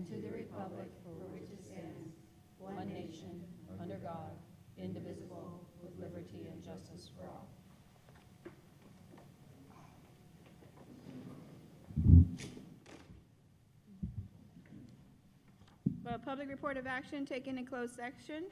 and to the republic for which it stands, one nation, under God, indivisible, with liberty and justice for all. Public report of action taken in closed section.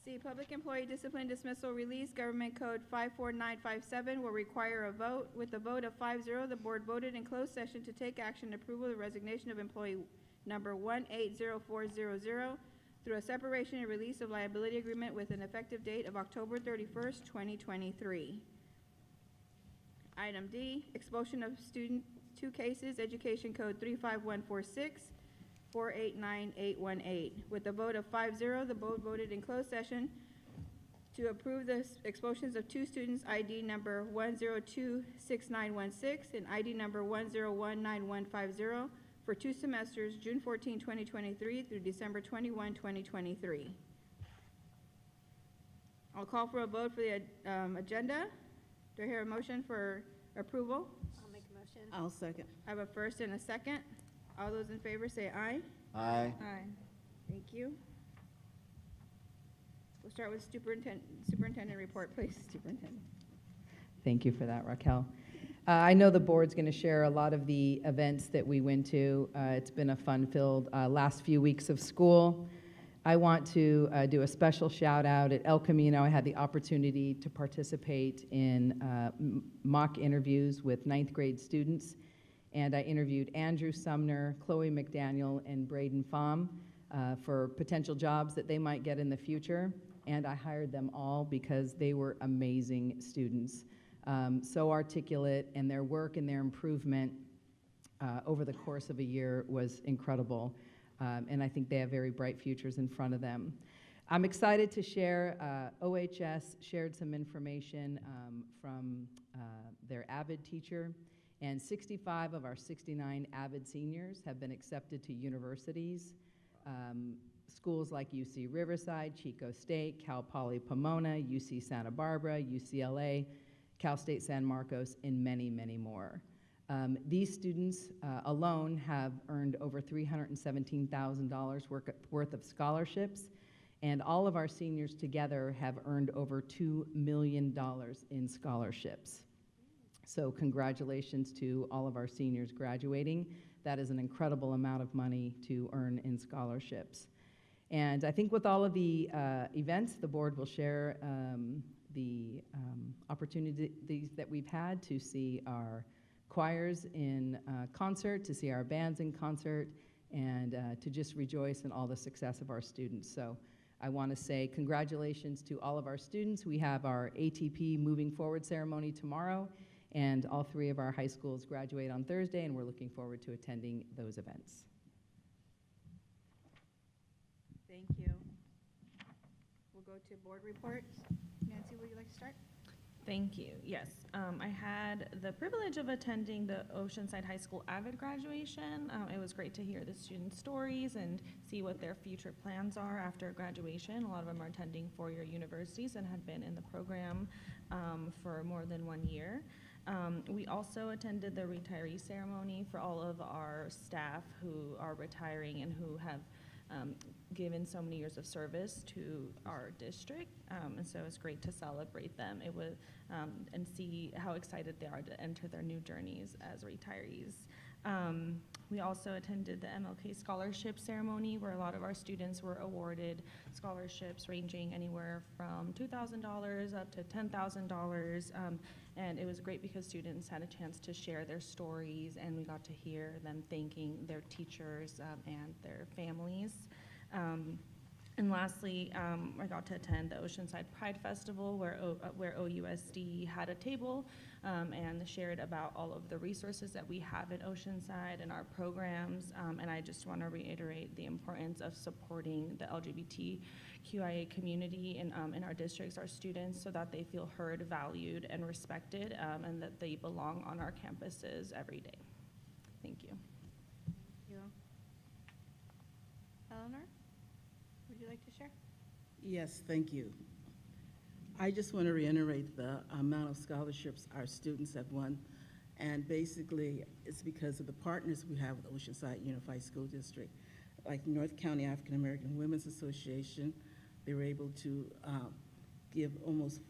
C, Public Employee Discipline Dismissal Release, Government Code 54957 will require a vote. With a vote of 5-0, the board voted in closed session to take action to approval of the resignation of employee number 180400 through a separation and release of liability agreement with an effective date of October 31st, 2023. Item D, expulsion of student 2 cases, Education Code 35146. 489818. With a vote of 5-0, the board voted in closed session to approve the expulsions of 2 students, ID number 1026916 and ID number 1019150, for 2 semesters, June 14, 2023 through December 21, 2023. I'll call for a vote for the agenda. Do I hear a motion for approval? I'll make a motion. I'll second. I have a first and a second. All those in favor say aye. Aye. Aye. Thank you. We'll start with superintendent report, please, superintendent. Thank you for that, Raquel. I know the board's going to share a lot of the events that we went to. It's been a fun-filled last few weeks of school. I want to do a special shout out at El Camino. I had the opportunity to participate in mock interviews with 9th grade students. And I interviewed Andrew Sumner, Chloe McDaniel, and Braden Pham for potential jobs that they might get in the future. And I hired them all because they were amazing students, so articulate, and their work and their improvement over the course of a year was incredible. And I think they have very bright futures in front of them. I'm excited to share, OHS shared some information from their AVID teacher. And 65 of our 69 AVID seniors have been accepted to universities, schools like UC Riverside, Chico State, Cal Poly Pomona, UC Santa Barbara, UCLA, Cal State San Marcos, and many, many more. These students alone have earned over $317,000 worth of scholarships, and all of our seniors together have earned over $2 million in scholarships. So congratulations to all of our seniors graduating. That is an incredible amount of money to earn in scholarships. And I think with all of the events, the board will share the opportunities that we've had to see our choirs in concert, to see our bands in concert, and to just rejoice in all the success of our students. So I want to say congratulations to all of our students. We have our ATP Moving Forward ceremony tomorrow, and all 3 of our high schools graduate on Thursday, and we're looking forward to attending those events. Thank you. We'll go to board reports. Nancy, would you like to start? Thank you. Yes, I had the privilege of attending the Oceanside High School AVID graduation. It was great to hear the students' stories and see what their future plans are after graduation. A lot of them are attending 4-year universities and had been in the program for more than 1 year. We also attended the retiree ceremony for all of our staff who are retiring and who have given so many years of service to our district, and so it's great to celebrate them. It was and see how excited they are to enter their new journeys as retirees. We also attended the MLK scholarship ceremony, where a lot of our students were awarded scholarships ranging anywhere from $2,000 up to $10,000, and it was great because students had a chance to share their stories, and we got to hear them thanking their teachers and their families. And lastly, I got to attend the Oceanside Pride Festival, where OUSD had a table and shared about all of the resources that we have in Oceanside and our programs. And I just want to reiterate the importance of supporting the LGBTQIA community in our districts, our students, so that they feel heard, valued, and respected, and that they belong on our campuses every day. Thank you. Thank you. Eleanor, would you like to share? Yes, thank you. I just want to reiterate the amount of scholarships our students have won And basically, it's because of the partners we have with Oceanside Unified School District. Like North County African American Women's Association, they were able to give almost,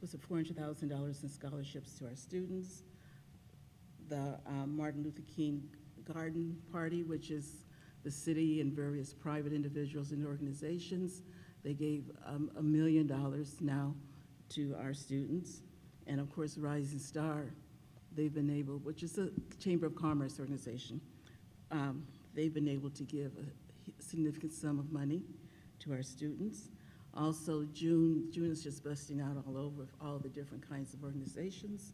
was it $400,000 in scholarships to our students. The Martin Luther King Garden Party, which is the city and various private individuals and organizations, they gave $1 million now to our students. And of course, Rising Star, they've been able, which is a Chamber of Commerce organization, they've been able to give a significant sum of money to our students. Also, June is just busting out all over with all the different kinds of organizations.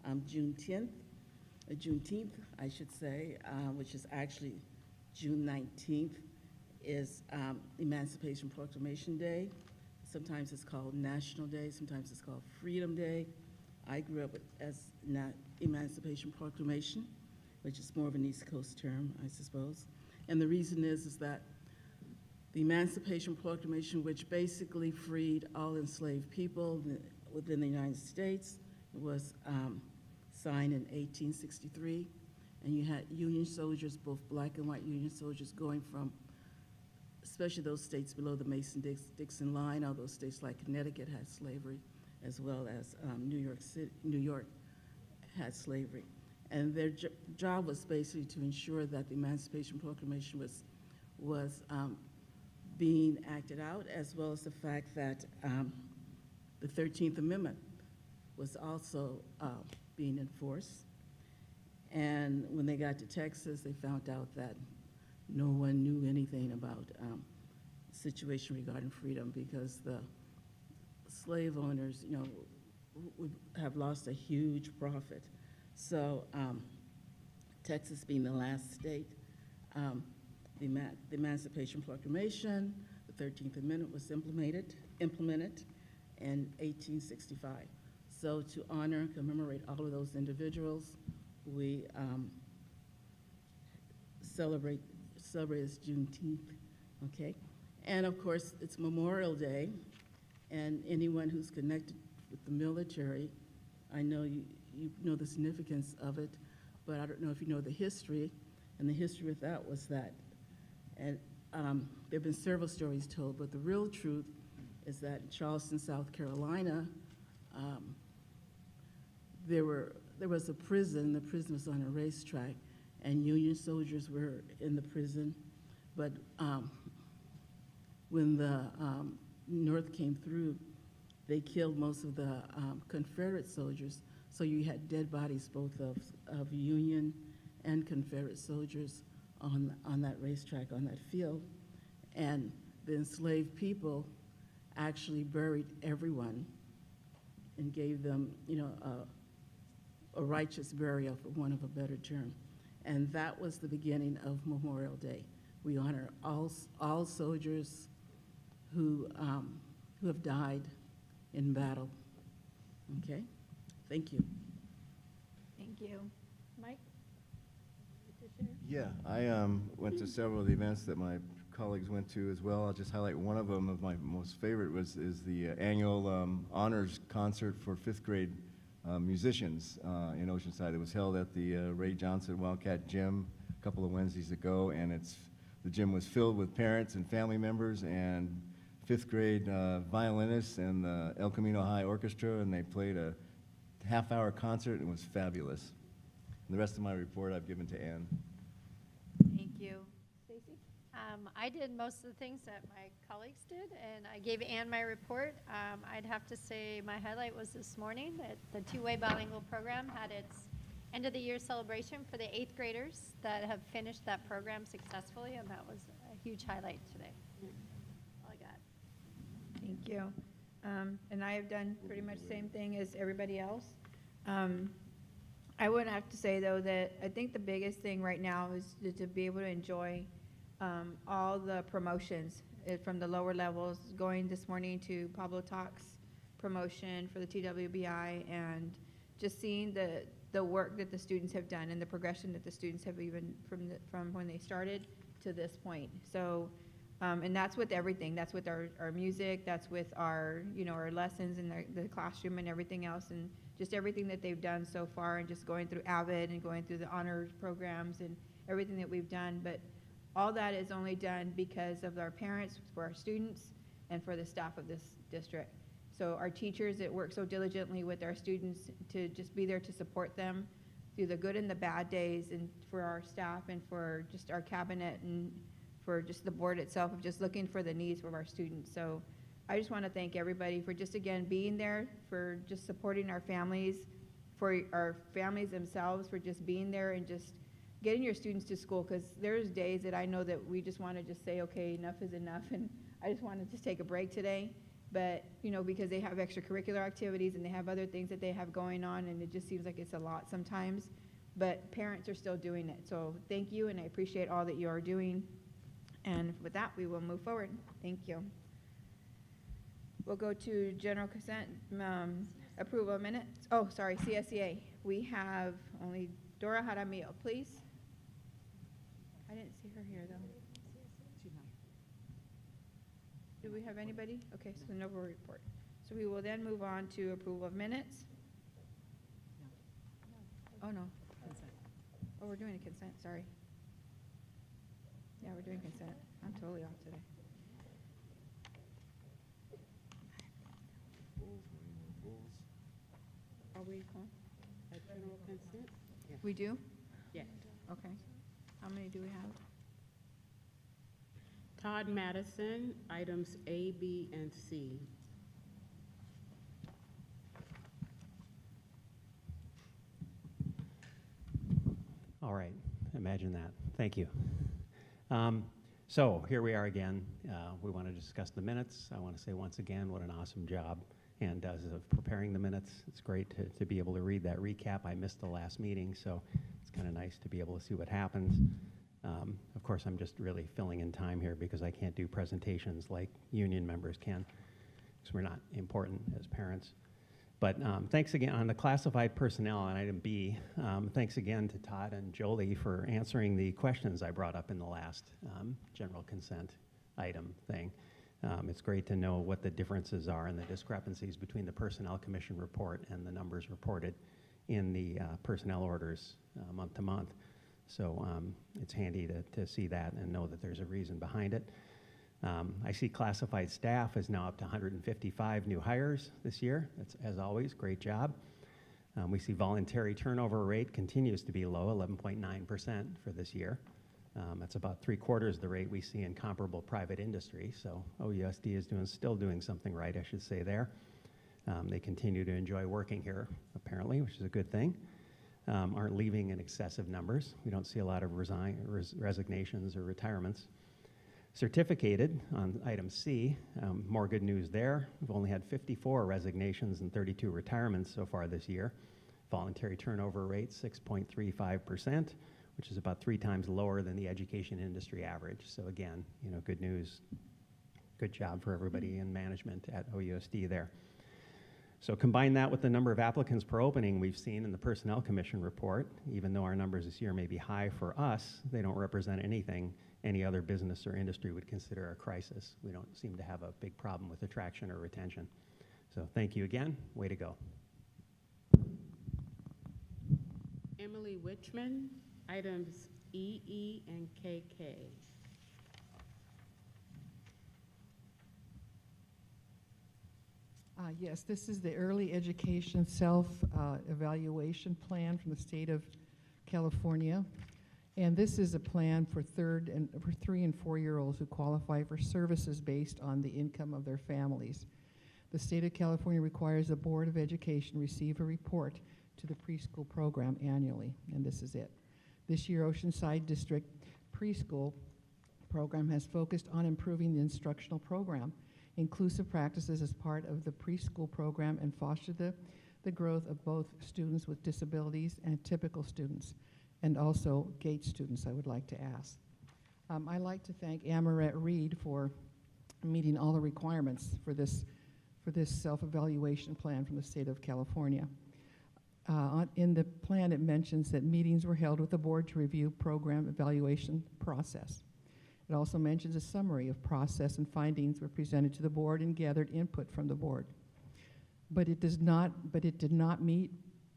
Juneteenth, I should say, which is actually June 19th, is Emancipation Proclamation Day. Sometimes it's called National Day, sometimes it's called Freedom Day. I grew up as Emancipation Proclamation, which is more of an East Coast term, I suppose. And the reason is that the Emancipation Proclamation, which basically freed all enslaved people within the United States, was signed in 1863. And you had Union soldiers, both black and white Union soldiers, going from, especially those states below the Mason-Dixon line, all those states like Connecticut had slavery, as well as New York had slavery. And their job was basically to ensure that the Emancipation Proclamation was being acted out, as well as the fact that the 13th Amendment was also being enforced. And when they got to Texas, they found out that no one knew anything about the situation regarding freedom, because the slave owners, would have lost a huge profit. So Texas being the last state, the Emancipation Proclamation, the 13th Amendment was implemented in 1865. So to honor and commemorate all of those individuals, we celebrate as Juneteenth, okay? And of course, it's Memorial Day, and anyone who's connected with the military, I know you know the significance of it, but I don't know if you know the history. And the history with that was that, and there have been several stories told, but the real truth is that in Charleston, South Carolina, there was a prison. The prison was on a racetrack, and Union soldiers were in the prison. But when the North came through, they killed most of the Confederate soldiers. So you had dead bodies both of Union and Confederate soldiers on that racetrack, on that field. And the enslaved people actually buried everyone and gave them, a righteous burial, for want of a better term. And that was the beginning of Memorial Day. We honor all soldiers who have died in battle. Okay? Thank you. Thank you. Mike? Yeah, I went to several of the events that my colleagues went to as well. I'll just highlight one of them. Of my most favorite is the annual honors concert for fifth grade musicians in Oceanside. It was held at the Ray Johnson Wildcat Gym a couple of Wednesdays ago, and the gym was filled with parents and family members and fifth grade violinists and the El Camino High Orchestra, and they played a half-hour concert, and it was fabulous. And the rest of my report I've given to Ann. Thank you. Stacy? I did most of the things that my colleagues did, and I gave Ann my report. I'd have to say my highlight was this morning that the two-way bilingual program had its end-of-the-year celebration for the 8th graders that have finished that program successfully, and that was a huge highlight today. All I got. Thank you. And I have done pretty much the same thing as everybody else. I would have to say, though, that I think the biggest thing right now is to be able to enjoy all the promotions from the lower levels, going this morning to Pablo Talk's promotion for the TWBI, and just seeing the work that the students have done and the progression that the students have even from when they started to this point. So, and that's with everything. That's with our music. That's with our our lessons in the classroom and everything else. And just everything that they've done so far, and just going through AVID and going through the honors programs and everything that we've done. But all that is only done because of our parents, for our students, and for the staff of this district. So our teachers that work so diligently with our students to just be there to support them through the good and the bad days, and for our staff and for just our cabinet and for just the board itself of just looking for the needs of our students. So I just want to thank everybody for just, again, being there, for just supporting our families, for our families themselves, for just being there and just getting your students to school, because there's days that I know that we just want to just say, okay, enough is enough, and I just want to just take a break today. But, you know, because they have extracurricular activities and they have other things that they have going on, and it just seems like it's a lot sometimes. But parents are still doing it. So thank you, and I appreciate all that you are doing. And with that, we will move forward. Thank you. We'll go to general consent, approval of minutes. Oh, sorry, CSEA. We have only Dora Jaramillo, please. I didn't see her here, though. Do we have anybody? Okay, so no report. So we will then move on to approval of minutes. Oh, no. Oh, we're doing a consent, sorry. Yeah, we're doing consent. I'm totally off today. Are we on? General consent? Yeah. We do? Yeah. Okay. How many do we have? Todd Madison, items A, B, and C. All right, imagine that. Thank you. So here we are again. We want to discuss the minutes. I want to say once again what an awesome job Ann does of preparing the minutes. It's great to be able to read that recap. I missed the last meeting, so it's kind of nice to be able to see what happens. Of course, I'm just really filling in time here because I can't do presentations like union members can, because we're not important as parents. But thanks again on the classified personnel on item B. Thanks again to Todd and Jolie for answering the questions I brought up in the last general consent item thing. It's great to know what the differences are and the discrepancies between the Personnel Commission report and the numbers reported in the personnel orders month to month. So it's handy to see that and know that there's a reason behind it. I see classified staff is now up to 155 new hires this year. That's, as always, great job. We see voluntary turnover rate continues to be low, 11.9% for this year. That's about 3/4 the rate we see in comparable private industry. So OUSD is still doing something right, I should say there. They continue to enjoy working here, apparently, which is a good thing. Aren't leaving in excessive numbers. We don't see a lot of resignations or retirements. Certificated on item C, more good news there. We've only had 54 resignations and 32 retirements so far this year. Voluntary turnover rate, 6.35%, which is about 3 times lower than the education industry average. So again, you know, good news. Good job for everybody in management at OUSD there. So combine that with the number of applicants per opening we've seen in the Personnel Commission report. Even though our numbers this year may be high for us, they don't represent anything any other business or industry would consider a crisis. We don't seem to have a big problem with attraction or retention. So thank you again. Way to go. Emily Wichman, items E, E, and KK. Yes, this is the Early Education Self-Evaluation Plan from the state of California. And this is a plan for 3 and 4-year-olds who qualify for services based on the income of their families. The state of California requires the Board of Education receive a report to the preschool program annually, and this is it. This year, Oceanside District preschool program has focused on improving the instructional program, inclusive practices as part of the preschool program, and foster the growth of both students with disabilities and typical students, and also GATE students, I would like to ask. I'd like to thank Amaret Reed for meeting all the requirements for this self-evaluation plan from the state of California. In the plan, it mentions that meetings were held with the board to review program evaluation process. It also mentions a summary of process and findings were presented to the board and gathered input from the board. but it did not meet,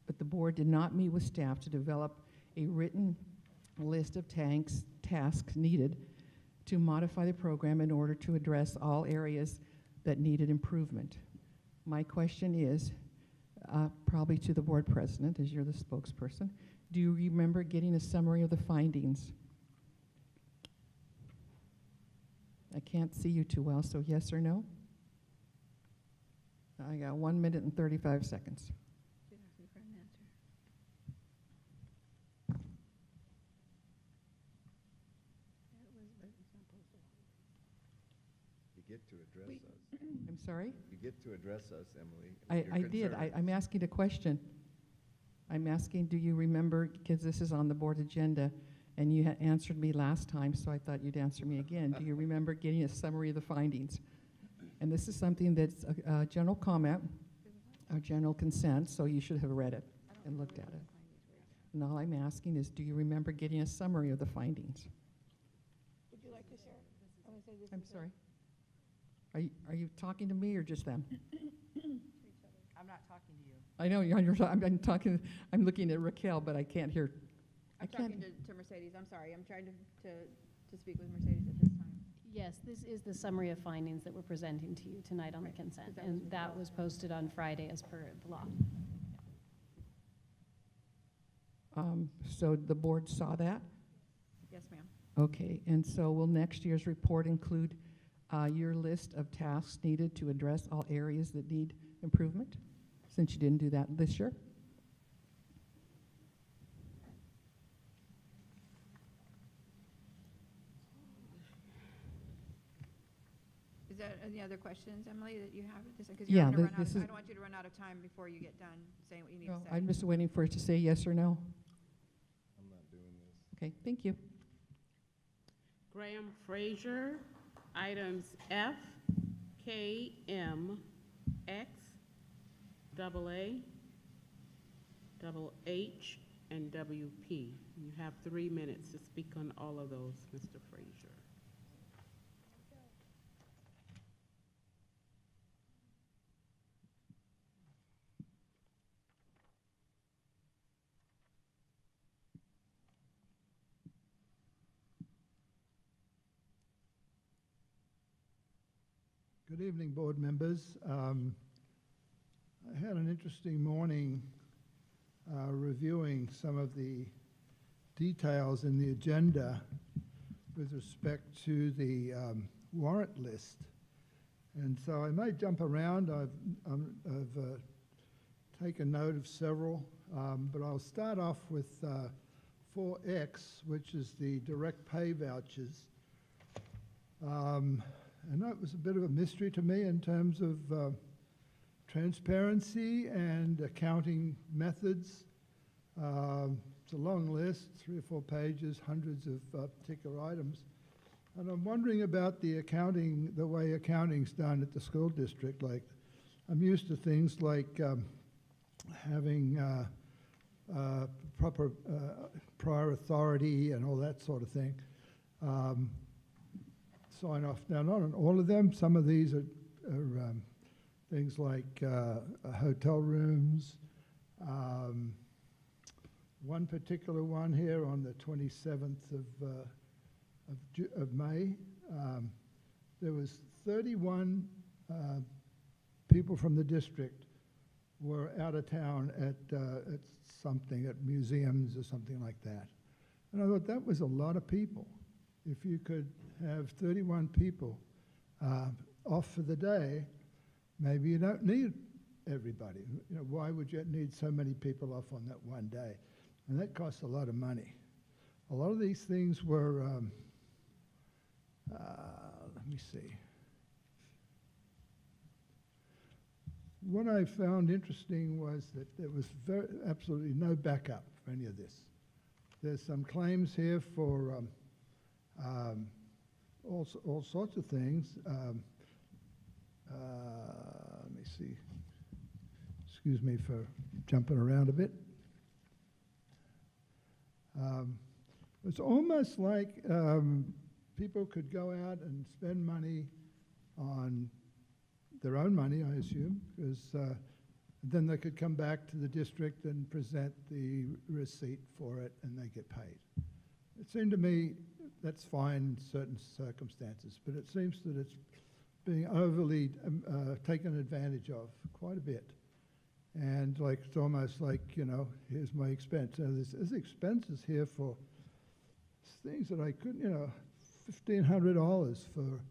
but the board did not meet with staff to develop a written list of tasks needed to modify the program in order to address all areas that needed improvement. My question is, probably to the board president, as you're the spokesperson, do you remember getting a summary of the findings? I can't see you too well, so yes or no? I got 1 minute and 35 seconds. You get to address us. I'm sorry? You get to address us, Emily. I did. I'm asking a question. I'm asking, do you remember, because this is on the board agenda, and you had answered me last time, so I thought you'd answer me again. Do you remember getting a summary of the findings? And this is something that's a general comment, a general consent, so you should have read it and looked at it. And all I'm asking is, do you remember getting a summary of the findings? Would you like to share? I'm sorry. Are you talking to me or just them? I'm not talking to you. I know, I'm talking, I'm looking at Raquel, but I can't hear. I'm talking to Mercedes. I'm sorry. I'm trying to speak with Mercedes at this time. Yes, this is the summary of findings that we're presenting to you tonight on the consent, and that was posted on Friday as per the law. So the board saw that? Yes, ma'am. Okay, and so will next year's report include your list of tasks needed to address all areas that need improvement, since you didn't do that this year? Is there any other questions, Emily, that you have at this? Because Yeah, I don't this is- want you to run out of time before you get done saying what you need No, to say. I'm just waiting for it to say yes or no. I'm not doing this. Okay, thank you. Graham Frazier, items F, K, M, X, double A, double H, and WP. You have 3 minutes to speak on all of those, Mr. Frazier. Good evening, board members. I had an interesting morning reviewing some of the details in the agenda with respect to the warrant list. And so I may jump around. I've taken note of several, but I'll start off with 4X, which is the direct pay vouchers. And that was a bit of a mystery to me in terms of transparency and accounting methods. It's a long list, 3 or 4 pages, hundreds of particular items. And I'm wondering about the accounting, the way accounting's done at the school district. Like, I'm used to things like having proper prior authority and all that sort of thing. Sign off. Now, not on all of them. Some of these are things like hotel rooms. One particular one here on the 27th of May, there was 31 people from the district were out of town at something, at museums or something like that. And I thought that was a lot of people. If you could have 31 people off for the day, maybe you don't need everybody. You know, why would you need so many people off on that one day? And that costs a lot of money. A lot of these things were, let me see. What I found interesting was that there was absolutely no backup for any of this. There's some claims here for all sorts of things. Let me see. Excuse me for jumping around a bit. It's almost like people could go out and spend money on their own money, I assume, because Then they could come back to the district and present the receipt for it, and they get paid. It seemed to me that's fine in certain circumstances, but it seems that it's being overly taken advantage of quite a bit. And like, it's almost like, you know, here's my expense. There's expenses here for things that I couldn't, you know, $1,500 for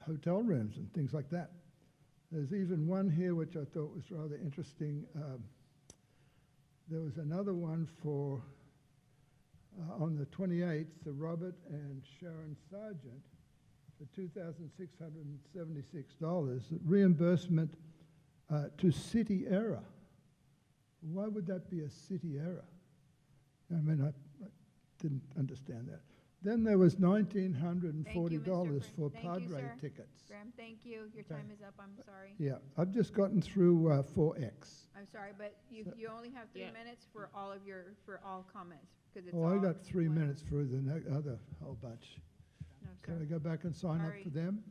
hotel rooms and things like that. There's even one here which I thought was rather interesting. There was another one for, on the 28th, the Robert and Sharon Sargent for $2,676, reimbursement to city error. Why would that be a city error? I mean, I didn't understand that. Then there was $1,940 for Padre tickets. Graham, thank you. Your Okay. time is up. I'm sorry. Yeah, I've just gotten through 4X. I'm sorry, but you only have 3 Yeah. minutes for all comments, because it's Oh, all. I got 3 one. minutes for the other whole bunch. No, Can I sir. go back and sign up Sorry. for them?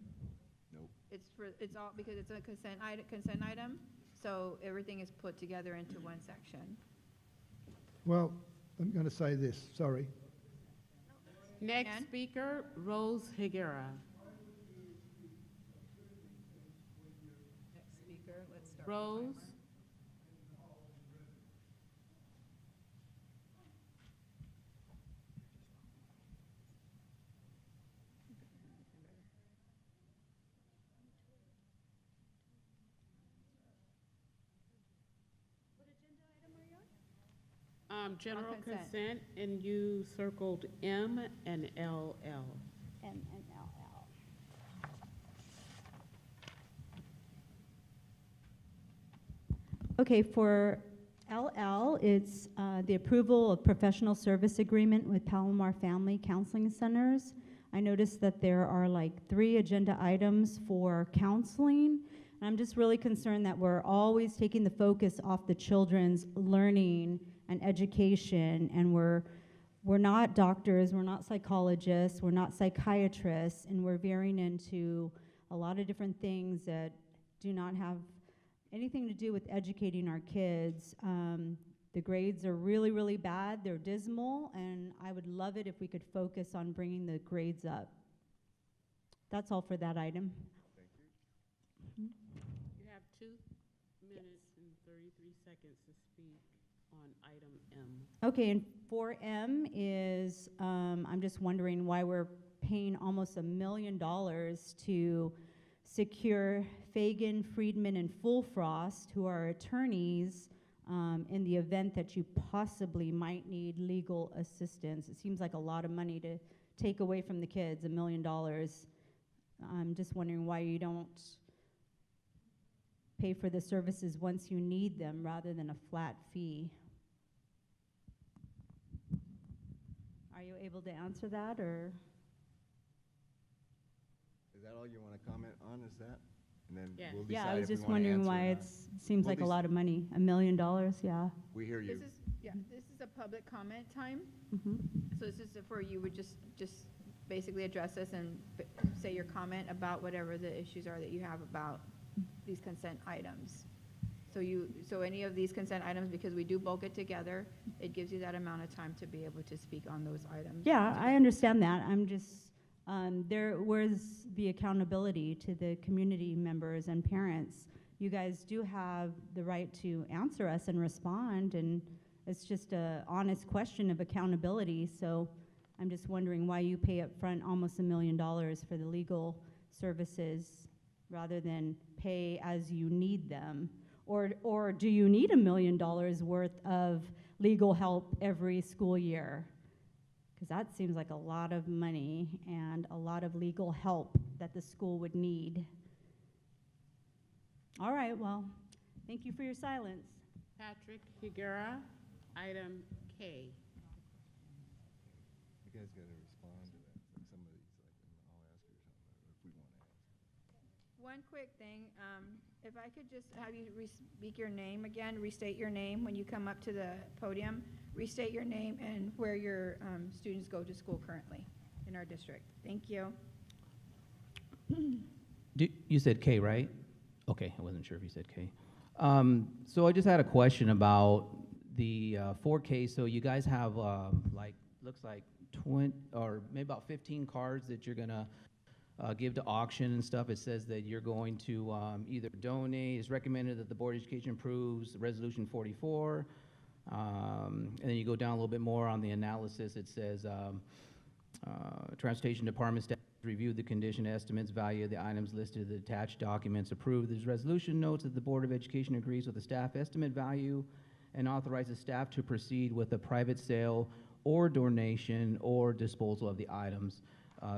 It's all, because it's a consent item, so everything is put together into one section. Well, I'm going to say this, sorry. Next Ann? speaker, Rose Higuera. Next speaker, let's start. Rose? General consent. consent, and you circled M and LL. M and LL. Okay, for LL, it's the approval of professional service agreement with Palomar Family Counseling Centers. I noticed that there are like 3 agenda items for counseling. And I'm just really concerned that we're always taking the focus off the children's learning and education, and we're not doctors, we're not psychologists, we're not psychiatrists, and we're veering into a lot of different things that do not have anything to do with educating our kids. The grades are really, really bad, they're dismal, and I would love it if we could focus on bringing the grades up. That's all for that item. You have 2 minutes and 33 seconds to speak on item M. Okay, and 4M is, I'm just wondering why we're paying almost $1 million to secure Fagan, Friedman, and Fullfrost, who are attorneys, in the event that you possibly might need legal assistance. It seems like a lot of money to take away from the kids, $1 million. I'm just wondering why you don't pay for the services once you need them rather than a flat fee. Are you able to answer that, or? Is that all you want to comment on, is that? And then Yes. we'll Yeah, decide I was if we just wanna wondering answer or why not. it seems We'll like a lot of money. $1 million, yeah. We hear you. This is a public comment time, Mhm. so this is where you would just basically address this and say your comment about whatever the issues are that you have about these consent items. So any of these consent items, because we do bulk it together, it gives you that amount of time to be able to speak on those items. Yeah, I understand that. I'm just, where's the accountability to the community members and parents? You guys do have the right to answer us and respond, and it's just a honest question of accountability. So I'm just wondering why you pay up front almost $1 million for the legal services rather than pay as you need them. Or do you need $1 million worth of legal help every school year? Because that seems like a lot of money and a lot of legal help that the school would need. All right, well, thank you for your silence. Patrick Higuera, item K. You guys got to respond to that, like some of these, like, I'll ask you something, if we want to ask. One quick thing, if I could just have you speak your name again, restate your name when you come up to the podium, restate your name and where your students go to school currently in our district. Thank you. You said K, right? Okay, I wasn't sure if you said K. So I just had a question about the 4K. So you guys have like, looks like 20, or maybe about 15 cars that you're gonna give to auction and stuff. It says that you're going to either donate. It's recommended that the Board of Education approves Resolution 44. And then you go down a little bit more on the analysis. It says Transportation Department staff reviewed the condition estimates, value of the items listed in the attached documents, approved. This resolution notes that the Board of Education agrees with the staff estimate value and authorizes staff to proceed with a private sale or donation or disposal of the items.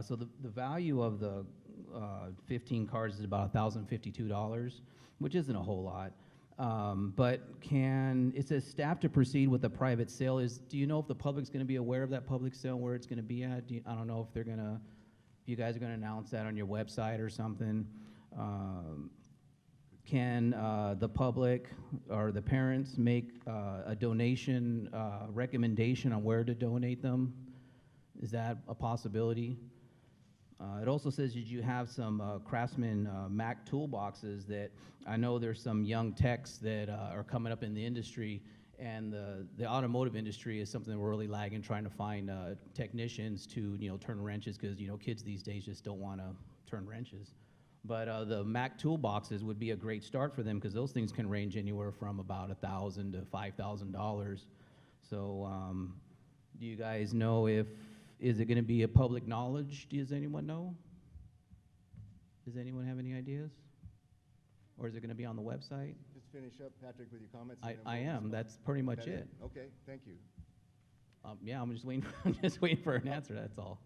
So the value of the 15 cars is about $1,052, which isn't a whole lot. But it says staff to proceed with a private sale. Do you know if the public's gonna be aware of that public sale, where it's gonna be at? I don't know if you guys are gonna announce that on your website or something. Can the public or the parents make a donation recommendation on where to donate them? Is that a possibility? It also says that you have some Craftsman Mac toolboxes that I know there's some young techs that are coming up in the industry, and the automotive industry is something that we're really lagging, trying to find technicians to turn wrenches, because kids these days just don't want to turn wrenches. But the Mac toolboxes would be a great start for them, because those things can range anywhere from about $1,000 to $5,000. So do you guys know is it going to be a public knowledge? Does anyone know? Does anyone have any ideas? Or is it going to be on the website? Just finish up, Patrick, with your comments. I am. That's pretty much it. Okay, thank you. Yeah, I'm just waiting. I'm just waiting for an answer. That's all.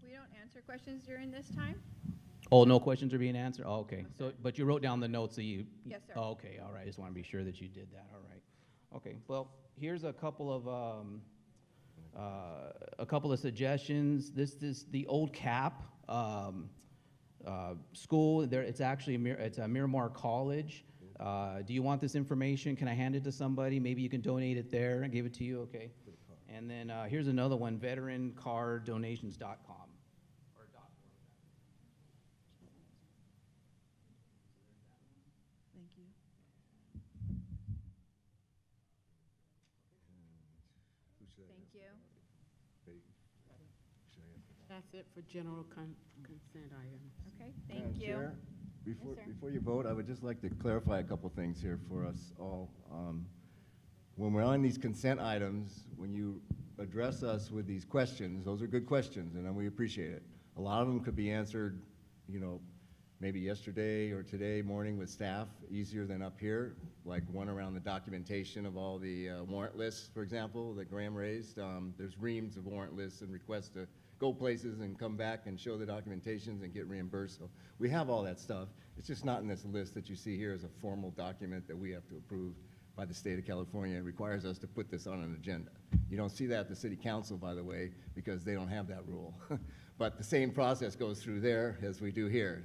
We don't answer questions during this time? Oh, no questions are being answered? Oh, okay. So, but you wrote down the notes, so you... Yes, sir. Oh, okay, all right. I just want to be sure that you did that. All right. Okay, well, here's a couple of suggestions. This is the old CAP school. It's actually it's a Miramar College. Do you want this information? Can I hand it to somebody? Maybe you can donate it there and give it to you. Okay. And then here's another one: veterancardonations.com. Thank you. Thank you. That's it for general consent items. Okay, Madam thank you. Chair, Yes, sir. before you vote, I would just like to clarify a couple things here for us all. When we're on these consent items, when you address us with these questions, those are good questions, and we appreciate it. A lot of them could be answered, maybe yesterday or today morning with staff, easier than up here, like one around the documentation of all the warrant lists, for example, that Graham raised. There's reams of warrant lists and requests to go places and come back and show the documentations and get reimbursed. So we have all that stuff. It's just not in this list that you see here as a formal document that we have to approve by the state of California. It requires us to put this on an agenda. You don't see that at the city council, by the way, because they don't have that rule. But the same process goes through there as we do here.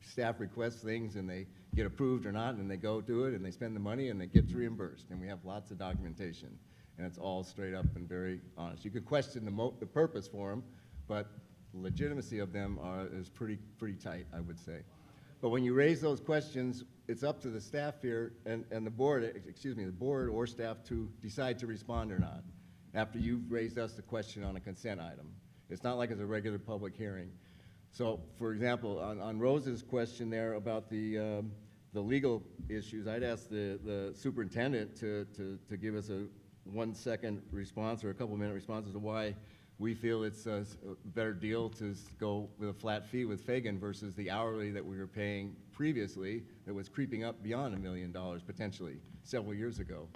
Staff requests things and they get approved or not, and they go do it and they spend the money and it gets reimbursed. And we have lots of documentation, and it's all straight up and very honest. You could question the purpose for them, but the legitimacy of them is pretty tight, I would say. But when you raise those questions, it's up to the staff here and the board, the board or staff to decide to respond or not after you've raised us the question on a consent item. It's not like it's a regular public hearing. So, for example, on Rose's question there about the legal issues, I'd ask the superintendent to give us a 1-second response or a couple-minute response as to why we feel it's a better deal to go with a flat fee with Fagan versus the hourly that we were paying previously that was creeping up beyond $1 million potentially several years ago.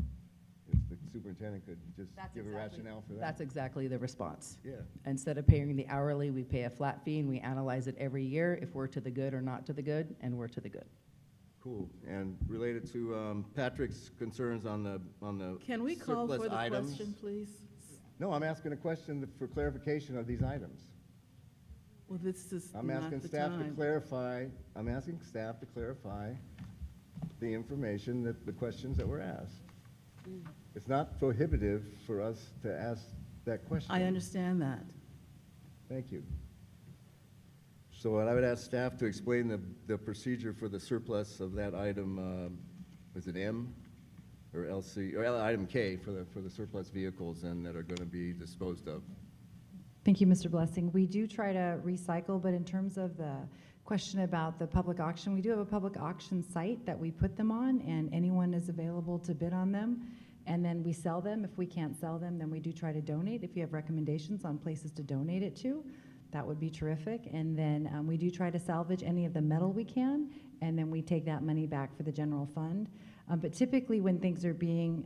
If the superintendent could just give a rationale for that. That's exactly the response. Yeah. Instead of paying the hourly, we pay a flat fee, and we analyze it every year if we're to the good or not to the good, and we're to the good. Cool. And related to Patrick's concerns on the Can we call surplus for the items. question, please? No, I'm asking a question for clarification of these items. Well, this is I'm not asking the staff to time. clarify. I'm asking staff to clarify the information the questions that were asked. It's not prohibitive for us to ask that question. I understand that. Thank you. So I would ask staff to explain the procedure for the surplus of that item, was it M or LC, or item K for the surplus vehicles and that are going to be disposed of? Thank you, Mr. Blessing. We do try to recycle, but in terms of the question about the public auction, we do have a public auction site that we put them on, and anyone is available to bid on them, and then we sell them. If we can't sell them, then we do try to donate. If you have recommendations on places to donate it to, that would be terrific. And then we do try to salvage any of the metal we can, and then we take that money back for the general fund. But typically when things are being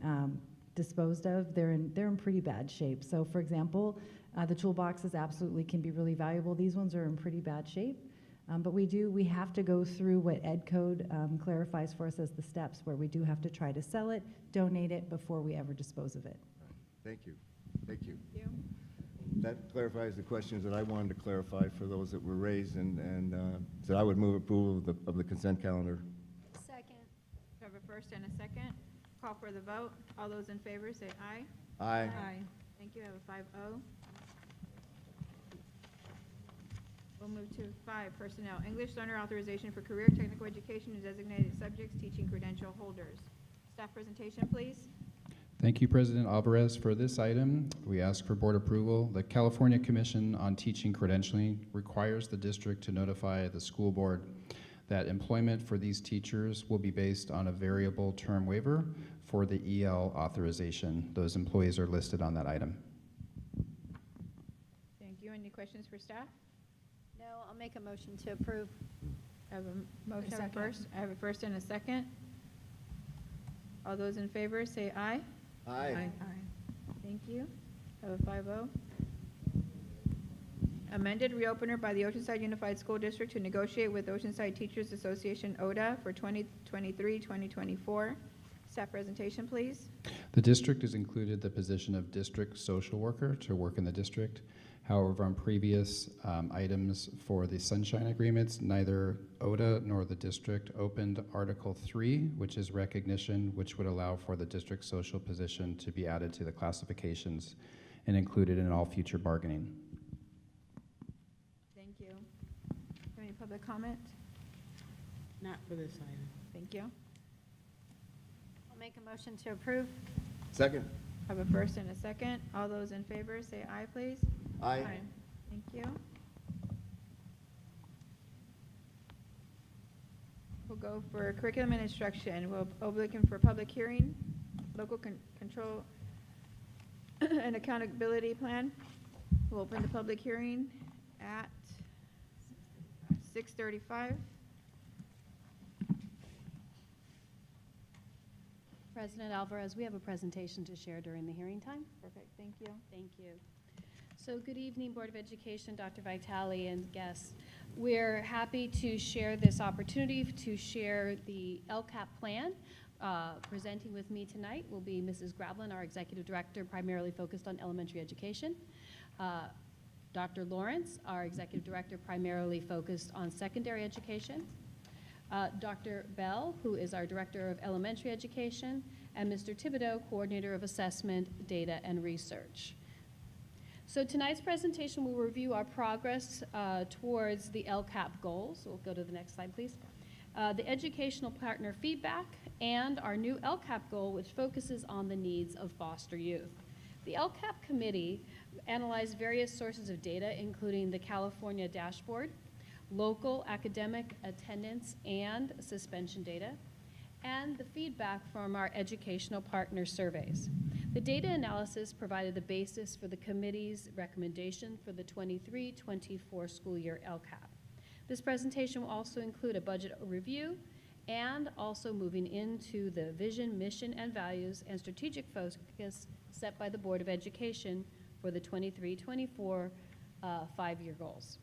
disposed of, they're in pretty bad shape. So for example, the toolboxes absolutely can be really valuable. These ones are in pretty bad shape. But we have to go through what Ed Code clarifies for us as the steps, where we do have to try to sell it, donate it before we ever dispose of it. Thank you. Thank you. Thank you. That clarifies the questions that I wanted to clarify for those that were raised, and so I would move approval of the consent calendar. Second. We have a first and a second. Call for the vote. All those in favor say aye. Aye. Thank you. I have a 5-0. We'll move to 5, personnel. English learner authorization for career technical education and designated subjects, teaching credential holders. Staff presentation, please. Thank you, President Alvarez. For this item, we ask for board approval. The California Commission on Teaching Credentialing requires the district to notify the school board that employment for these teachers will be based on a variable term waiver for the EL authorization. Those employees are listed on that item. Thank you. Any questions for staff? No, I'll make a motion to approve. I have a motion. I have a first and a second. All those in favor say aye. Aye. Thank you. I have a 5-0. Amended reopener by the Oceanside Unified School District to negotiate with Oceanside Teachers Association, ODA, for 2023-2024. Staff presentation, please. The district has included the position of district social worker to work in the district. However, on previous items for the sunshine agreements, neither ODA nor the district opened Article 3, which is recognition, which would allow for the district social position to be added to the classifications and included in all future bargaining. Thank you. Any public comment? Not for this item. Thank you. I'll make a motion to approve. Second. I have a first and a second. All those in favor say aye, please. Aye. Thank you. We'll go for curriculum and instruction. We'll open for public hearing, local control and accountability plan. We'll open the public hearing at 6:35. President Alvarez, we have a presentation to share during the hearing time. Perfect, thank you. Thank you. So good evening, Board of Education, Dr. Vitale, and guests. We're happy to share this opportunity to share the LCAP plan. Presenting with me tonight will be Mrs. Grablin, our Executive Director, primarily focused on elementary education. Dr. Lawrence, our Executive Director, primarily focused on secondary education. Dr. Bell, who is our Director of Elementary Education, and Mr. Thibodeau, Coordinator of Assessment, Data, and Research. So tonight's presentation will review our progress towards the LCAP goals. We'll go to the next slide, please. The educational partner feedback, and our new LCAP goal, which focuses on the needs of foster youth. The LCAP committee analyzed various sources of data, including the California dashboard, local academic attendance and suspension data, and the feedback from our educational partner surveys. The data analysis provided the basis for the committee's recommendation for the 23-24 school year LCAP. This presentation will also include a budget review and also moving into the vision, mission, and values and strategic focus set by the Board of Education for the 23-24 5-year goals.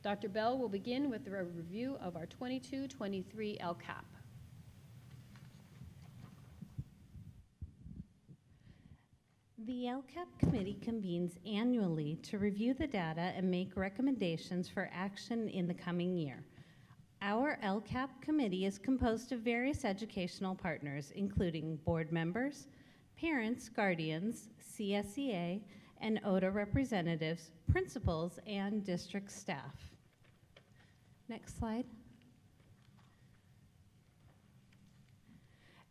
Dr. Bell will begin with a review of our 22-23 LCAP. The LCAP committee convenes annually to review the data and make recommendations for action in the coming year. Our LCAP committee is composed of various educational partners, including board members, parents, guardians, CSEA, and ODA representatives, principals, and district staff. Next slide.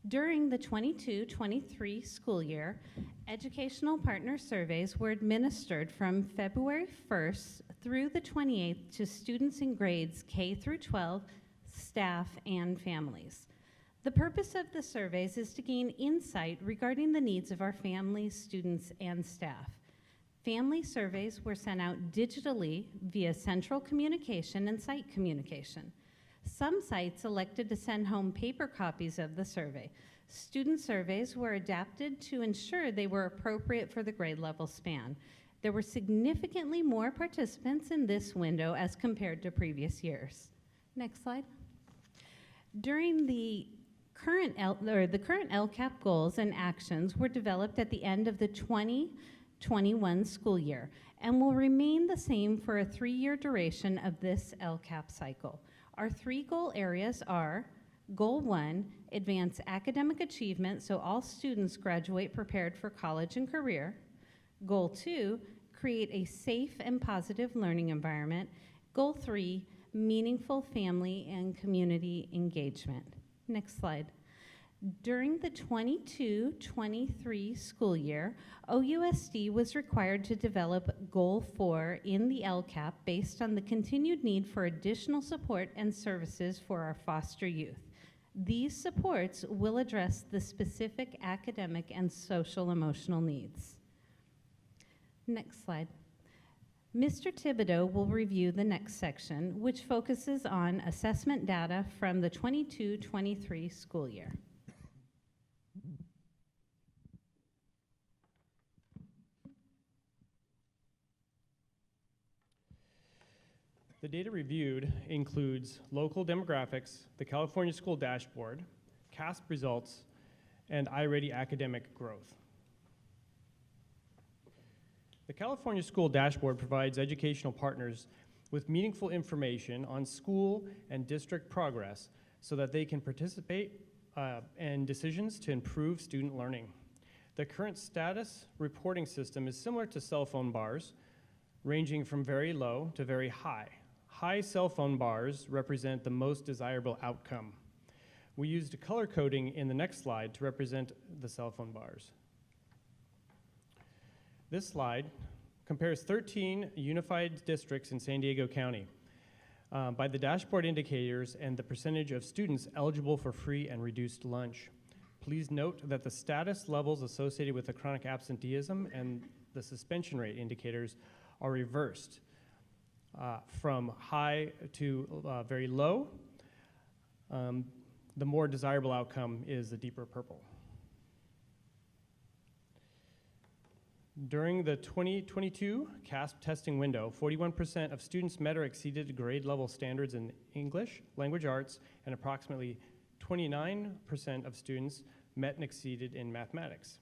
During the 22-23 school year, educational partner surveys were administered from February 1st through the 28th to students in grades K through 12, staff, and families. The purpose of the surveys is to gain insight regarding the needs of our families, students, and staff. Family surveys were sent out digitally via central communication and site communication. Some sites elected to send home paper copies of the survey. Student surveys were adapted to ensure they were appropriate for the grade level span. There were significantly more participants in this window as compared to previous years. Next slide. During the current LCAP goals and actions were developed at the end of the 2021 school year and will remain the same for a 3-year duration of this LCAP cycle. Our 3 goal areas are: Goal 1, advance academic achievement so all students graduate prepared for college and career. Goal 2, create a safe and positive learning environment. Goal 3, meaningful family and community engagement. Next slide. During the 22-23 school year, OUSD was required to develop Goal 4 in the LCAP based on the continued need for additional support and services for our foster youth. These supports will address the specific academic and social emotional needs. Next slide. Mr. Thibodeau will review the next section, which focuses on assessment data from the 22-23 school year. The data reviewed includes local demographics, the California School Dashboard, CASP results, and iReady academic growth. The California School Dashboard provides educational partners with meaningful information on school and district progress so that they can participate in decisions to improve student learning. The current status reporting system is similar to cell phone bars, ranging from very low to very high. High cell phone bars represent the most desirable outcome. We used color coding in the next slide to represent the cell phone bars. This slide compares 13 unified districts in San Diego County by the dashboard indicators and the percentage of students eligible for free and reduced lunch. Please note that the status levels associated with the chronic absenteeism and the suspension rate indicators are reversed from high to very low. The more desirable outcome is the deeper purple. During the 2022 CASP testing window, 41% of students met or exceeded grade level standards in English, language arts, and approximately 29% of students met and exceeded in mathematics.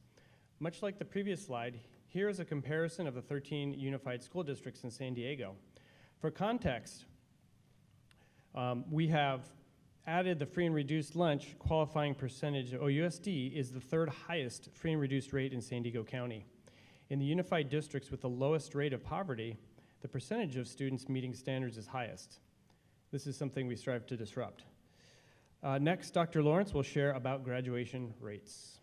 Much like the previous slide, here is a comparison of the 13 unified school districts in San Diego. For context, we have added the free and reduced lunch qualifying percentage. OUSD is the 3rd highest free and reduced rate in San Diego County. In the unified districts with the lowest rate of poverty, the percentage of students meeting standards is highest. This is something we strive to disrupt. Next, Dr. Lawrence will share about graduation rates.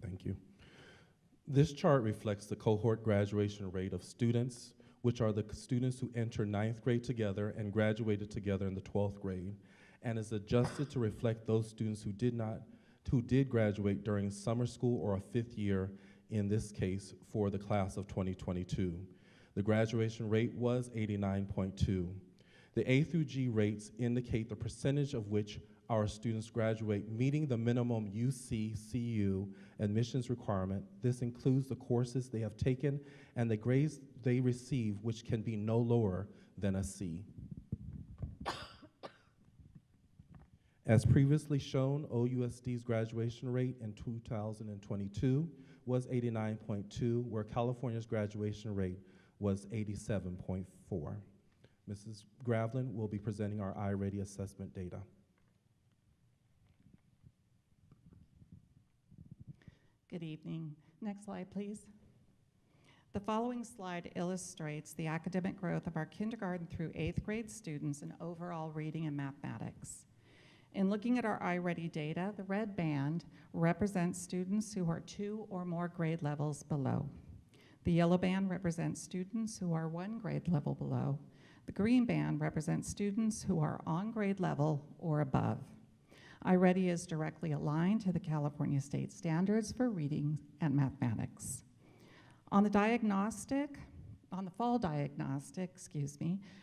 Thank you. This chart reflects the cohort graduation rate of students, which are the students who enter 9th grade together and graduated together in the 12th grade, and is adjusted to reflect those students who did graduate during summer school or a 5th year, in this case, for the class of 2022. The graduation rate was 89.2. The A through G rates indicate the percentage of which our students graduate meeting the minimum UC-CU admissions requirement. This includes the courses they have taken and the grades they receive, which can be no lower than a C. As previously shown, OUSD's graduation rate in 2022 was 89.2, where California's graduation rate was 87.4. Mrs. Gravlin will be presenting our iReady assessment data. Good evening. Next slide, please. The following slide illustrates the academic growth of our kindergarten through 8th grade students in overall reading and mathematics. In looking at our iReady data, the red band represents students who are 2 or more grade levels below. The yellow band represents students who are 1 grade level below. The green band represents students who are on grade level or above. iReady is directly aligned to the California state standards for reading and mathematics. On the fall diagnostic,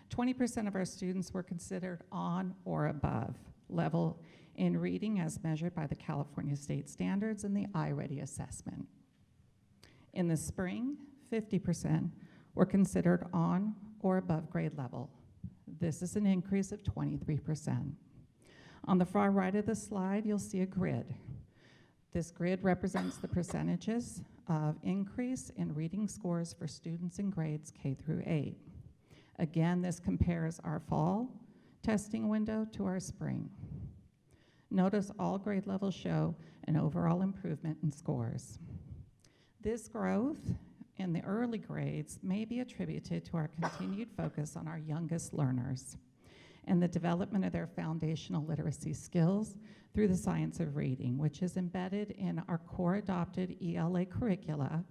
20% of our students were considered on or above level in reading as measured by the California state standards and the iReady assessment. In the spring, 50% were considered on or above grade level. This is an increase of 23%. On the far right of the slide, you'll see a grid. This grid represents the percentages of increase in reading scores for students in grades K through 8. Again, this compares our fall testing window to our spring. Notice all grade levels show an overall improvement in scores. This growth in the early grades may be attributed to our continued focus on our youngest learners and the development of their foundational literacy skills through the science of reading, which is embedded in our core adopted ELA curricula,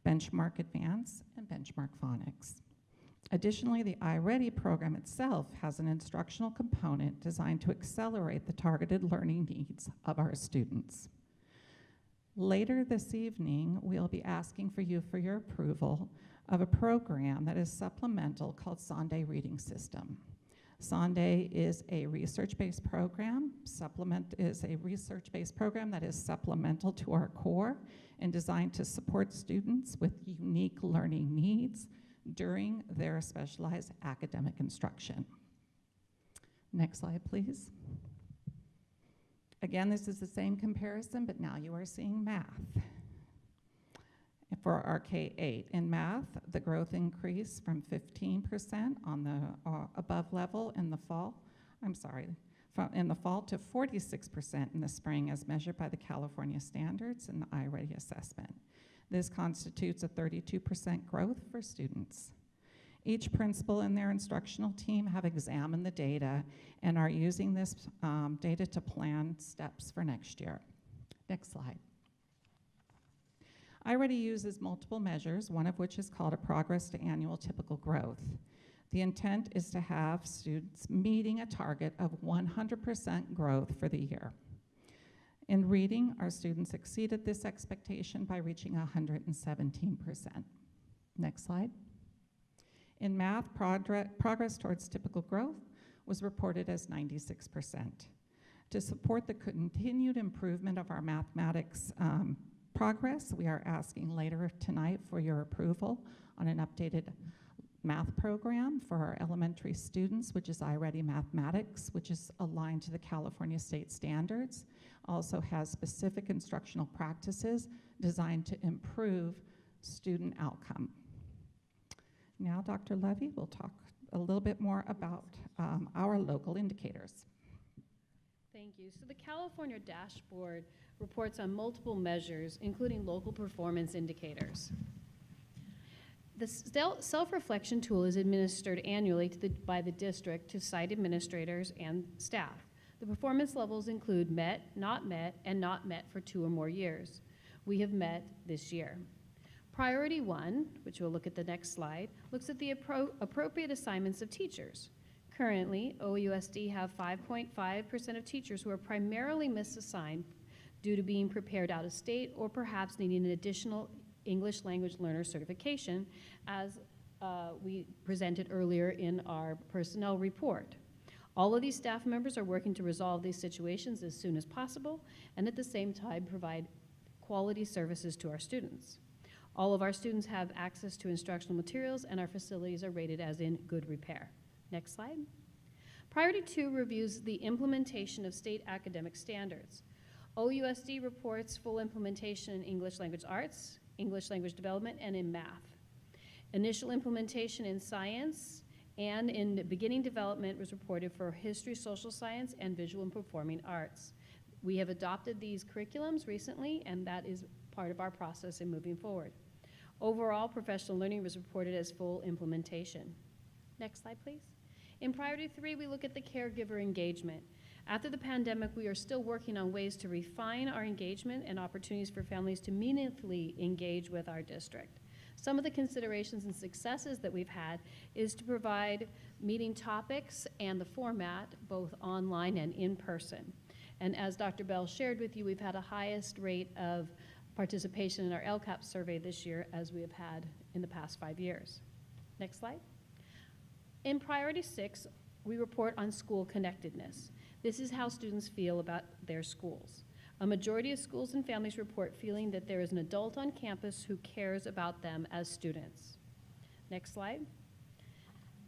Benchmark Advance and Benchmark Phonics. Additionally, the iReady program itself has an instructional component designed to accelerate the targeted learning needs of our students. Later this evening, we'll be asking for your approval of a program that is supplemental called Sonde Reading System. Sonde is a research-based program. Supplement is a research-based program that is supplemental to our core and designed to support students with unique learning needs during their specialized academic instruction. Next slide, please. Again, this is the same comparison, but now you are seeing math. For our K-8 in math, the growth increased from 15% on the above level in the fall, in the fall to 46% in the spring as measured by the California standards and the iReady assessment. This constitutes a 32% growth for students. Each principal and their instructional team have examined the data and are using this data to plan steps for next year. Next slide. iReady uses multiple measures, one of which is called a progress to annual typical growth. The intent is to have students meeting a target of 100% growth for the year. In reading, our students exceeded this expectation by reaching 117%. Next slide. In math, progress towards typical growth was reported as 96%. To support the continued improvement of our mathematics progress, we are asking later tonight for your approval on an updated math program for our elementary students, which is iReady Mathematics, which is aligned to the California state standards, also has specific instructional practices designed to improve student outcome. Now, Dr. Levy will talk a little bit more about our local indicators. Thank you. So the California dashboard reports on multiple measures, including local performance indicators. The self-reflection tool is administered annually by the district to site administrators and staff. The performance levels include met, and not met for 2 or more years. We have met this year. Priority 1, which we'll look at the next slide, looks at the appropriate assignments of teachers. Currently, OUSD have 5.5% of teachers who are primarily misassigned due to being prepared out of state or perhaps needing an additional English language learner certification, as we presented earlier in our personnel report. All of these staff members are working to resolve these situations as soon as possible and at the same time provide quality services to our students. All of our students have access to instructional materials and our facilities are rated as in good repair. Next slide. Priority 2 reviews the implementation of state academic standards. OUSD reports full implementation in English language arts, English language development, and in math. Initial implementation in science and in beginning development was reported for history, social science, and visual and performing arts. We have adopted these curriculums recently, and that is part of our process in moving forward. Overall, professional learning was reported as full implementation. Next slide, please. In priority 3, we look at the caregiver engagement. After the pandemic, we are still working on ways to refine our engagement and opportunities for families to meaningfully engage with our district. Some of the considerations and successes that we've had is to provide meeting topics and the format, both online and in person. And as Dr. Bell shared with you, we've had a highest rate of participation in our LCAP survey this year as we have had in the past 5 years. Next slide. In priority 6, we report on school connectedness. This is how students feel about their schools. A majority of schools and families report feeling that there is an adult on campus who cares about them as students. Next slide.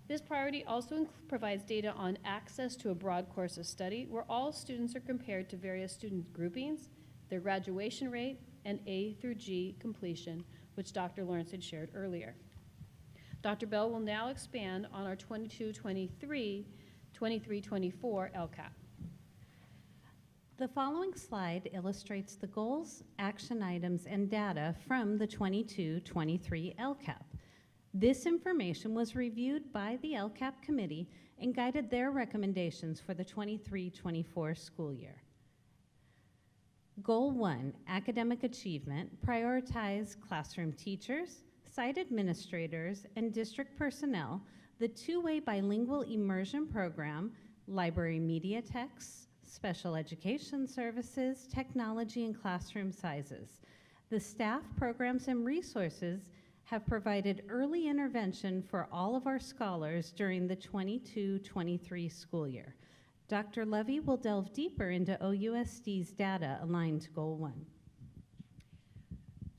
This priority also provides data on access to a broad course of study where all students are compared to various student groupings, their graduation rate, and A through G completion, which Dr. Lawrence had shared earlier. Dr. Bell will now expand on our 22-23, 23-24 LCAP. The following slide illustrates the goals, action items, and data from the 22-23 LCAP. This information was reviewed by the LCAP committee and guided their recommendations for the 23-24 school year. Goal 1, academic achievement, prioritize classroom teachers, site administrators, and district personnel, the two-way bilingual immersion program, library media texts, special education services, technology, and classroom sizes. The staff, programs, and resources have provided early intervention for all of our scholars during the 22-23 school year. Dr. Levy will delve deeper into OUSD's data aligned to Goal 1.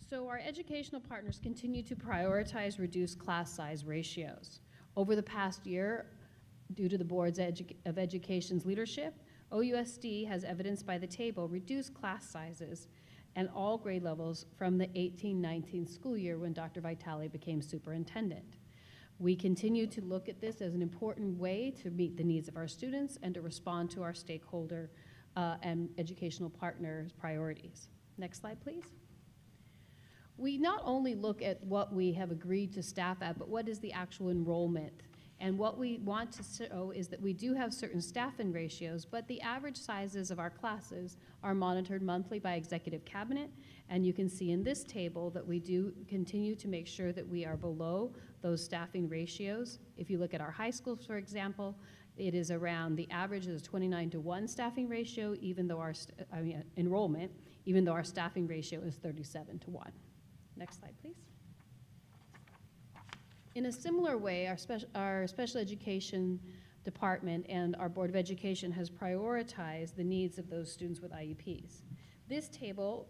So our educational partners continue to prioritize reduced class size ratios. Over the past year, due to the Board's of Education's leadership, OUSD has evidenced by the table reduced class sizes and all grade levels from the 18-19 school year when Dr. Vitale became superintendent. We continue to look at this as an important way to meet the needs of our students and to respond to our stakeholder and educational partners' priorities. Next slide, please. We not only look at what we have agreed to staff at, but what is the actual enrollment. And what we want to show is that we do have certain staffing ratios, but the average sizes of our classes are monitored monthly by Executive Cabinet, and you can see in this table that we do continue to make sure that we are below those staffing ratios. If you look at our high schools, for example, it is around, the average is 29-to-1 staffing ratio, even though our, enrollment, even though our staffing ratio is 37-to-1. Next slide, please. In a similar way, our special education department and our Board of Education has prioritized the needs of those students with IEPs. This table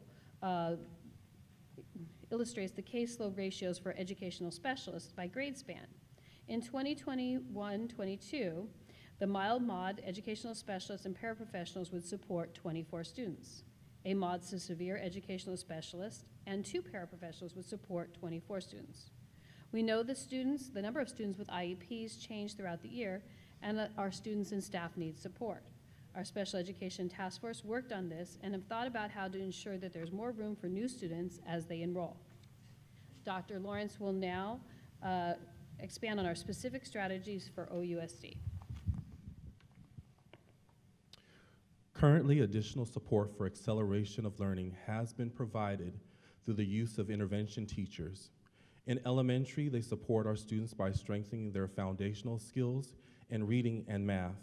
illustrates the caseload ratios for educational specialists by grade span. In 2021-22, the mild mod educational specialists and paraprofessionals would support 24 students. A mod to severe educational specialist and 2 paraprofessionals would support 24 students. We know the number of students with IEPs change throughout the year, and that our students and staff need support. Our special education task force worked on this and have thought about how to ensure that there's more room for new students as they enroll. Dr. Lawrence will now expand on our specific strategies for OUSD. Currently, additional support for acceleration of learning has been provided through the use of intervention teachers. In elementary, they support our students by strengthening their foundational skills in reading and math.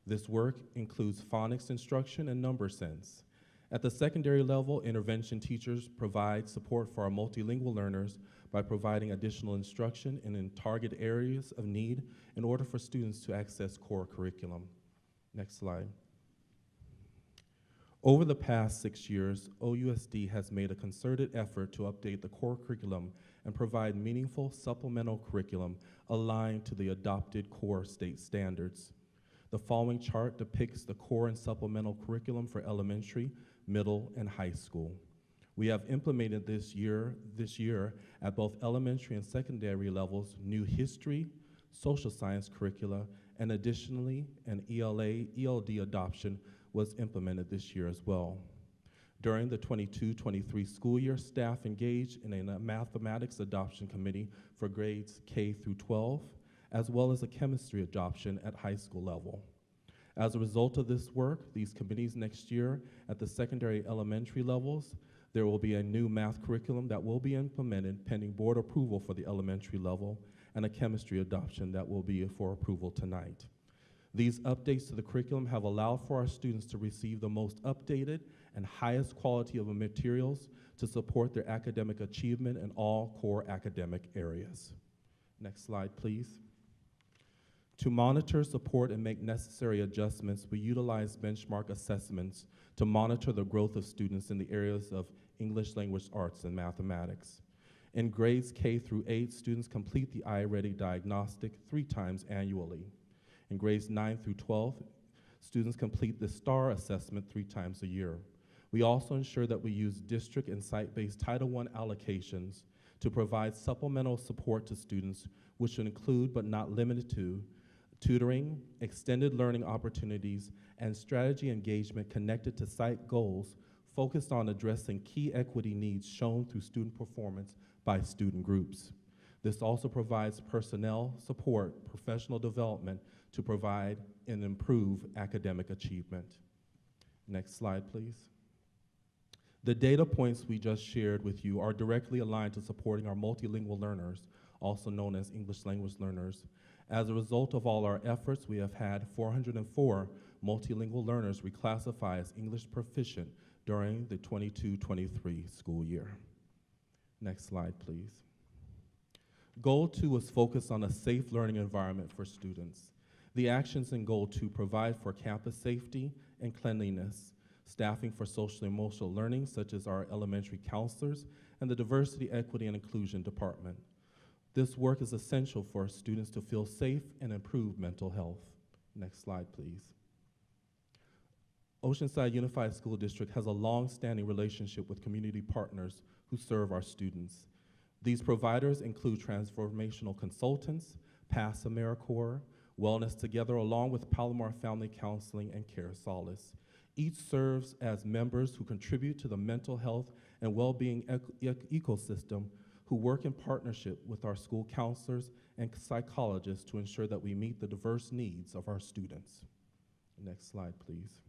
This work includes phonics instruction and number sense. At the secondary level, intervention teachers provide support for our multilingual learners by providing additional instruction in target areas of need in order for students to access core curriculum. Next slide. Over the past 6 years, OUSD has made a concerted effort to update the core curriculum and provide meaningful supplemental curriculum aligned to the adopted core state standards. The following chart depicts the core and supplemental curriculum for elementary, middle, and high school. We have implemented this year at both elementary and secondary levels new history, social science curricula, and additionally an ELA, ELD adoption was implemented this year as well. During the 22-23 school year, staff engaged in a mathematics adoption committee for grades K through 12, as well as a chemistry adoption at high school level. As a result of this work, these committees next year at the secondary elementary levels, there will be a new math curriculum that will be implemented pending board approval for the elementary level, and a chemistry adoption that will be for approval tonight. These updates to the curriculum have allowed for our students to receive the most updated and highest quality of materials to support their academic achievement in all core academic areas. Next slide, please. To monitor, support, and make necessary adjustments, we utilize benchmark assessments to monitor the growth of students in the areas of English language arts and mathematics. In grades K through 8, students complete the iReady diagnostic 3 times annually. In grades 9 through 12, students complete the STAR assessment 3 times a year. We also ensure that we use district and site-based Title I allocations to provide supplemental support to students, which would include but not limited to tutoring, extended learning opportunities, and strategy engagement connected to site goals focused on addressing key equity needs shown through student performance by student groups. This also provides personnel support, professional development to provide and improve academic achievement. Next slide, please. The data points we just shared with you are directly aligned to supporting our multilingual learners, also known as English language learners. As a result of all our efforts, we have had 404 multilingual learners reclassify as English proficient during the 22-23 school year. Next slide, please. Goal 2 was focused on a safe learning environment for students. The actions in Goal 2 provide for campus safety and cleanliness, staffing for social and emotional learning, such as our elementary counselors, and the Diversity, Equity, and Inclusion Department. This work is essential for students to feel safe and improve mental health. Next slide, please. Oceanside Unified School District has a long-standing relationship with community partners who serve our students. These providers include transformational consultants, PASS AmeriCorps, Wellness Together, along with Palomar Family Counseling and Care Solace. Each serves as members who contribute to the mental health and well-being ecosystem, who work in partnership with our school counselors and psychologists to ensure that we meet the diverse needs of our students. Next slide, please.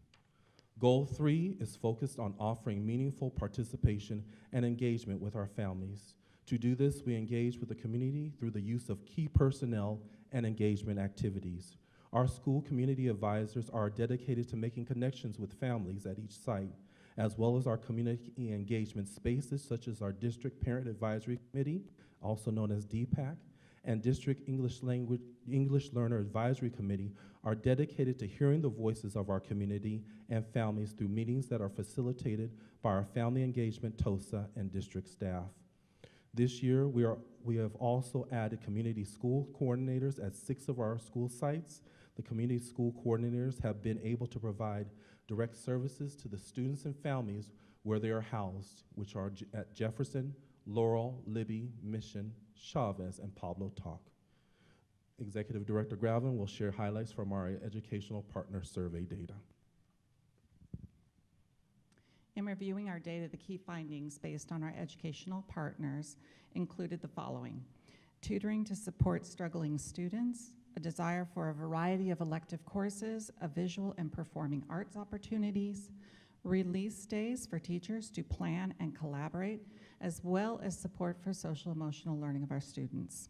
Goal 3 is focused on offering meaningful participation and engagement with our families. To do this, we engage with the community through the use of key personnel and engagement activities. Our school community advisors are dedicated to making connections with families at each site, as well as our community engagement spaces, such as our District Parent Advisory Committee, also known as DPAC, and District English Learner Advisory Committee are dedicated to hearing the voices of our community and families through meetings that are facilitated by our Family Engagement TOSA and district staff. This year, we have also added community school coordinators at 6 of our school sites. The community school coordinators have been able to provide direct services to the students and families where they are housed, which are at Jefferson, Laurel, Libby, Mission, Chavez, and Pablo Talk. Executive Director Gravin will share highlights from our educational partner survey data. In reviewing our data, the key findings based on our educational partners included the following: tutoring to support struggling students, a desire for a variety of elective courses, a visual and performing arts opportunities, release days for teachers to plan and collaborate, as well as support for social emotional learning of our students.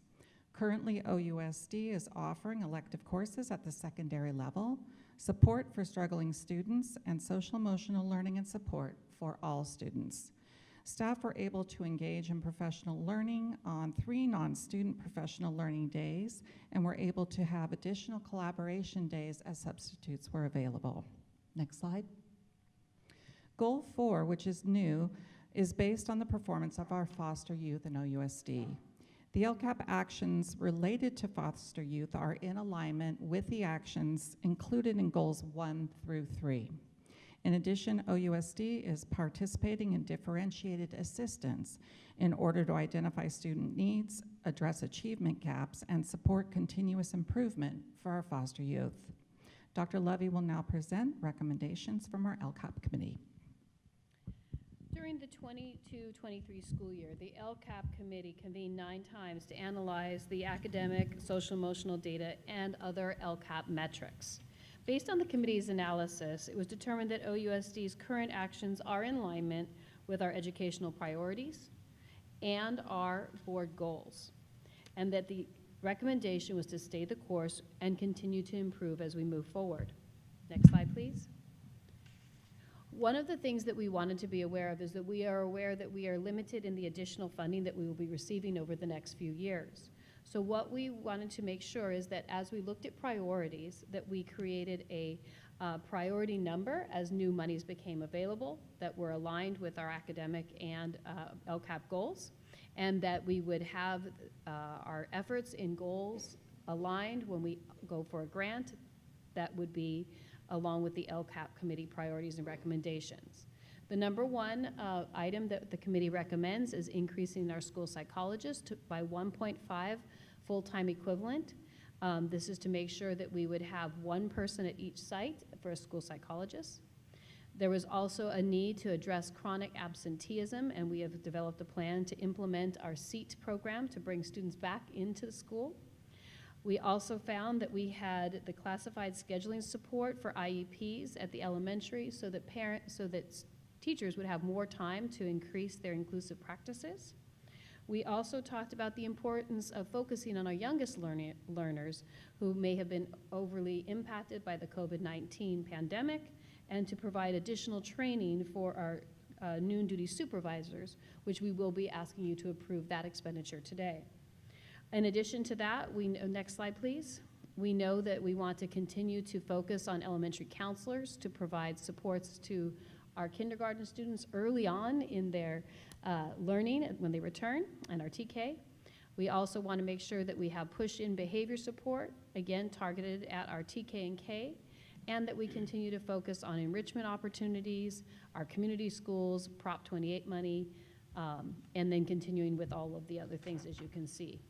Currently, OUSD is offering elective courses at the secondary level, support for struggling students, and social emotional learning and support for all students. Staff were able to engage in professional learning on 3 non-student professional learning days, and were able to have additional collaboration days as substitutes were available. Next slide. Goal 4, which is new, is based on the performance of our foster youth in OUSD. The LCAP actions related to foster youth are in alignment with the actions included in goals 1 through 3. In addition, OUSD is participating in differentiated assistance in order to identify student needs, address achievement gaps, and support continuous improvement for our foster youth. Dr. Levy will now present recommendations from our LCAP committee. During the 22-23 school year, the LCAP committee convened 9 times to analyze the academic, social emotional data, and other LCAP metrics. Based on the committee's analysis, it was determined that OUSD's current actions are in alignment with our educational priorities and our board goals, and that the recommendation was to stay the course and continue to improve as we move forward. Next slide, please. One of the things that we wanted to be aware of is that we are aware that we are limited in the additional funding that we will be receiving over the next few years. So what we wanted to make sure is that as we looked at priorities, that we created a priority number as new monies became available that were aligned with our academic and LCAP goals, and that we would have our efforts and goals aligned when we go for a grant that would be along with the LCAP committee priorities and recommendations. The number one item that the committee recommends is increasing our school psychologists by 1.5 full-time equivalent. This is to make sure that we would have one person at each site for a school psychologist. There was also a need to address chronic absenteeism, and we have developed a plan to implement our SEAT program to bring students back into the school. We also found that we had the classified scheduling support for IEPs at the elementary so that teachers would have more time to increase their inclusive practices. We also talked about the importance of focusing on our youngest learners who may have been overly impacted by the COVID-19 pandemic, and to provide additional training for our noon duty supervisors, which we will be asking you to approve that expenditure today. In addition to that, next slide please. We know that we want to continue to focus on elementary counselors to provide supports to our kindergarten students early on in their learning when they return, and our TK. We also want to make sure that we have push-in behavior support, again targeted at our TK and K, and that we continue to focus on enrichment opportunities, our community schools, Prop 28 money, and then continuing with all of the other things as you can see.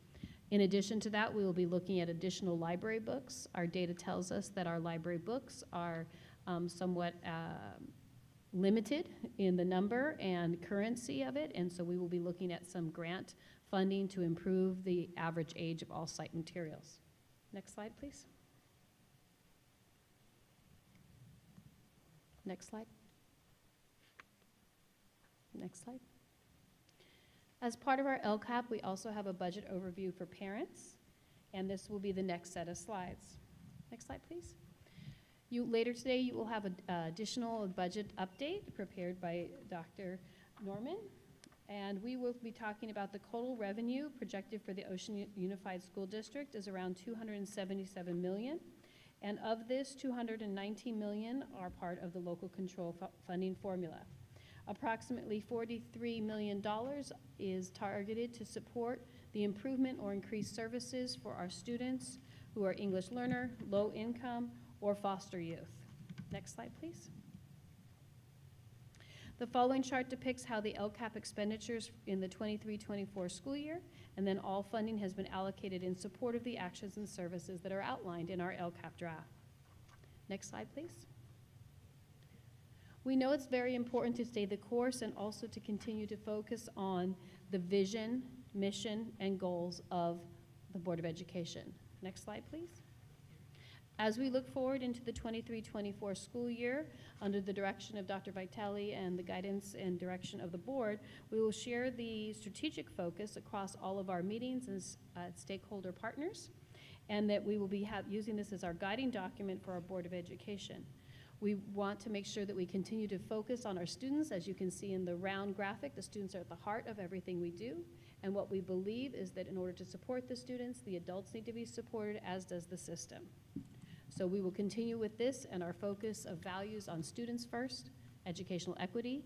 In addition to that, we will be looking at additional library books. Our data tells us that our library books are somewhat limited in the number and currency of it, and so we will be looking at some grant funding to improve the average age of all site materials. Next slide, please. Next slide. Next slide. As part of our LCAP, we also have a budget overview for parents, and this will be the next set of slides. Next slide, please. Later today, you will have an additional budget update prepared by Dr. Norman, and we will be talking about the total revenue projected for the Ocean Unified School District is around $277 million, and of this, $219 million are part of the local control funding formula. Approximately $43 million is targeted to support the improvement or increased services for our students who are English learner, low income, or foster youth. Next slide, please. The following chart depicts how the LCAP expenditures in the 23-24 school year, and then all funding has been allocated in support of the actions and services that are outlined in our LCAP draft. Next slide, please. We know it's very important to stay the course and also to continue to focus on the vision, mission, and goals of the Board of Education. Next slide, please. As we look forward into the 23-24 school year, under the direction of Dr. Vitale and the guidance and direction of the board, we will share the strategic focus across all of our meetings as stakeholder partners, and that we will be using this as our guiding document for our Board of Education. We want to make sure that we continue to focus on our students. As you can see in the round graphic, the students are at the heart of everything we do. And what we believe is that in order to support the students, the adults need to be supported, as does the system. So we will continue with this and our focus of values on students first, educational equity,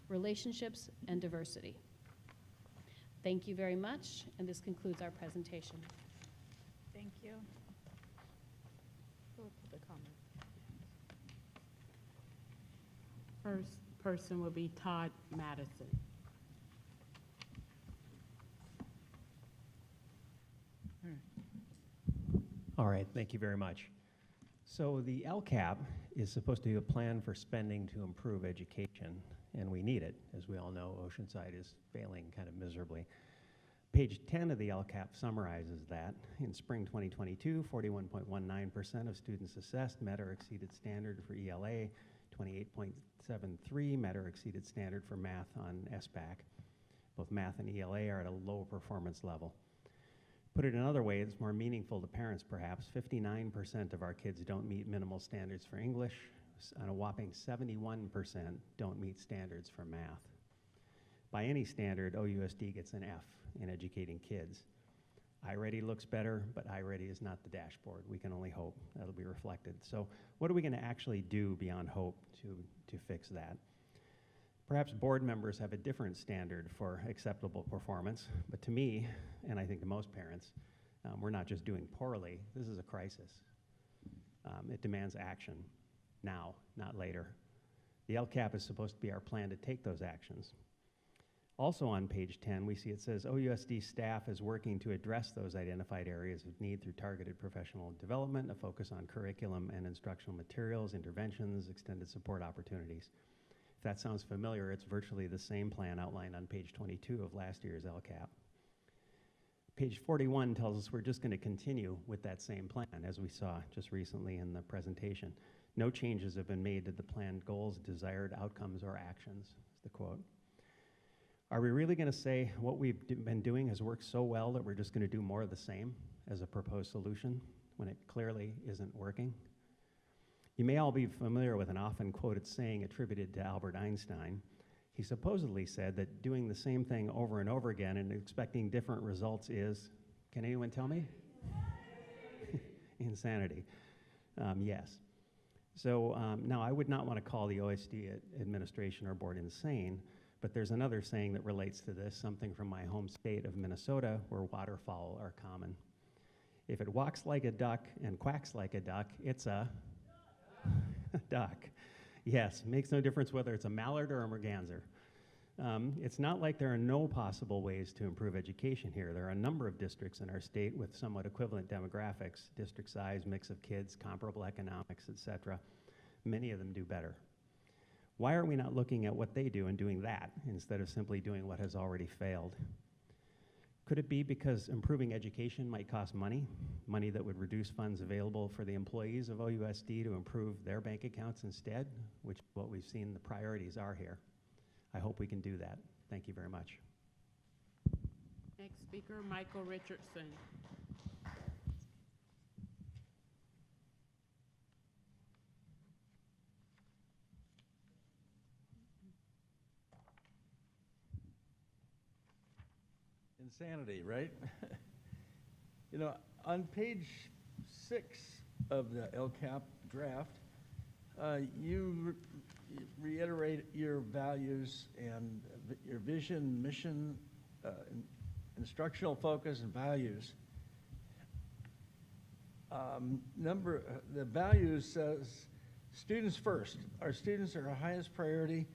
relationships, and diversity. Thank you very much, and this concludes our presentation. Thank you. First person will be Todd Madison. All right, thank you very much. So the LCAP is supposed to be a plan for spending to improve education, and we need it. As we all know, Oceanside is failing kind of miserably. Page 10 of the LCAP summarizes that. In spring 2022, 41.19% of students assessed met or exceeded standard for ELA, 28.73 met or exceeded standard for math on SBAC. Both math and ELA are at a low performance level. Put it another way, it's more meaningful to parents perhaps. 59% of our kids don't meet minimal standards for English, and a whopping 71% don't meet standards for math. By any standard, OUSD gets an F in educating kids. iReady looks better, but iReady is not the dashboard. We can only hope that'll be reflected. So what are we going to actually do beyond hope to fix that? Perhaps board members have a different standard for acceptable performance, but to me, and I think to most parents, we're not just doing poorly. This is a crisis. It demands action now, not later. The LCAP is supposed to be our plan to take those actions. Also on page 10, we see it says OUSD staff is working to address those identified areas of need through targeted professional development, a focus on curriculum and instructional materials, interventions, extended support opportunities. If that sounds familiar, it's virtually the same plan outlined on page 22 of last year's LCAP. Page 41 tells us we're just going to continue with that same plan, as we saw just recently in the presentation. No changes have been made to the planned goals, desired outcomes, or actions, is the quote. Are we really going to say what we've been doing has worked so well that we're just going to do more of the same as a proposed solution when it clearly isn't working? You may all be familiar with an often quoted saying attributed to Albert Einstein. He supposedly said that doing the same thing over and over again and expecting different results is, can anyone tell me? Insanity. Yes. So now I would not want to call the OSD administration or board insane, but there's another saying that relates to this, something from my home state of Minnesota, where waterfowl are common. If it walks like a duck and quacks like a duck, it's a duck. Yes, makes no difference whether it's a mallard or a merganser. It's not like there are no possible ways to improve education here. There are a number of districts in our state with somewhat equivalent demographics, district size, mix of kids, comparable economics, etc. Many of them do better. Why are we not looking at what they do and doing that instead of simply doing what has already failed? Could it be because improving education might cost money, money that would reduce funds available for the employees of OUSD to improve their bank accounts instead, which is what we've seen the priorities are here? I hope we can do that. Thank you very much. Next speaker, Michael Richardson. Insanity, right? You know, on page 6 of the LCAP draft, you reiterate your values and your vision, mission, instructional focus, and values. The values says, students first. Our students are our highest priority.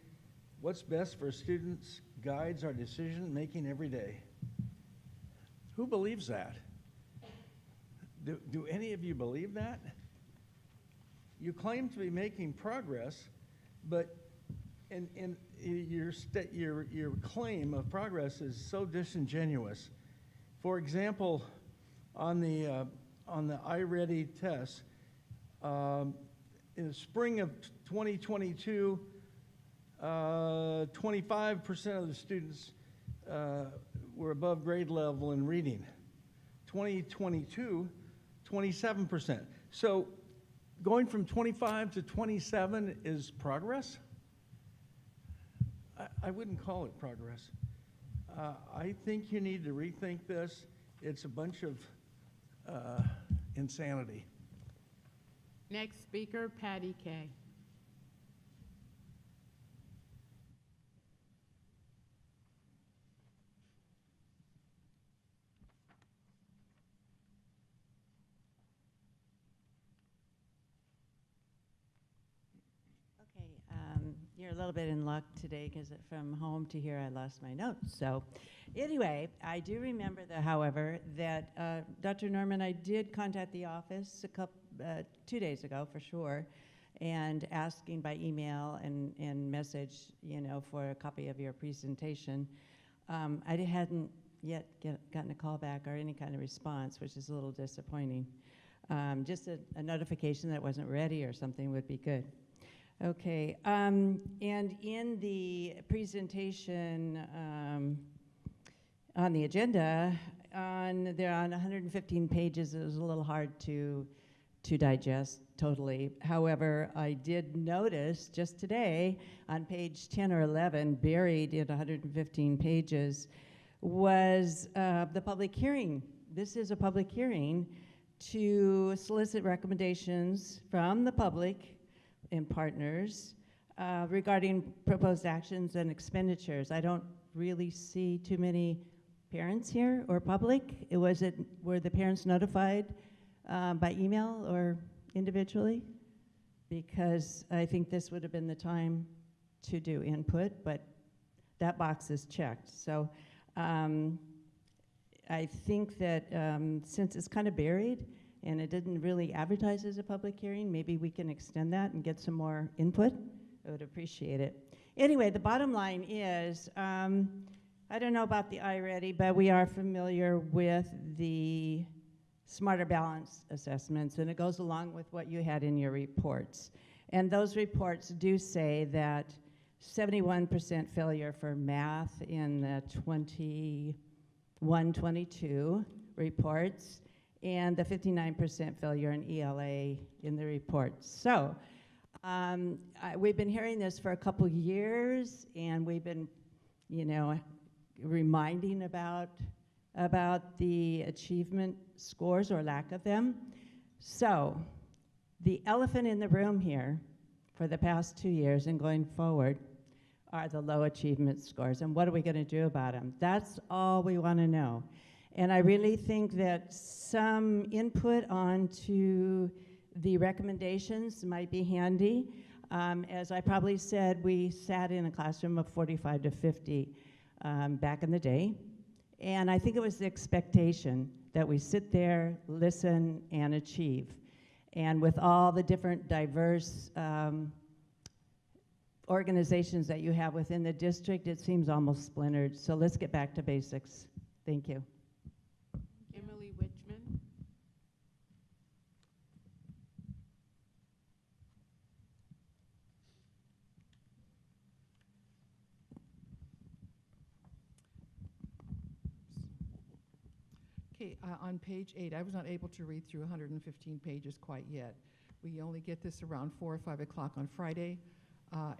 What's best for students guides our decision-making every day. Who believes that? Do any of you believe that? You claim to be making progress, but your claim of progress is so disingenuous. For example, on the iReady test, in the spring of 2022, 25% of the students were above grade level in reading. 2022, 27%. So going from 25 to 27 is progress? I wouldn't call it progress. I think you need to rethink this. It's a bunch of insanity. Next speaker, Patty Kay. You're a little bit in luck today because from home to here I lost my notes. So anyway, I do remember, however, that Dr. Norman, I did contact the office 2 days ago for sure and asking by email and message, for a copy of your presentation. I hadn't yet gotten a call back or any kind of response, which is a little disappointing. Just a notification that it wasn't ready or something would be good. Okay, and in the presentation on the agenda, they're on 115 pages. It was a little hard to digest totally. However, I did notice just today on page 10 or 11, buried in 115 pages, was the public hearing. This is a public hearing to solicit recommendations from the public and partners regarding proposed actions and expenditures. I don't really see too many parents here or public. Were the parents notified by email or individually? Because I think this would have been the time to do input, but that box is checked. So I think that since it's kind of buried and it didn't really advertise as a public hearing, maybe we can extend that and get some more input. I would appreciate it. Anyway, the bottom line is, I don't know about the iReady, but we are familiar with the Smarter Balance assessments, and it goes along with what you had in your reports. And those reports do say that 71% failure for math in the 21-22 reports, and the 59% failure in ELA in the reports. So we've been hearing this for a couple years, and we've been, reminding about the achievement scores or lack of them. So the elephant in the room here for the past 2 years and going forward are the low achievement scores, and what are we going to do about them? That's all we want to know. And I really think that some input onto the recommendations might be handy. As I probably said, we sat in a classroom of 45 to 50 back in the day, and I think it was the expectation that we sit there, listen, and achieve. And with all the different diverse organizations that you have within the district, it seems almost splintered. So let's get back to basics. Thank you. Emily Wichman. Okay, on page 8, I was not able to read through 115 pages quite yet. We only get this around 4 or 5 o'clock on Friday,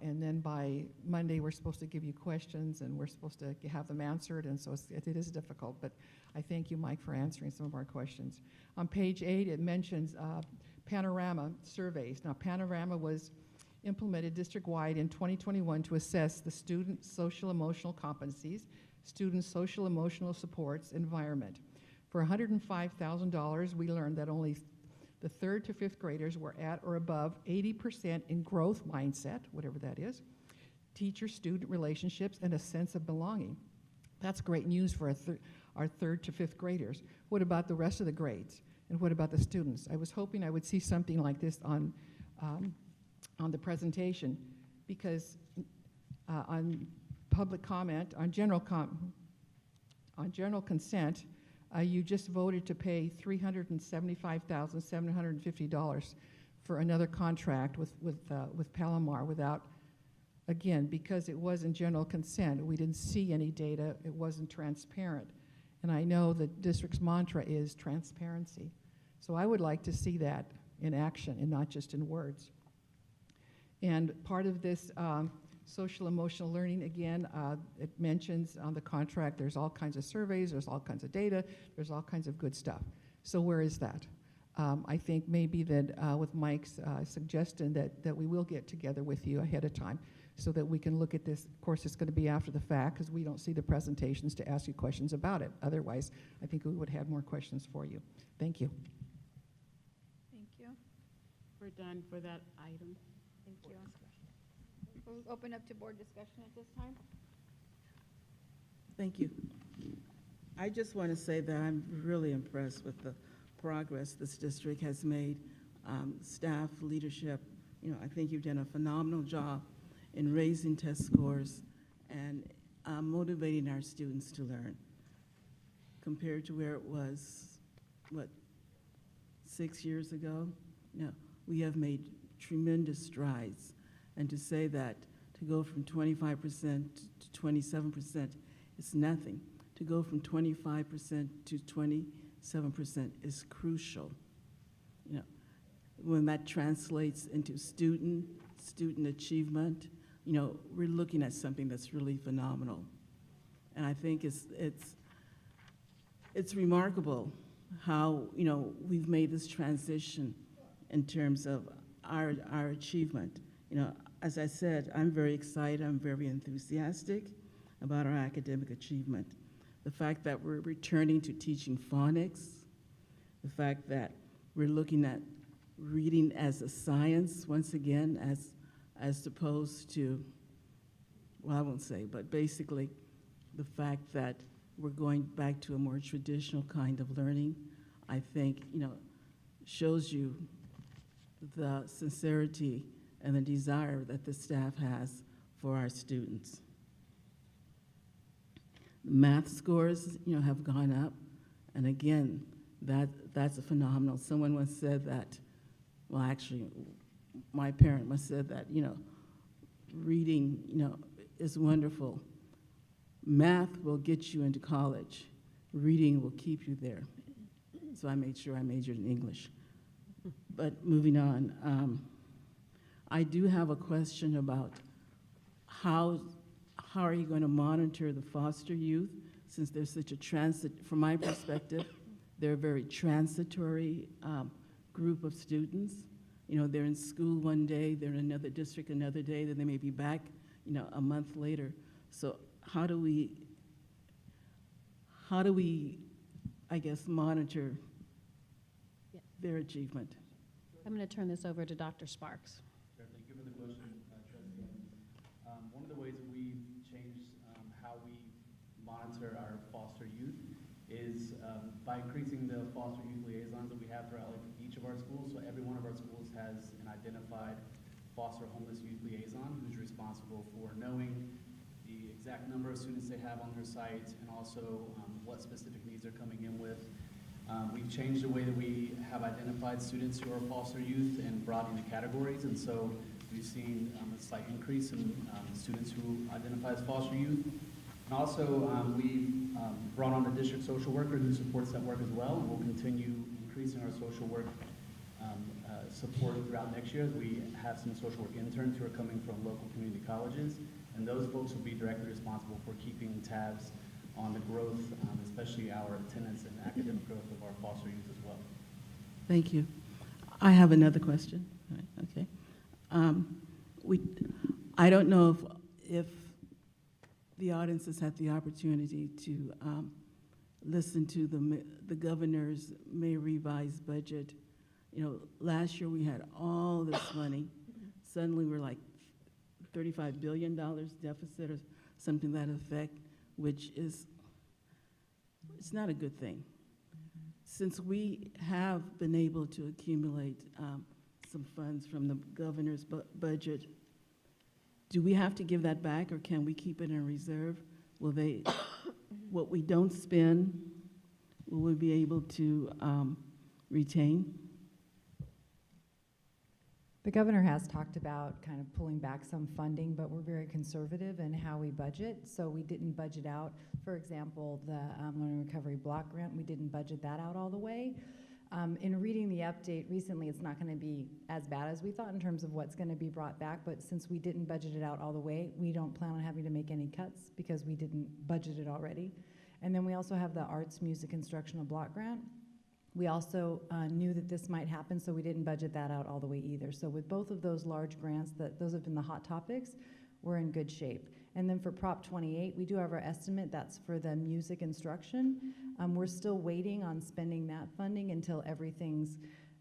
and then by Monday we're supposed to give you questions and we're supposed to have them answered, and so it is difficult, but I thank you, Mike, for answering some of our questions. On page 8, it mentions Panorama surveys. Now, Panorama was implemented district-wide in 2021 to assess the student social-emotional competencies, student social-emotional supports, environment. For $105,000, we learned that only the 3rd to 5th graders were at or above 80% in growth mindset, whatever that is, teacher-student relationships, and a sense of belonging. That's great news for our 3rd to 5th graders. What about the rest of the grades? And what about the students? I was hoping I would see something like this on the presentation, because on public comment, on general consent, you just voted to pay $375,750 for another contract with Palomar without, again, because it wasn't general consent. We didn't see any data. It wasn't transparent. And I know the district's mantra is transparency. So I would like to see that in action and not just in words. And part of this social emotional learning, again, it mentions on the contract there's all kinds of surveys, there's all kinds of data, there's all kinds of good stuff. So where is that? I think maybe that with Mike's suggestion that we will get together with you ahead of time so that we can look at this. Of course, it's going to be after the fact because we don't see the presentations to ask you questions about it. Otherwise, I think we would have more questions for you. Thank you. Thank you. We're done for that item. Thank you. We'll open up to board discussion at this time. Thank you. I just want to say that I'm really impressed with the progress this district has made, staff, leadership, I think you've done a phenomenal job in raising test scores and motivating our students to learn compared to where it was, 6 years ago? No, we have made tremendous strides. And to say that to go from 25% to 27% is nothing. To go from 25% to 27% is crucial. When that translates into student achievement, we're looking at something that's really phenomenal. And I think it's remarkable how, we've made this transition in terms of our achievement. As I said, I'm very excited, I'm very enthusiastic about our academic achievement. The fact that we're returning to teaching phonics, the fact that we're looking at reading as a science once again, as opposed to, well, I won't say, but basically the fact that we're going back to a more traditional kind of learning, I think, shows you the sincerity and the desire that the staff has for our students. Math scores, have gone up, and again, that's a phenomenal. Someone once said that, well, actually, my parent once said that, reading, is wonderful. Math will get you into college. Reading will keep you there. So I made sure I majored in English. But moving on, I do have a question about how are you going to monitor the foster youth, since there's such a from my perspective, they're a very transitory group of students. They're in school one day, they're in another district another day, then they may be back, a month later. So how do we, I guess, monitor their achievement? I'm going to turn this over to Dr. Sparks. Certainly, given the question, Trustee, one of the ways that we've changed how we monitor our foster youth is by increasing the foster youth liaisons that we have throughout each of our schools. So every one of our schools has an identified foster homeless youth liaison who's responsible for knowing the exact number of students they have on their site and also what specific needs they're coming in with. We've changed the way that we have identified students who are foster youth and broadened the categories, and so we've seen a slight increase in students who identify as foster youth. And also, we've brought on a district social worker who supports that work as well, and we'll continue increasing our social work support throughout next year as we have some social work interns who are coming from local community colleges, and those folks will be directly responsible for keeping tabs on the growth, especially our attendance and academic growth of our foster youth as well. Thank you. I have another question. All right, okay. I don't know if the audience has had the opportunity to listen to the governor's May revised budget. Last year we had all this money. Suddenly we're like $35 billion deficit or something to that effect, which is, it's not a good thing. Since we have been able to accumulate some funds from the governor's budget, do we have to give that back or can we keep it in reserve? Will they, what we don't spend, will we be able to retain? The governor has talked about kind of pulling back some funding, but we're very conservative in how we budget. So we didn't budget out, for example, the Learning Recovery Block Grant, we didn't budget that out all the way. In reading the update recently, it's not going to be as bad as we thought in terms of what's going to be brought back, but since we didn't budget it out all the way, we don't plan on having to make any cuts because we didn't budget it already. And then we also have the Arts Music Instructional Block Grant. We also knew that this might happen, so we didn't budget that out all the way either. So with both of those large grants, those have been the hot topics, we're in good shape. And then for Prop 28, we do have our estimate, that's for the music instruction. We're still waiting on spending that funding until everything's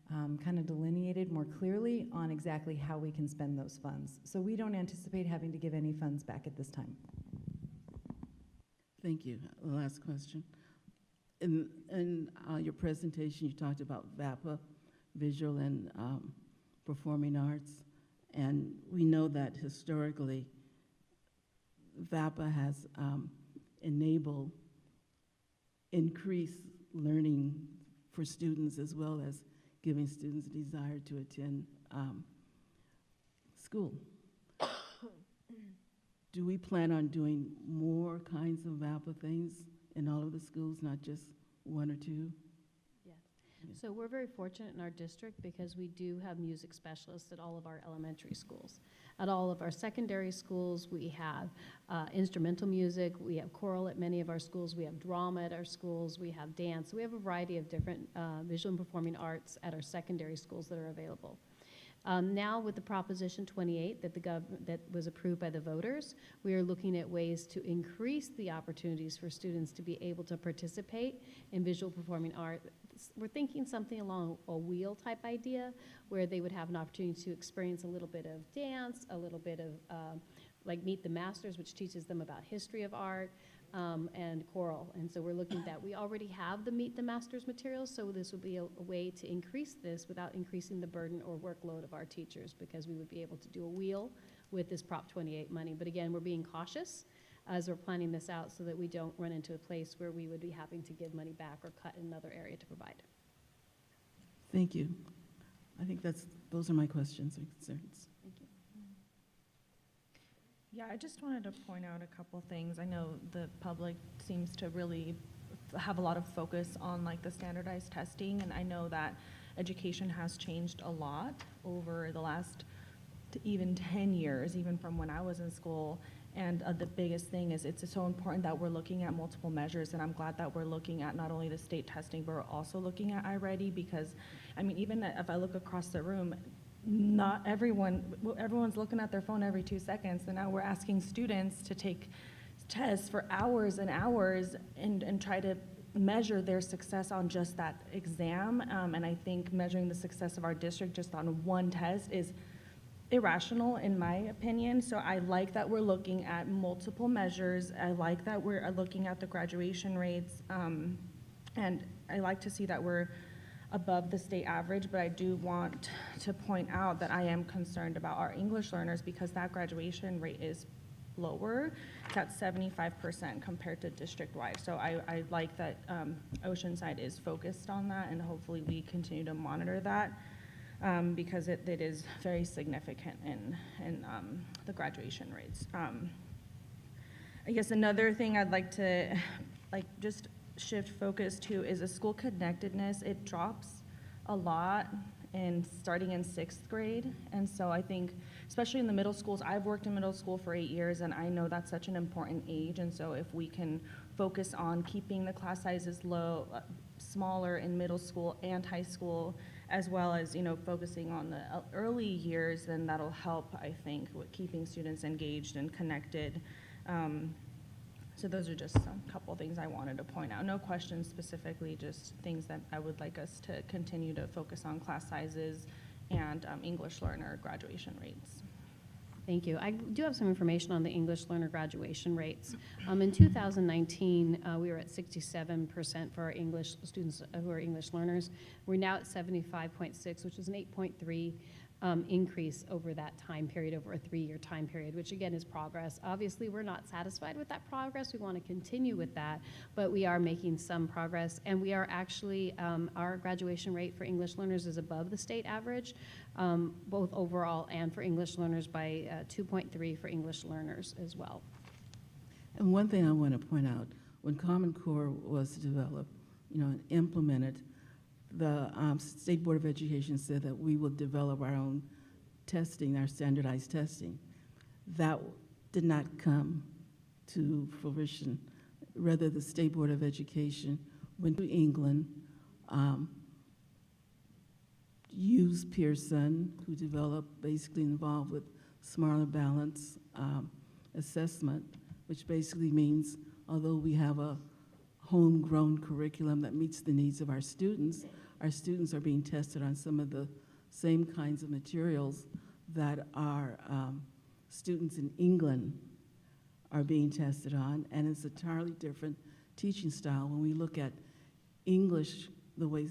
kind of delineated more clearly on exactly how we can spend those funds. So we don't anticipate having to give any funds back at this time. Thank you. Last question. In your presentation, you talked about VAPA, visual and performing arts. And we know that historically, VAPA has enabled increased learning for students as well as giving students a desire to attend school. Do we plan on doing more kinds of VAPA things in all of the schools, not just one or two? So we're very fortunate in our district because we do have music specialists at all of our elementary schools. At all of our secondary schools, we have instrumental music, we have choral at many of our schools, we have drama at our schools, we have dance. We have a variety of different visual and performing arts at our secondary schools that are available. Now with the Proposition 28 that was approved by the voters, we are looking at ways to increase the opportunities for students to be able to participate in visual performing art. We're thinking something along a wheel type idea where they would have an opportunity to experience a little bit of dance, a little bit of like Meet the Masters, which teaches them about history of art, and choral. And so we're looking at that. We already have the Meet the Masters materials, so this would be a way to increase this without increasing the burden or workload of our teachers, because we would be able to do a wheel with this Prop 28 money. But again, we're being cautious as we're planning this out so that we don't run into a place where we would be having to give money back or cut in another area to provide. Thank you. I think those are my questions and concerns. Thank you. Yeah, I just wanted to point out a couple things. I know the public seems to really have a lot of focus on like the standardized testing, and I know that education has changed a lot over the last even 10 years, even from when I was in school. And the biggest thing is it's so important that we're looking at multiple measures, and I'm glad that we're looking at not only the state testing, but we're also looking at iReady, because, I mean, even if I look across the room, not everyone's looking at their phone every 2 seconds, and now we're asking students to take tests for hours and hours and try to measure their success on just that exam. And I think measuring the success of our district just on one test is irrational in my opinion. So I like that we're looking at multiple measures. I like that we're looking at the graduation rates. And I like to see that we're above the state average, but I do want to point out that I am concerned about our English learners because that graduation rate is lower. It's at 75% compared to district-wide. So I like that Oceanside is focused on that, and hopefully we continue to monitor that. Because it is very significant in the graduation rates. I guess another thing I'd like to just shift focus to is a school connectedness. It drops a lot starting in 6th grade. And so I think, especially in the middle schools, I've worked in middle school for 8 years, and I know that's such an important age. And so if we can focus on keeping the class sizes smaller in middle school and high school, as well as, focusing on the early years, then that'll help, I think, with keeping students engaged and connected. So those are just a couple things I wanted to point out. No questions specifically, just things that I would like us to continue to focus on: class sizes and English learner graduation rates. Thank you. I do have some information on the English learner graduation rates. In 2019, we were at 67% for our English students who are English learners. We're now at 75.6, which is an 8.3 increase over that time period, over a 3-year time period, which again is progress. Obviously, we're not satisfied with that progress. We want to continue with that, but we are making some progress, and we are actually, our graduation rate for English learners is above the state average, both overall and for English learners by 2.3 for English learners as well. And one thing I want to point out, when Common Core was developed, and implemented, the State Board of Education said that we will develop our own testing, our standardized testing. That did not come to fruition. Rather, the State Board of Education went to England, used Pearson, who developed, basically involved with Smarter Balance assessment, which basically means, although we have a homegrown curriculum that meets the needs of our students are being tested on some of the same kinds of materials that our students in England are being tested on, and it's an entirely different teaching style. When we look at English, the way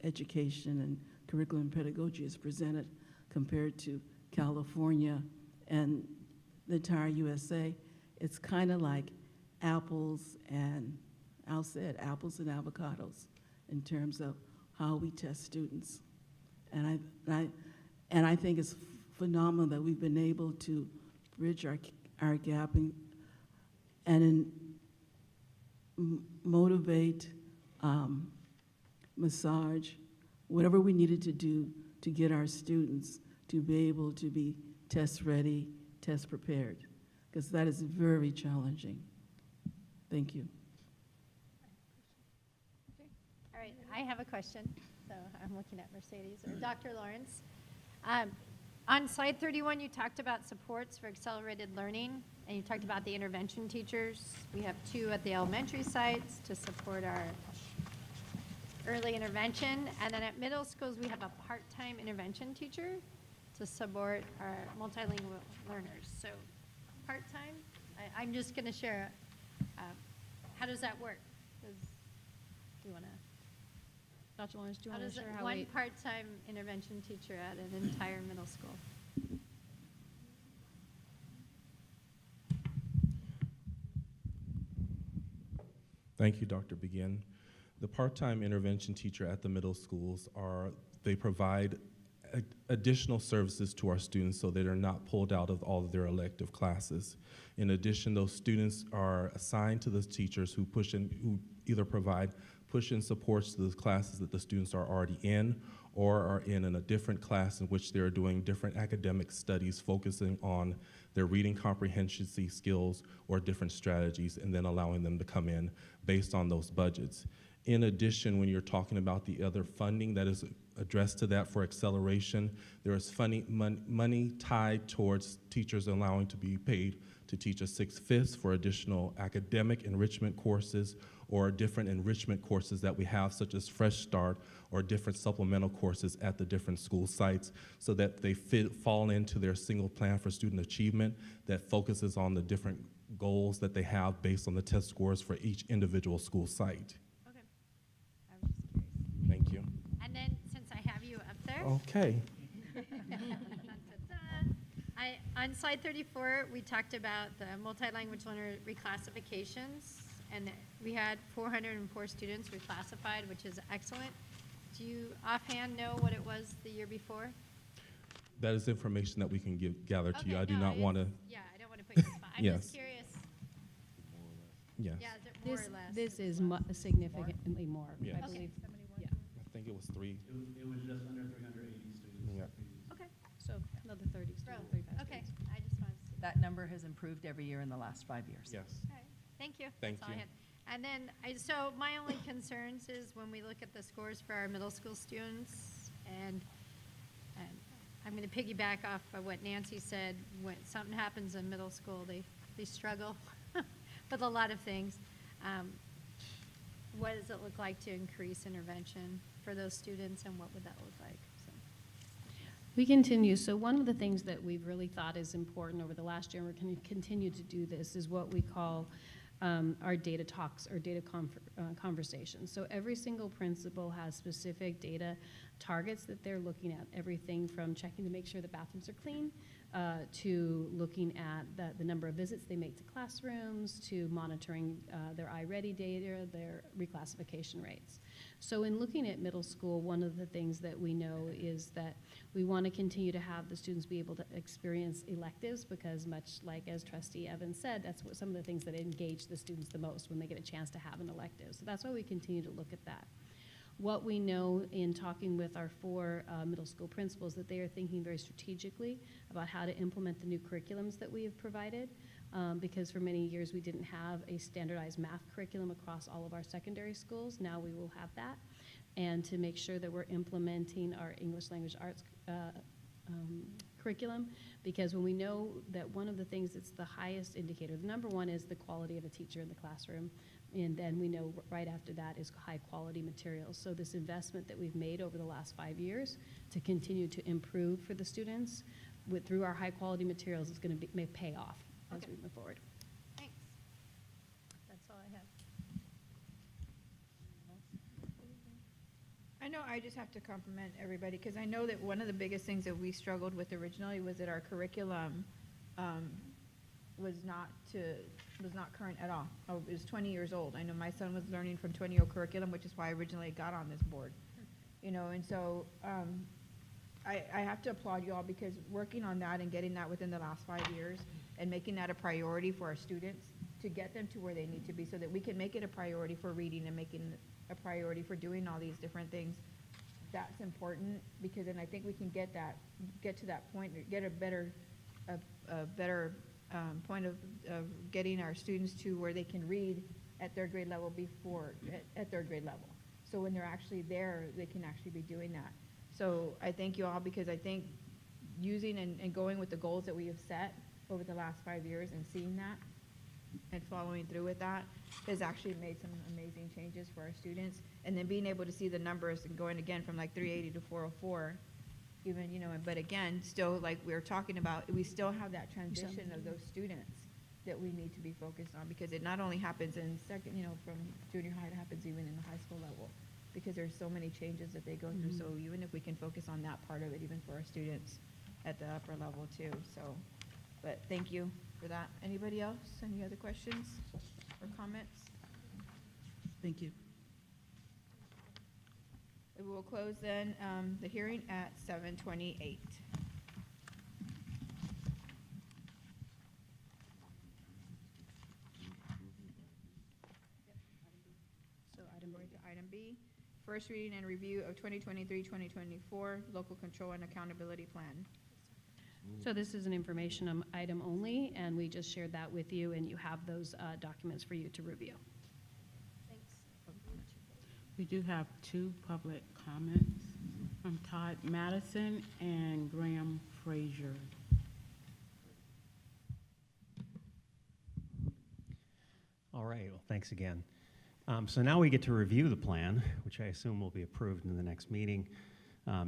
education and curriculum and pedagogy is presented compared to California and the entire USA, it's kind of like apples and, Al said, apples and avocados in terms of how we test students. And I think it's phenomenal that we've been able to bridge our gap and motivate, massage, whatever we needed to do to get our students to be able to be test ready, test prepared, because that is very challenging. Thank you. All right, I have a question. So I'm looking at Mercedes or Dr. Lawrence. On slide 31, you talked about supports for accelerated learning, and you talked about the intervention teachers. We have 2 at the elementary sites to support our early intervention, and then at middle schools, we have a part-time intervention teacher to support our multilingual learners. So part-time, I'm just going to share, how does that work? Do you want to? Dr. Lawrence, do you How want does to share how one part-time intervention teacher at an entire middle school? Thank you, Dr. Begin. The part-time intervention teacher at the middle schools they provide additional services to our students so that they're not pulled out of all of their elective classes. In addition, those students are assigned to those teachers who either provide push-in supports to the classes that the students are already in, or are in a different class in which they're doing different academic studies focusing on their reading comprehension skills or different strategies, and then allowing them to come in based on those budgets. In addition, when you're talking about the other funding that is addressed to that for acceleration, there is money tied towards teachers allowing to be paid to teach a 6/5 for additional academic enrichment courses or different enrichment courses that we have, such as Fresh Start or different supplemental courses at the different school sites, so that they fall into their single plan for student achievement that focuses on the different goals that they have based on the test scores for each individual school site. Okay. I was just curious. Thank you. And then, since I have you up there. Okay. On slide 34, we talked about the multi-language learner reclassifications, and we had 404 students reclassified, which is excellent. Do you offhand know what it was the year before? That is information that we can gather to you. I do no, not want to. Yeah, I don't want to put you on the spot. I'm Yes. just curious. Yes. Yeah, is it more or less? This is significantly more, Yes. I believe. Yeah. I think it was 3. It was just under 380 students. Yeah. Okay. So another 30 students, 35 Okay, students. I just wanted to see. That number has improved every year in the last 5 years. Yes. All right, thank you. Thank That's all I you. had. And then, so my only concerns is when we look at the scores for our middle school students, and I'm going to piggyback off of what Nancy said, when something happens in middle school, they struggle with a lot of things. What does it look like to increase intervention for those students, and what would that look like? So. We continue. So one of the things that we've really thought is important over the last year, and we're going to continue to do this, is what we call our data talks or data conversations. So every single principal has specific data targets that they're looking at, everything from checking to make sure the bathrooms are clean, to looking at the number of visits they make to classrooms, to monitoring their iReady data, their reclassification rates. So in looking at middle school, one of the things that we know is that we want to continue to have the students be able to experience electives, because much like as Trustee Evans said, that's what some of the things that engage the students the most when they get a chance to have an elective. So that's why we continue to look at that. What we know in talking with our 4 middle school principals, that they are thinking very strategically about how to implement the new curriculums that we have provided, because for many years we didn't have a standardized math curriculum across all of our secondary schools. Now we will have that, and to make sure that we're implementing our English language arts curriculum, because when we know that one of the things that's the highest indicator, the number one is the quality of a teacher in the classroom, and then we know right after that is high quality materials. So this investment that we've made over the last 5 years to continue to improve for the students through our high quality materials is going to may pay off as we move forward. Thanks. That's all I have. I know I just have to compliment everybody, because I know that one of the biggest things that we struggled with originally was that our curriculum was not current at all. Oh, it was 20 years old. I know my son was learning from 20-year-old curriculum, which is why I originally got on this board. You know, and so I have to applaud you all, because working on that and getting that within the last 5 years and making that a priority for our students to get them to where they need to be, so that we can make it a priority for reading and making a priority for doing all these different things. That's important, because then I think we can get to that point, get a better point of getting our students to where they can read at third grade level at third grade level. So when they're actually there, they can actually be doing that. So I thank you all, because I think using and going with the goals that we have set over the last 5 years and seeing that and following through with that has actually made some amazing changes for our students. And then being able to see the numbers and going again from like 380 to 404, even, you know, but again, still, like we were talking about, we still have that transition of those students that we need to be focused on, because it not only happens in second, you know, from junior high, it happens even in the high school level, because there's so many changes that they go through. So even if we can focus on that part of it, even for our students at the upper level too. So, but thank you for that. Anybody else? Any other questions or comments? Thank you. We will close then the hearing at 7:28. So item B, first reading and review of 2023-2024 Local Control and Accountability Plan. So this is an information item only, and we just shared that with you, and you have those documents for you to review. We do have 2 public comments from Todd Madison and Graham Frazier. All right, well, thanks again. So now we get to review the plan, which I assume will be approved in the next meeting,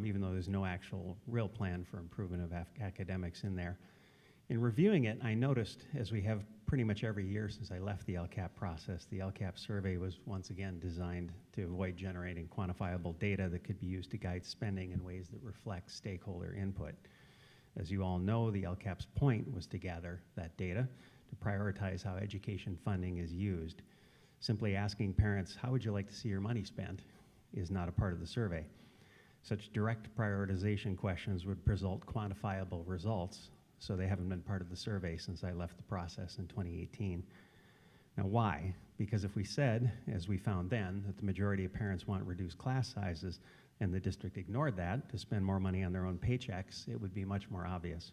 even though there's no actual real plan for improvement of academics in there. In reviewing it, I noticed, as we have pretty much every year since I left the LCAP process, the LCAP survey was once again designed to avoid generating quantifiable data that could be used to guide spending in ways that reflect stakeholder input. As you all know, the LCAP's point was to gather that data to prioritize how education funding is used. Simply asking parents, how would you like to see your money spent, is not a part of the survey. Such direct prioritization questions would result quantifiable results, so they haven't been part of the survey since I left the process in 2018. Now why? Because if we said, as we found then, that the majority of parents want reduced class sizes and the district ignored that to spend more money on their own paychecks, it would be much more obvious.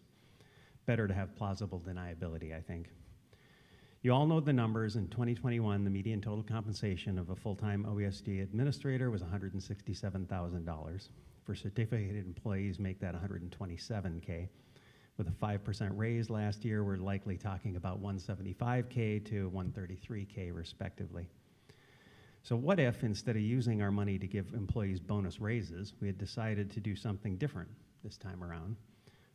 Better to have plausible deniability, I think. You all know the numbers. In 2021, the median total compensation of a full-time OUSD administrator was $167,000. For certificated employees, make that $127K. With a 5% raise last year, we're likely talking about $175K to $133K respectively. So what if, instead of using our money to give employees bonus raises, we had decided to do something different this time around?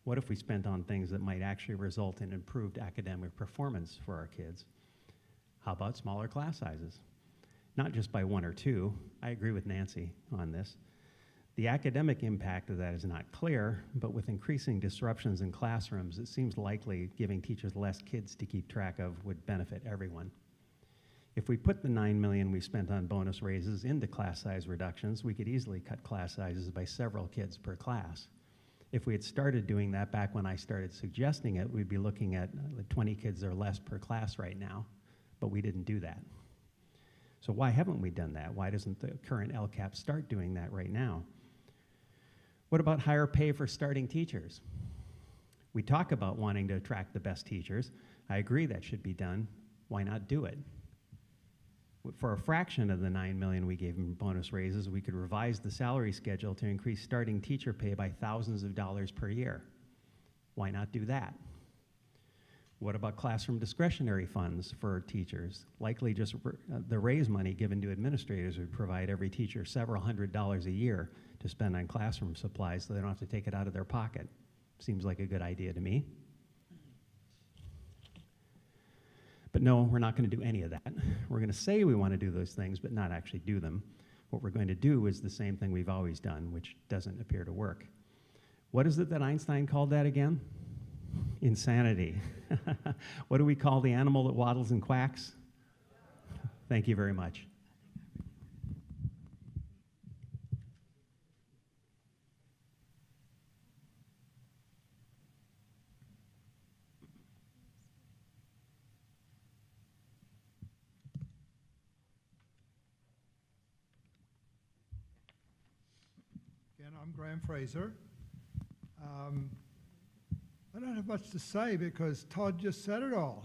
What if we spent on things that might actually result in improved academic performance for our kids? How about smaller class sizes? Not just by 1 or 2. I agree with Nancy on this. The academic impact of that is not clear, but with increasing disruptions in classrooms, it seems likely giving teachers less kids to keep track of would benefit everyone. If we put the $9 million we spent on bonus raises into class size reductions, we could easily cut class sizes by several kids per class. If we had started doing that back when I started suggesting it, we'd be looking at 20 kids or less per class right now, but we didn't do that. So why haven't we done that? Why doesn't the current LCAP start doing that right now? What about higher pay for starting teachers? We talk about wanting to attract the best teachers. I agree that should be done. Why not do it? For a fraction of the $9 million we gave in bonus raises, we could revise the salary schedule to increase starting teacher pay by thousands of dollars per year. Why not do that? What about classroom discretionary funds for teachers? Likely just the raise money given to administrators would provide every teacher several $100s a year to spend on classroom supplies so they don't have to take it out of their pocket. Seems like a good idea to me. But no, we're not going to do any of that. We're going to say we want to do those things, but not actually do them. What we're going to do is the same thing we've always done, which doesn't appear to work. What is it that Einstein called that again? Insanity. What do we call the animal that waddles and quacks? Thank you very much. Again, I'm Graham Fraser. I don't have much to say because Todd just said it all.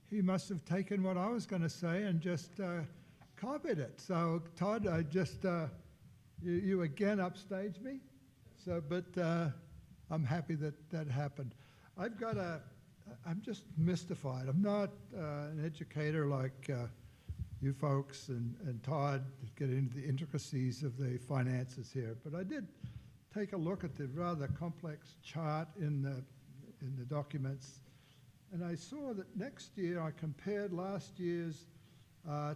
He must have taken what I was going to say and just copied it. So, Todd, I just, you again upstaged me. So, but I'm happy that that happened. I'm just mystified. I'm not an educator like you folks and Todd get into the intricacies of the finances here. But I did take a look at the rather complex chart in the documents, and I saw that next year I compared last year's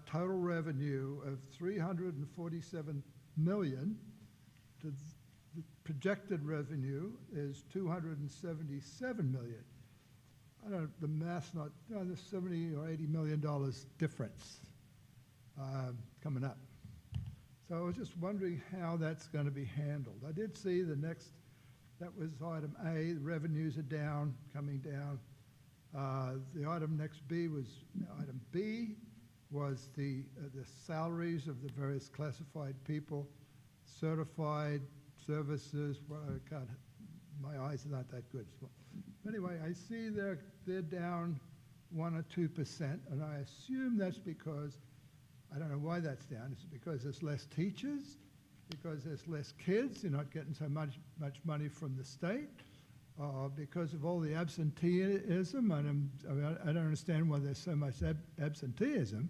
total revenue of $347 million to the projected revenue is $277 million. I don't, the math's not, there's $70 or $80 million difference coming up. So I was just wondering how that's going to be handled. I did see the next, that was item A, the revenues are down, coming down. The item next B was, item B was the salaries of the various classified people, certified services, well, I can't, my eyes are not that good. So anyway, I see they're down 1 or 2%, and I assume that's because, I don't know why that's down. Is it because there's less teachers? Because there's less kids? You're not getting so much money from the state? Because of all the absenteeism? I don't understand why there's so much absenteeism.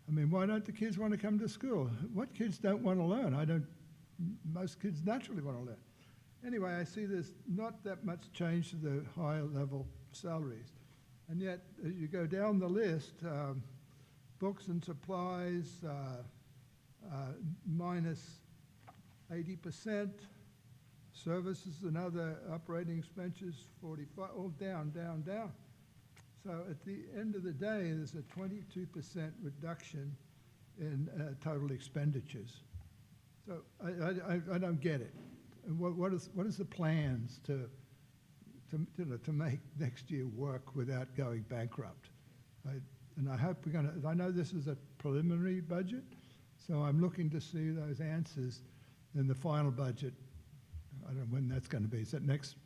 I mean, why don't the kids want to come to school? What kids don't want to learn? Most kids naturally want to learn. Anyway, I see there's not that much change to the higher level salaries. And yet, as you go down the list, books and supplies, minus 80%, services and other operating expenses, 45, all down, down, down. So at the end of the day, there's a 22% reduction in total expenditures. So I don't get it. What is the plans to make next year work without going bankrupt? And I hope we're going to, I know this is a preliminary budget, so I'm looking to see those answers in the final budget. I don't know when that's going to be. Is that next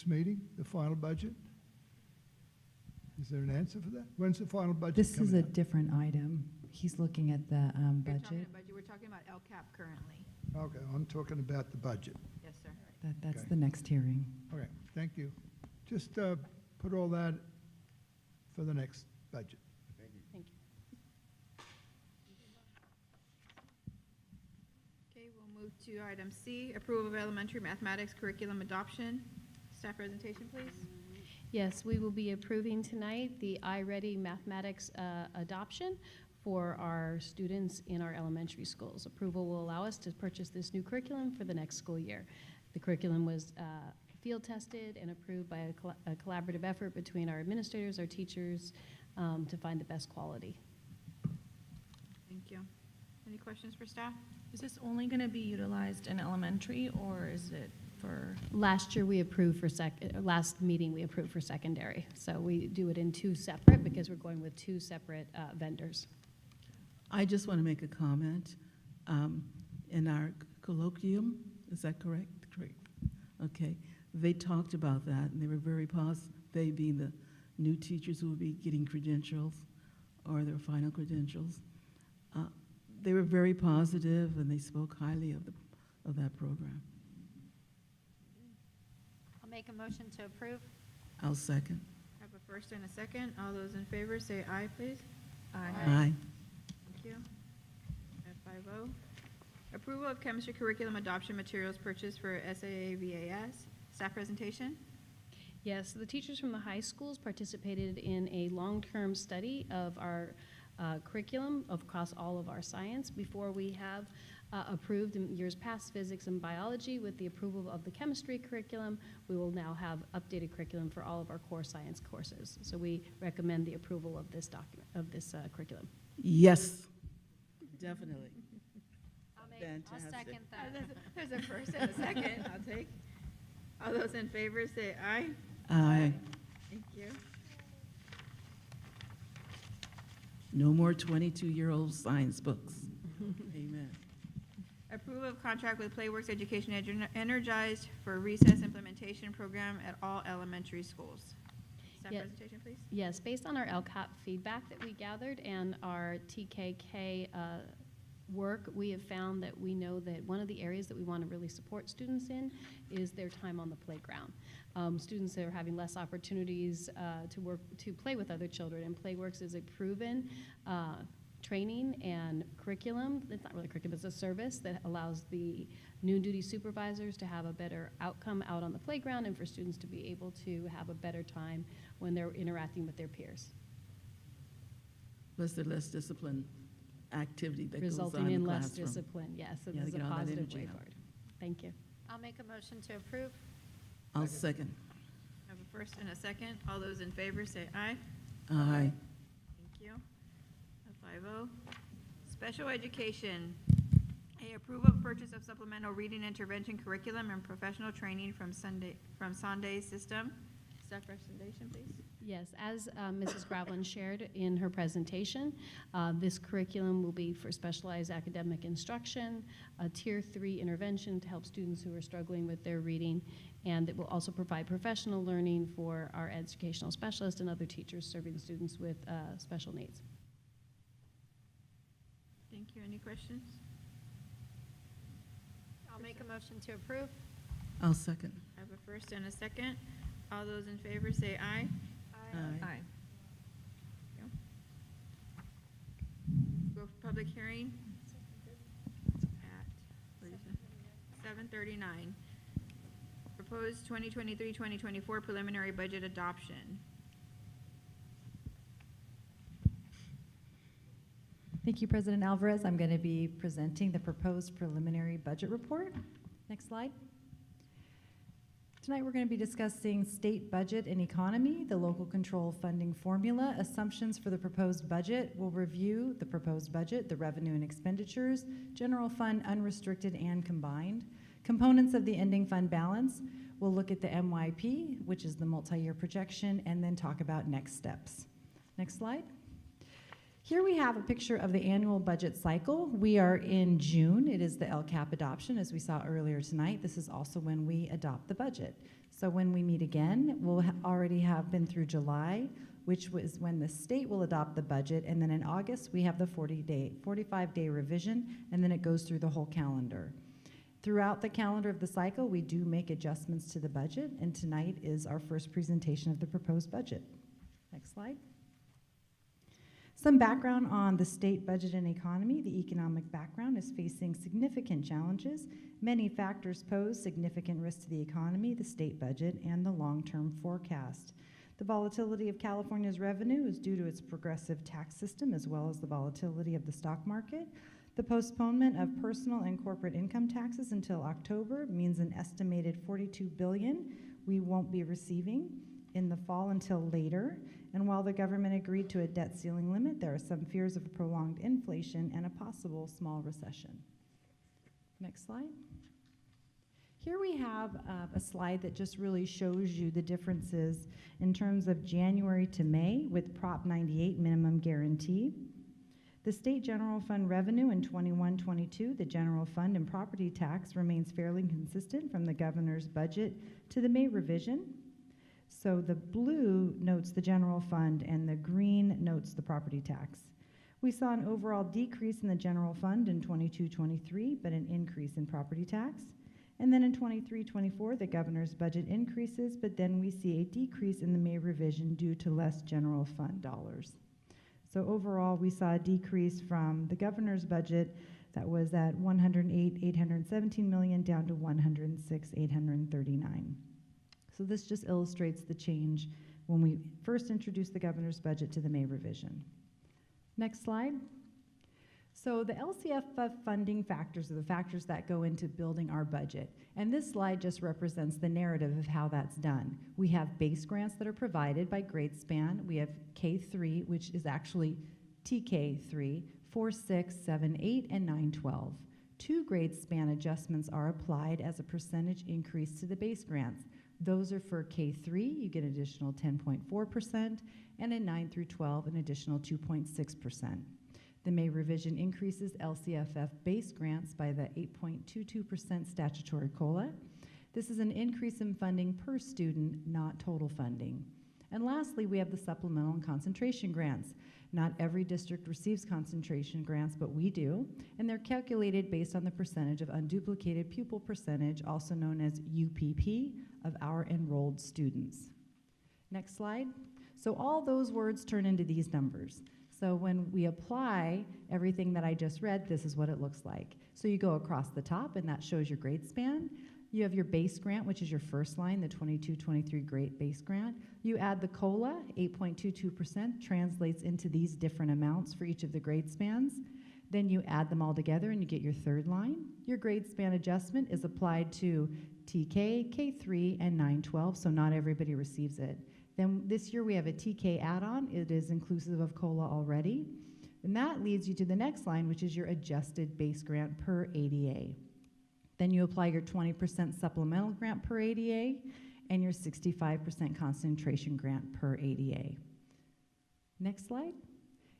meeting, the final budget? Is there an answer for that? When's the final budget This is coming a out? different item. He's looking at the budget. We're talking about LCAP currently. Okay, I'm talking about the budget. Yes, sir. That's Okay. the next hearing. Okay, thank you. Just put all that for the next budget. Thank you. Okay, we'll move to item C, approval of elementary mathematics curriculum adoption. Staff presentation, please. Yes, we will be approving tonight the iReady mathematics adoption for our students in our elementary schools. Approval will allow us to purchase this new curriculum for the next school year. The curriculum was field tested and approved by a collaborative effort between our administrators, our teachers, to find the best quality. Thank you. Any questions for staff? Is this only going to be utilized in elementary, or is it for? Last year we approved for last meeting we approved for secondary. So we do it in two separate because we're going with two separate vendors. I just want to make a comment. In our colloquium, is that correct? Correct. Okay. They talked about that, and they were very positive, they being the new teachers who will be getting credentials or their final credentials. They were very positive, and they spoke highly of that program. I'll make a motion to approve. I'll second. I have a first and a second. All those in favor say aye, please. Aye. Aye. Thank you. At 5-0. Approval of chemistry curriculum adoption materials purchased for SAA-VAS. Staff presentation. Yes, the teachers from the high schools participated in a long-term study of our curriculum across all of our science. Before we have approved in years past physics and biology, with the approval of the chemistry curriculum, we will now have updated curriculum for all of our core science courses. So we recommend the approval of this document, of this curriculum. Yes, definitely. I'll second that. There's a first and a second. I'll take. All those in favor say aye. Aye. Thank you. No more 22-year-old science books. Amen. Approval of contract with Playworks Education Energized for recess implementation program at all elementary schools. Staff Yeah. presentation, please. Yes, based on our LCAP feedback that we gathered and our TKK work, we have found that we know that one of the areas that we want to really support students in is their time on the playground. Students that are having less opportunities to play with other children, and Playworks is a proven training and curriculum. It's not really curriculum, it's a service that allows the noon duty supervisors to have a better outcome out on the playground and for students to be able to have a better time when they're interacting with their peers. Plus the less discipline activity that Resulting goes on in in the less classroom. discipline, yes, so Yeah, this is to a get all that positive energy way out. forward. Thank you. I'll make a motion to approve. I'll second. I have a first and a second. All those in favor say aye. Aye. Thank you. A 5-0. Special education. A approval of purchase of supplemental reading intervention curriculum and professional training from Sunday System. Staff presentation, please. Yes, as Mrs. Gravlin shared in her presentation, this curriculum will be for specialized academic instruction, a Tier 3 intervention to help students who are struggling with their reading, and it will also provide professional learning for our educational specialists and other teachers serving students with special needs. Thank you. Any questions? I'll make a motion to approve. I'll second. I have a first and a second. All those in favor say aye. Aye. Go for public hearing at, what is it? 7:39. Proposed 2023-2024 preliminary budget adoption. Thank you, President Alvarez. I'm going to be presenting the proposed preliminary budget report. Next slide. Tonight, we're going to be discussing state budget and economy, the local control funding formula, assumptions for the proposed budget. We'll review the proposed budget, the revenue and expenditures, general fund unrestricted and combined, components of the ending fund balance. We'll look at the MYP, which is the multi-year projection, and then talk about next steps. Next slide. Here we have a picture of the annual budget cycle. We are in June. It is the LCAP adoption, as we saw earlier tonight. This is also when we adopt the budget. So when we meet again, we'll already have been through July, which was when the state will adopt the budget, and then in August, we have the 45-day revision, and then it goes through the whole calendar. Throughout the calendar of the cycle, we do make adjustments to the budget, and tonight is our first presentation of the proposed budget. Next slide. Some background on the state budget and economy. The economic background is facing significant challenges. Many factors pose significant risk to the economy, the state budget, and the long-term forecast. The volatility of California's revenue is due to its progressive tax system as well as the volatility of the stock market. The postponement of personal and corporate income taxes until October means an estimated $42 billion we won't be receiving in the fall until later. And while the government agreed to a debt ceiling limit, there are some fears of a prolonged inflation and a possible small recession. Next slide. Here we have a slide that just really shows you the differences in terms of January to May with Prop 98 minimum guarantee. The state general fund revenue in 21-22, the general fund and property tax remains fairly consistent from the governor's budget to the May revision. So the blue notes the general fund and the green notes the property tax. We saw an overall decrease in the general fund in 22-23, but an increase in property tax. And then in 23-24, the governor's budget increases, but then we see a decrease in the May revision due to less general fund dollars. So overall, we saw a decrease from the governor's budget that was at $108,817 million down to $106,839. So this just illustrates the change when we first introduced the governor's budget to the May revision. Next slide. So the LCFF funding factors are the factors that go into building our budget. And this slide just represents the narrative of how that's done. We have base grants that are provided by grade span. We have K3, which is actually TK3, 4, 6, 7, 8, and 9, 12. 2 grade span adjustments are applied as a percentage increase to the base grants. Those are for K3, you get an additional 10.4%, and in 9 through 12, an additional 2.6%. The May revision increases LCFF base grants by the 8.22% statutory COLA. This is an increase in funding per student, not total funding. And lastly, we have the supplemental and concentration grants. Not every district receives concentration grants, but we do, and they're calculated based on the percentage of unduplicated pupil percentage, also known as UPP, of our enrolled students. Next slide. So all those words turn into these numbers. So when we apply everything that I just read, this is what it looks like. So you go across the top, and that shows your grade span. You have your base grant, which is your first line, the 22-23 grade base grant. You add the COLA, 8.22%, translates into these different amounts for each of the grade spans. Then you add them all together, and you get your third line. Your grade span adjustment is applied to TK, K3, and 9-12, so not everybody receives it. Then this year we have a TK add-on. It is inclusive of COLA already. And that leads you to the next line, which is your adjusted base grant per ADA. Then you apply your 20% supplemental grant per ADA and your 65% concentration grant per ADA. Next slide.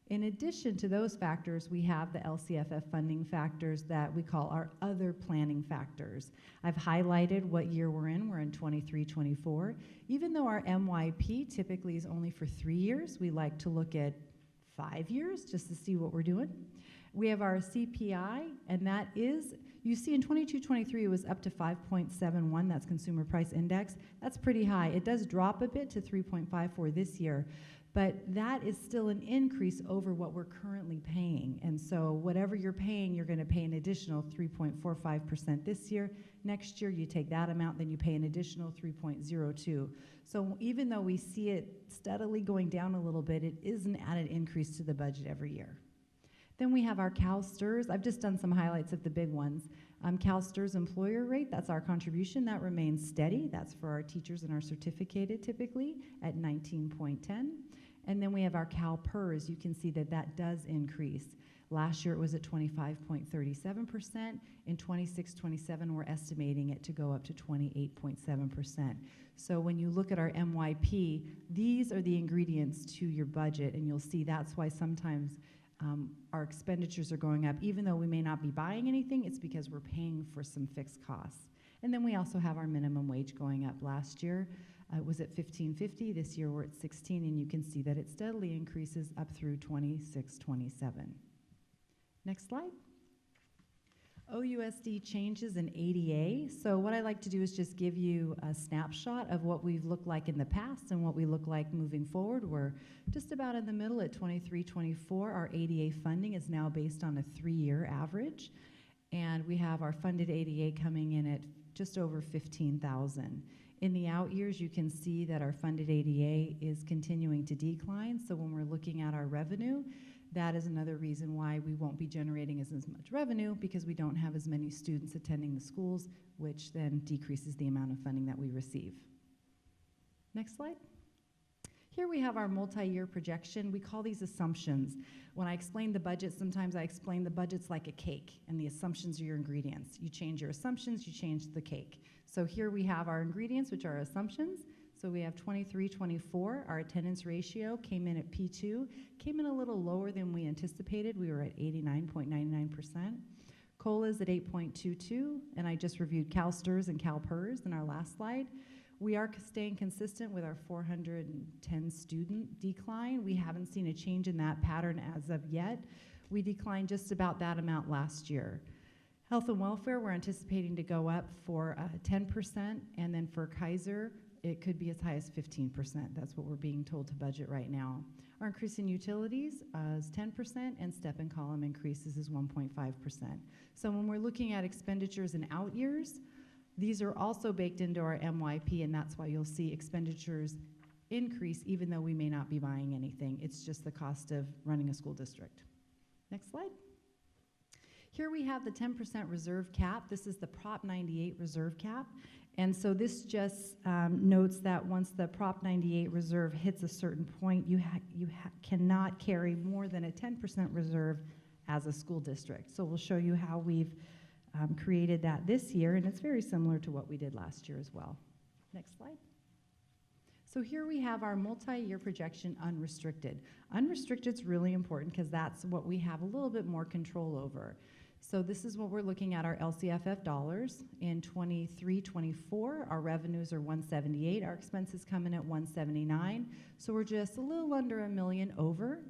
In addition to those factors, we have the LCFF funding factors that we call our other planning factors. I've highlighted what year we're in. We're in 23-24. Even though our MYP typically is only for 3 years, we like to look at 5 years just to see what we're doing. We have our CPI, and that is, you see in 22-23 it was up to 5.71, that's Consumer Price Index. That's pretty high. It does drop a bit to 3.54 this year, but that is still an increase over what we're currently paying. And so whatever you're paying, you're going to pay an additional 3.45% this year. Next year, you take that amount, then you pay an additional 3.02. So even though we see it steadily going down a little bit, it is an added increase to the budget every year. Then we have our CalSTRS. I've just done some highlights of the big ones. CalSTRS employer rate, that's our contribution. That remains steady. That's for our teachers and our certificated typically at 19.10. And then we have our CalPERS. You can see that that does increase. Last year it was at 25.37%. In 26-27, we're estimating it to go up to 28.7%. So when you look at our MYP, these are the ingredients to your budget, and you'll see that's why sometimes our expenditures are going up. Even though we may not be buying anything, it's because we're paying for some fixed costs. And then we also have our minimum wage going up. Last year it was at $15.50. This year we're at $16, and you can see that it steadily increases up through 26-27. Next slide. OUSD changes in ADA. So what I like to do is just give you a snapshot of what we've looked like in the past and what we look like moving forward. We're just about in the middle at 23-24. Our ADA funding is now based on a 3-year average, and we have our funded ADA coming in at just over 15,000. In the out years, you can see that our funded ADA is continuing to decline. So when we're looking at our revenue, that is another reason why we won't be generating as much revenue, because we don't have as many students attending the schools, which then decreases the amount of funding that we receive. Next slide. Here we have our multi-year projection. We call these assumptions. When I explain the budget, sometimes I explain the budget's like a cake, and the assumptions are your ingredients. You change your assumptions, you change the cake. So here we have our ingredients, which are assumptions. So we have 23-24. Our attendance ratio came in at P2, came in a little lower than we anticipated. We were at 89.99%. COLA is at 8.22, and I just reviewed CalSTRS and CalPERS in our last slide. We are staying consistent with our 410 student decline. We haven't seen a change in that pattern as of yet. We declined just about that amount last year. Health and welfare, we're anticipating to go up for 10%, and then for Kaiser, it could be as high as 15%. That's what we're being told to budget right now. Our increase in utilities is 10%, and step and column increases is 1.5%. So when we're looking at expenditures in out years, these are also baked into our MYP, and that's why you'll see expenditures increase even though we may not be buying anything. It's just the cost of running a school district. Next slide. Here we have the 10% reserve cap. This is the Prop 98 reserve cap. And so this just notes that once the Prop 98 reserve hits a certain point, you cannot carry more than a 10% reserve as a school district. So we'll show you how we've created that this year, and it's very similar to what we did last year as well. Next slide. So here we have our multi-year projection unrestricted. Unrestricted is really important because that's what we have a little bit more control over. So this is what we're looking at our LCFF dollars. In 23-24, our revenues are 178, our expenses come in at 179. So we're just a little under $1 million over.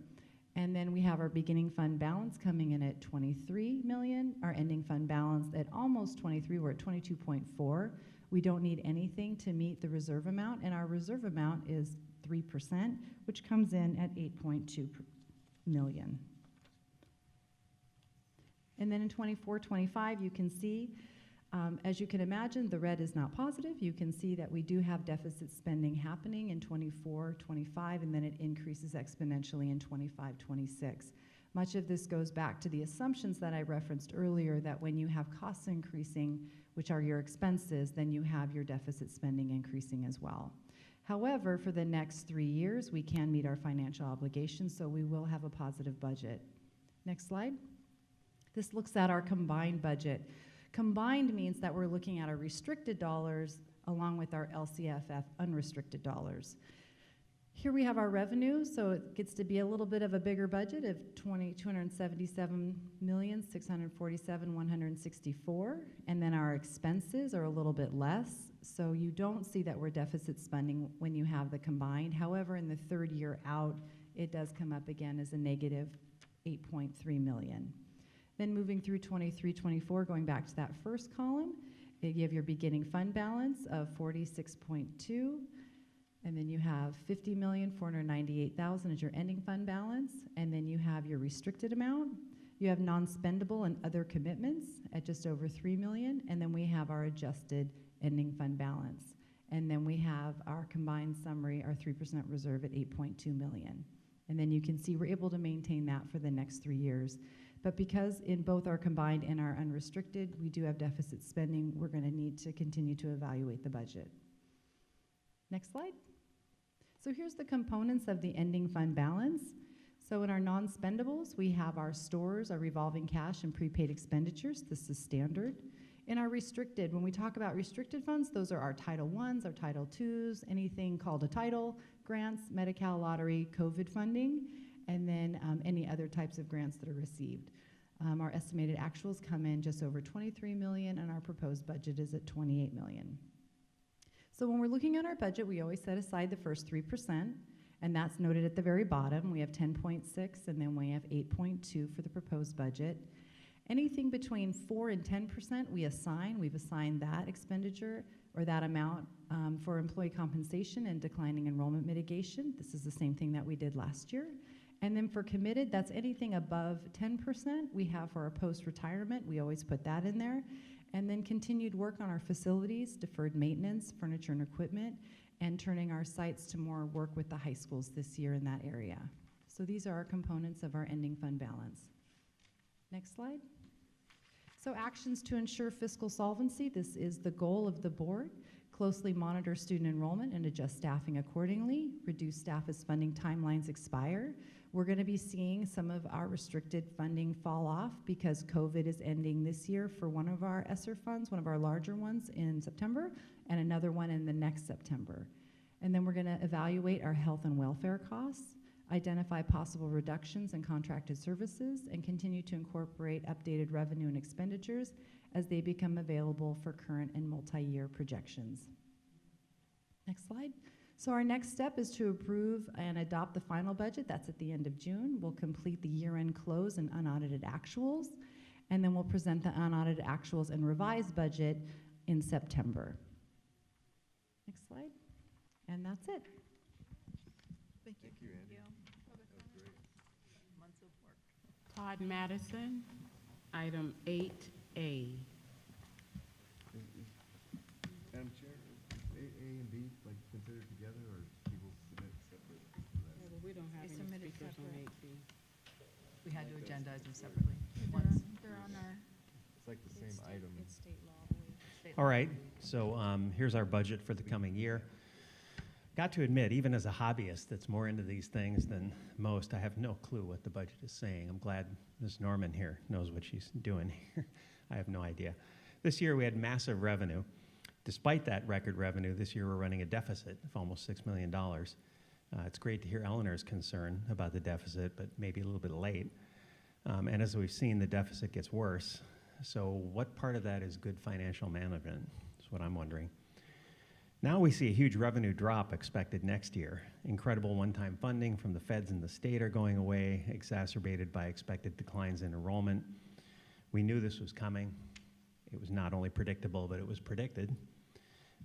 And then we have our beginning fund balance coming in at 23 million, our ending fund balance at almost 23, we're at 22.4. We don't need anything to meet the reserve amount, and our reserve amount is 3%, which comes in at 8.2 million. And then in 24-25, you can see, as you can imagine, the red is not positive. You can see that we do have deficit spending happening in 24-25, and then it increases exponentially in 25-26. Much of this goes back to the assumptions that I referenced earlier, that when you have costs increasing, which are your expenses, then you have your deficit spending increasing as well. However, for the next 3 years, we can meet our financial obligations, so we will have a positive budget. Next slide. This looks at our combined budget. Combined means that we're looking at our restricted dollars along with our LCFF unrestricted dollars. Here we have our revenue, so it gets to be a little bit of a bigger budget of $277,647,164, and then our expenses are a little bit less, so you don't see that we're deficit spending when you have the combined. However, in the third year out, it does come up again as a negative 8.3 million. Then moving through 23-24, going back to that first column, you have your beginning fund balance of 46.2. And then you have 50,498,000 as your ending fund balance, and then you have your restricted amount. You have non-spendable and other commitments at just over 3 million, and then we have our adjusted ending fund balance. And then we have our combined summary, our 3% reserve at 8.2 million. And then you can see we're able to maintain that for the next 3 years. But because in both our combined and our unrestricted, we do have deficit spending, we're going to need to continue to evaluate the budget. Next slide. So here's the components of the ending fund balance. So in our non-spendables, we have our stores, our revolving cash, and prepaid expenditures. This is standard. In our restricted, when we talk about restricted funds, those are our Title Is, our Title IIs, anything called a title, grants, Medi-Cal lottery, COVID funding, and then any other types of grants that are received. Our estimated actuals come in just over 23 million, and our proposed budget is at 28 million. So when we're looking at our budget, we always set aside the first 3%, and that's noted at the very bottom. We have 10.6, and then we have 8.2 for the proposed budget. Anything between 4 and 10% we've assigned that expenditure or that amount for employee compensation and declining enrollment mitigation. This is the same thing that we did last year. And then for committed, that's anything above 10% we have for our post-retirement. We always put that in there. And then continued work on our facilities, deferred maintenance, furniture and equipment, and turning our sites to more work with the high schools this year in that area. So these are our components of our ending fund balance. Next slide. So actions to ensure fiscal solvency. This is the goal of the board. Closely monitor student enrollment and adjust staffing accordingly. Reduce staff as funding timelines expire. We're going to be seeing some of our restricted funding fall off because COVID is ending this year for one of our ESSER funds, one of our larger ones in September, and another one in the next September. And then we're going to evaluate our health and welfare costs, identify possible reductions in contracted services, and continue to incorporate updated revenue and expenditures as they become available for current and multi-year projections. Next slide. So our next step is to approve and adopt the final budget. That's at the end of June. We'll complete the year-end close and unaudited actuals, and then we'll present the unaudited actuals and revised budget in September. Next slide. And that's it. Thank you. Thank you, Andy. That was great. Months of work. Todd Madison, item 8A. Madam Chair, is A and B like considered together, or people Transfers on 8B. We had to agendize them separately. Once. They're on our, It's like the same item. It's state law, I believe. State All law. right, so here's our budget for the coming year. Got to admit, even as a hobbyist that's more into these things than most, I have no clue what the budget is saying. I'm glad Ms. Norman here knows what she's doing here. I have no idea. This year we had massive revenue. Despite that record revenue, this year we're running a deficit of almost $6 million. It's great to hear Eleanor's concern about the deficit, but maybe a little bit late. And as we've seen, the deficit gets worse. So what part of that is good financial management? Is what I'm wondering. Now we see a huge revenue drop expected next year. Incredible one-time funding from the feds and the state are going away, exacerbated by expected declines in enrollment. We knew this was coming. It was not only predictable, but it was predicted.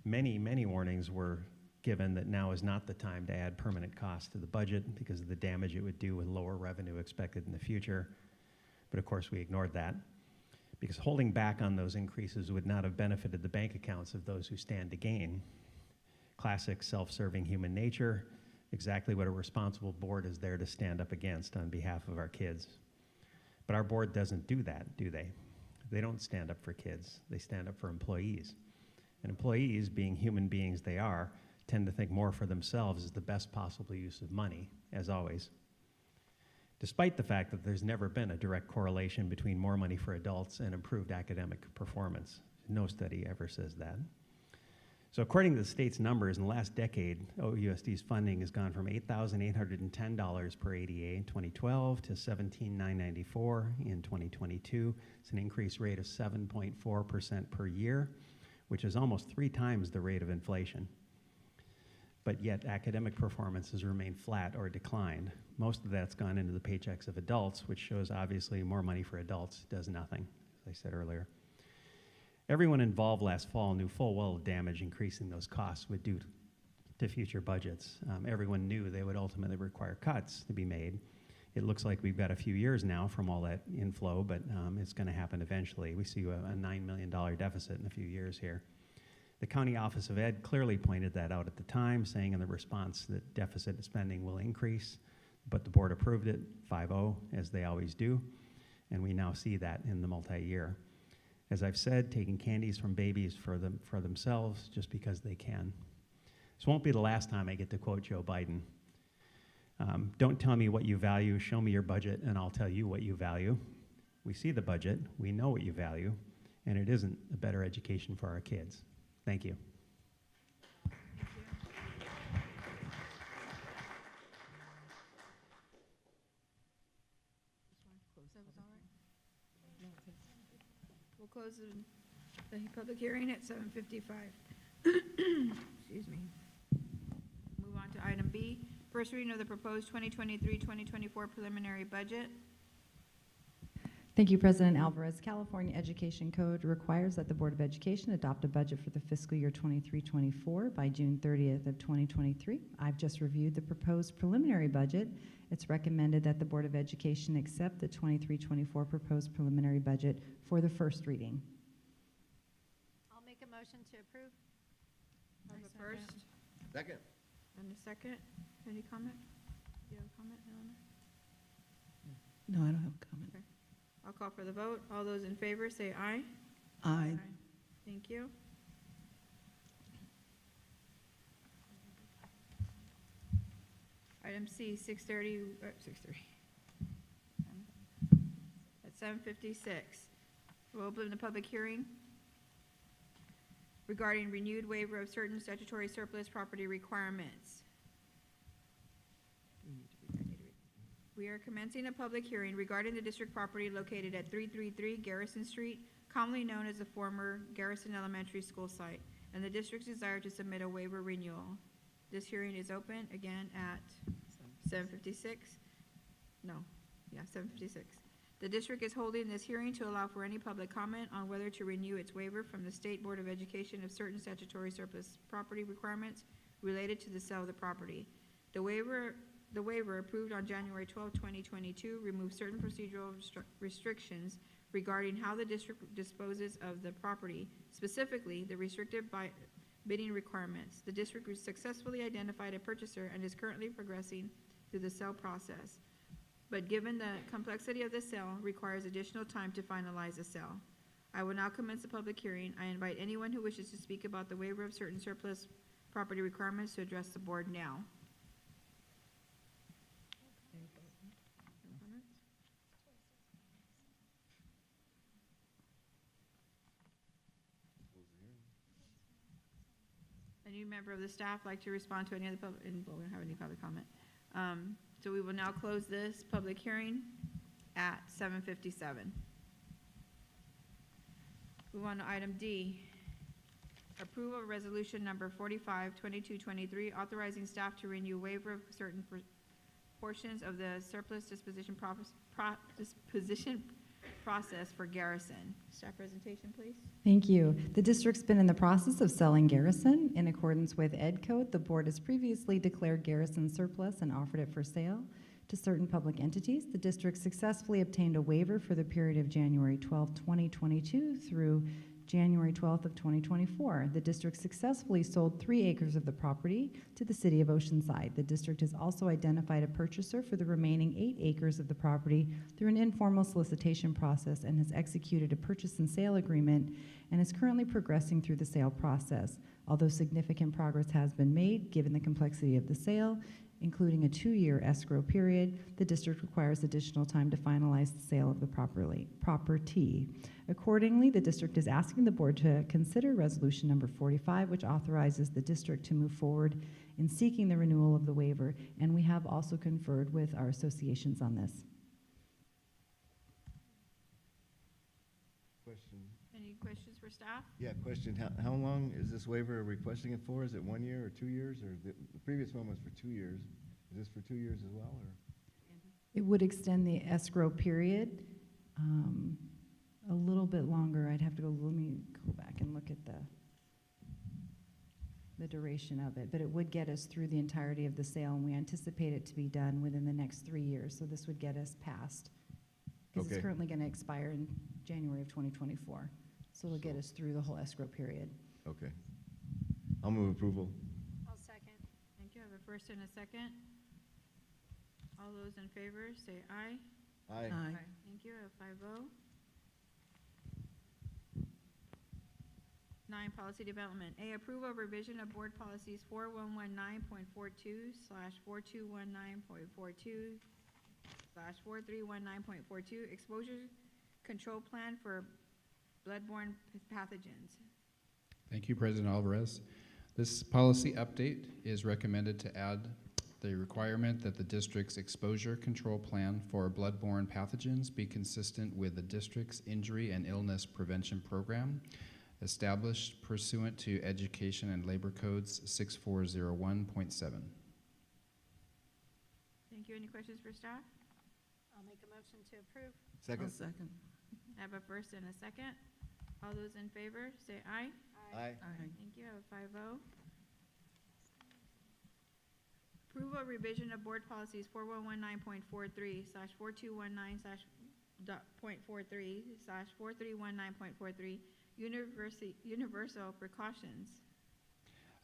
Many, many warnings were given that now is not the time to add permanent costs to the budget because of the damage it would do with lower revenue expected in the future. But of course we ignored that because holding back on those increases would not have benefited the bank accounts of those who stand to gain. Classic self-serving human nature, exactly what a responsible board is there to stand up against on behalf of our kids. But our board doesn't do that, do they? They don't stand up for kids, they stand up for employees. And employees, being human beings they are, tend to think more for themselves as the best possible use of money, as always. Despite the fact that there's never been a direct correlation between more money for adults and improved academic performance. No study ever says that. So according to the state's numbers, in the last decade, OUSD's funding has gone from $8,810 per ADA in 2012 to $17,994 in 2022. It's an increased rate of 7.4% per year, which is almost 3 times the rate of inflation. But yet academic performance has remained flat or declined. Most of that's gone into the paychecks of adults, which shows obviously more money for adults does nothing, as I said earlier. Everyone involved last fall knew full well the damage increasing those costs would do to future budgets. Everyone knew they would ultimately require cuts to be made. It looks like we've got a few years now from all that inflow, but it's going to happen eventually. We see a $9 million deficit in a few years here. The County Office of Ed clearly pointed that out at the time, saying in the response that deficit spending will increase, but the board approved it 5-0, as they always do, and we now see that in the multi-year. As I've said, taking candies from babies for themselves just because they can. This won't be the last time I get to quote Joe Biden. Don't tell me what you value, show me your budget, and I'll tell you what you value. We see the budget, we know what you value, and it isn't a better education for our kids. Thank you. we'll close the public hearing at 7:55. Excuse me. Move on to item B, first reading of the proposed 2023-2024 preliminary budget. Thank you, President Alvarez. California Education Code requires that the Board of Education adopt a budget for the fiscal year 23-24 by June 30th of 2023. I've just reviewed the proposed preliminary budget. It's recommended that the Board of Education accept the 23-24 proposed preliminary budget for the first reading. I'll make a motion to approve. Have a first Second. and a second. Any comment? Do you have a comment, Eleanor? No, I don't have a comment. Okay. I'll call for the vote. All those in favor say aye. Aye. Thank you. Item C, 6:30. At 7:56. We'll open the public hearing regarding renewed waiver of certain statutory surplus property requirements. We are commencing a public hearing regarding the district property located at 333 Garrison Street, commonly known as the former Garrison Elementary School site, and the district's desire to submit a waiver renewal. This hearing is open again at 7:56. No, yeah, 7:56. The district is holding this hearing to allow for any public comment on whether to renew its waiver from the State Board of Education of certain statutory surplus property requirements related to the sale of the property. The waiver approved on January 12, 2022 removes certain procedural restrictions regarding how the district disposes of the property, specifically the restricted bidding requirements. The district successfully identified a purchaser and is currently progressing through the sale process, but given the complexity of the sale, requires additional time to finalize the sale. I will now commence the public hearing. I invite anyone who wishes to speak about the waiver of certain surplus property requirements to address the board now. Any member of the staff like to respond to any of the public, and we don't have any public comment. So we will now close this public hearing at 7:57. Move on to item D. Approval of resolution number 45-2223, authorizing staff to renew waiver of certain portions of the surplus disposition process for Garrison. Staff presentation, please. Thank you. The district's been in the process of selling Garrison. In accordance with Ed Code, the board has previously declared Garrison surplus and offered it for sale to certain public entities. The district successfully obtained a waiver for the period of January 12, 2022 through January 12th of 2024. The district successfully sold 3 acres of the property to the city of Oceanside. The district has also identified a purchaser for the remaining 8 acres of the property through an informal solicitation process and has executed a purchase and sale agreement and is currently progressing through the sale process. Although significant progress has been made, given the complexity of the sale, including a 2-year escrow period, the district requires additional time to finalize the sale of the property. Accordingly, the district is asking the board to consider resolution number 45, which authorizes the district to move forward in seeking the renewal of the waiver, and we have also conferred with our associations on this. Question. Any questions for staff? Yeah, question. How long is this waiver requesting it for? Is it 1 year or 2 years? Or the previous one was for 2 years. Is this for 2 years as well? Or? It would extend the escrow period a little bit longer. I'd have to let me go back and look at the duration of it, but it would get us through the entirety of the sale, and we anticipate it to be done within the next 3 years. So this would get us past, because it's currently going to expire in January of 2024. So it'll get us through the whole escrow period. Okay. I'll move approval. I'll second. Thank you. I have a first and a second. All those in favor, say aye. Aye. Aye. Thank you. I have 5-0. 9, policy development. A, approval of revision of board policies 4119.42/4219.42/4319.42, exposure control plan for bloodborne pathogens. Thank you, President Alvarez. This policy update is recommended to add the requirement that the district's exposure control plan for bloodborne pathogens be consistent with the district's injury and illness prevention program, established pursuant to Education and Labor Codes 6401.7. Thank you. Any questions for staff? I'll make a motion to approve. Second. I'll second. I have a first and a second. All those in favor, say aye. Aye. Thank you. I have 5-0. Approval of revision of board policies 4119.43/4219.43/4319.43, universal precautions.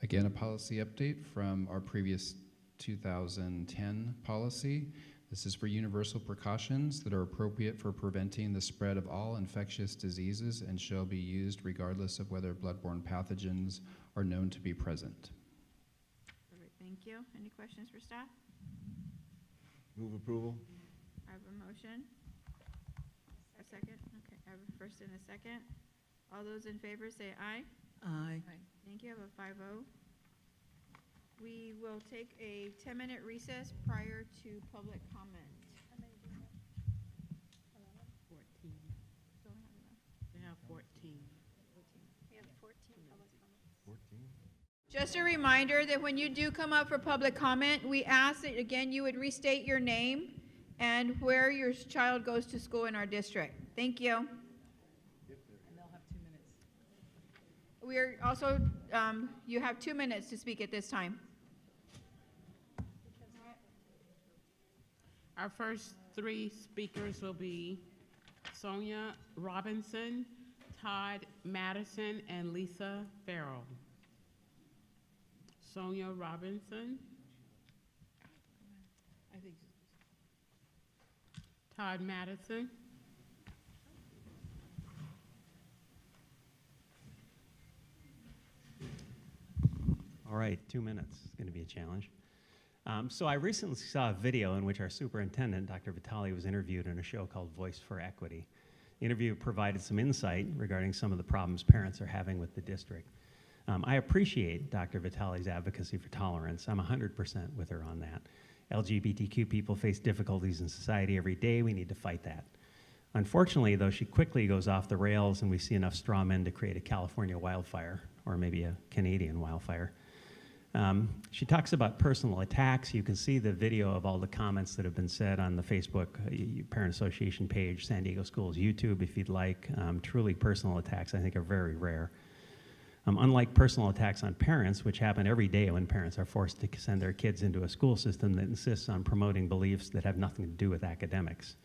Again, a policy update from our previous 2010 policy. This is for universal precautions that are appropriate for preventing the spread of all infectious diseases and shall be used regardless of whether bloodborne pathogens are known to be present. Perfect. Thank you. Any questions for staff? Move approval. I have a motion. A second? Okay, I have a first and a second. All those in favor say aye. Aye. Thank you. I have a 5-0. We will take a 10-minute recess prior to public comment. 14. They have 14. We have 14 public comments. 14. Just a reminder that when you do come up for public comment, we ask that, again, you would restate your name and where your child goes to school in our district. Thank you. And they'll have 2 minutes. We are also, you have 2 minutes to speak at this time. Our first 3 speakers will be Sonia Robinson, Todd Madison, and Lisa Farrell. Sonia Robinson. I Todd Madison. All right, 2 minutes is going to be a challenge. So I recently saw a video in which our superintendent, Dr. Vitale, was interviewed in a show called Voice for Equity. The interview provided some insight regarding some of the problems parents are having with the district. I appreciate Dr. Vitale's advocacy for tolerance. I'm 100% with her on that. LGBTQ people face difficulties in society every day. We need to fight that. Unfortunately, though, she quickly goes off the rails and we see enough straw men to create a California wildfire, or maybe a Canadian wildfire. She talks about personal attacks. You can see the video of all the comments that have been said on the Facebook Parent Association page, San Diego Schools YouTube, if you'd like. Truly personal attacks, I think, are very rare. Unlike personal attacks on parents, which happen every day when parents are forced to send their kids into a school system that insists on promoting beliefs that have nothing to do with academics.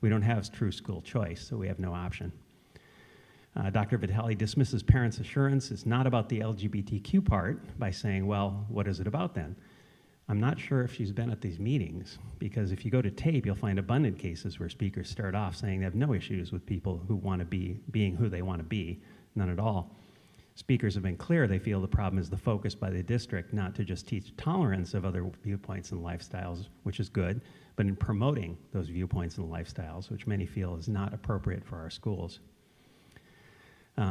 We don't have true school choice, so we have no option. Dr. Vitale dismisses parents' assurance. It's not about the LGBTQ part by saying, well, what is it about then? I'm not sure if she's been at these meetings, because if you go to tape, you'll find abundant cases where speakers start off saying they have no issues with people who want to be being who they want to be, none at all. Speakers have been clear they feel the problem is the focus by the district not to just teach tolerance of other viewpoints and lifestyles, which is good, but in promoting those viewpoints and lifestyles, which many feel is not appropriate for our schools.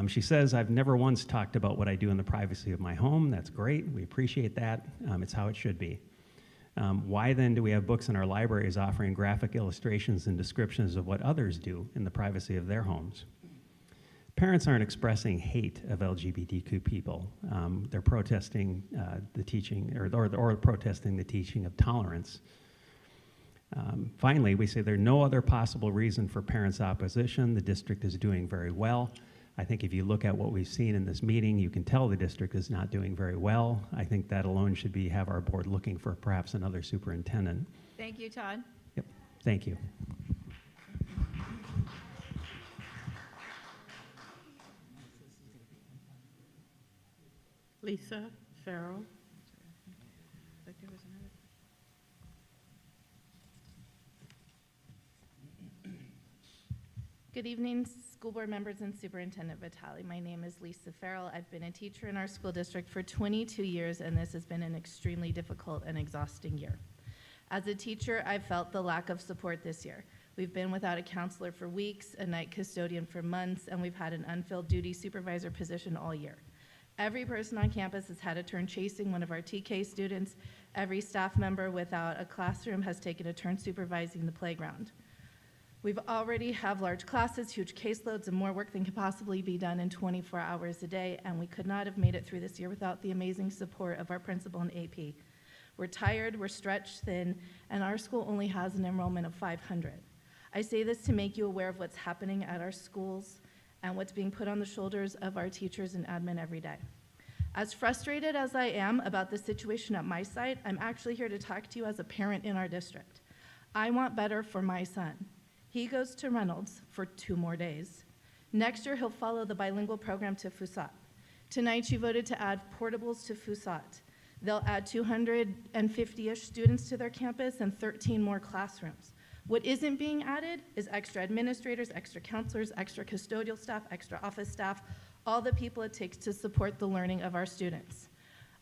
She says, I've never once talked about what I do in the privacy of my home. That's great. We appreciate that. It's how it should be. Why then do we have books in our libraries offering graphic illustrations and descriptions of what others do in the privacy of their homes? Parents aren't expressing hate of LGBTQ people. They're protesting the teaching, or protesting the teaching of tolerance. Finally, we say there's no other possible reason for parents' opposition. The district is doing very well. I think if you look at what we've seen in this meeting, you can tell the district is not doing very well. I think that alone should have our board looking for perhaps another superintendent. Thank you, Todd. Yep, thank you. Lisa Farrell. Good evening, school board members and Superintendent Vitale. My name is Lisa Farrell. I've been a teacher in our school district for 22 years, and this has been an extremely difficult and exhausting year. As a teacher, I've felt the lack of support this year. We've been without a counselor for weeks, a night custodian for months, and we've had an unfilled duty supervisor position all year. Every person on campus has had a turn chasing one of our TK students. Every staff member without a classroom has taken a turn supervising the playground. We've already have large classes, huge caseloads, and more work than can possibly be done in 24 hours a day, and we could not have made it through this year without the amazing support of our principal and AP. We're tired, we're stretched thin, and our school only has an enrollment of 500. I say this to make you aware of what's happening at our schools and what's being put on the shoulders of our teachers and admin every day. As frustrated as I am about the situation at my site, I'm actually here to talk to you as a parent in our district. I want better for my son. He goes to Reynolds for 2 more days. Next year, he'll follow the bilingual program to FUSAT. Tonight, you voted to add portables to FUSAT. They'll add 250-ish students to their campus and 13 more classrooms. What isn't being added is extra administrators, extra counselors, extra custodial staff, extra office staff, all the people it takes to support the learning of our students.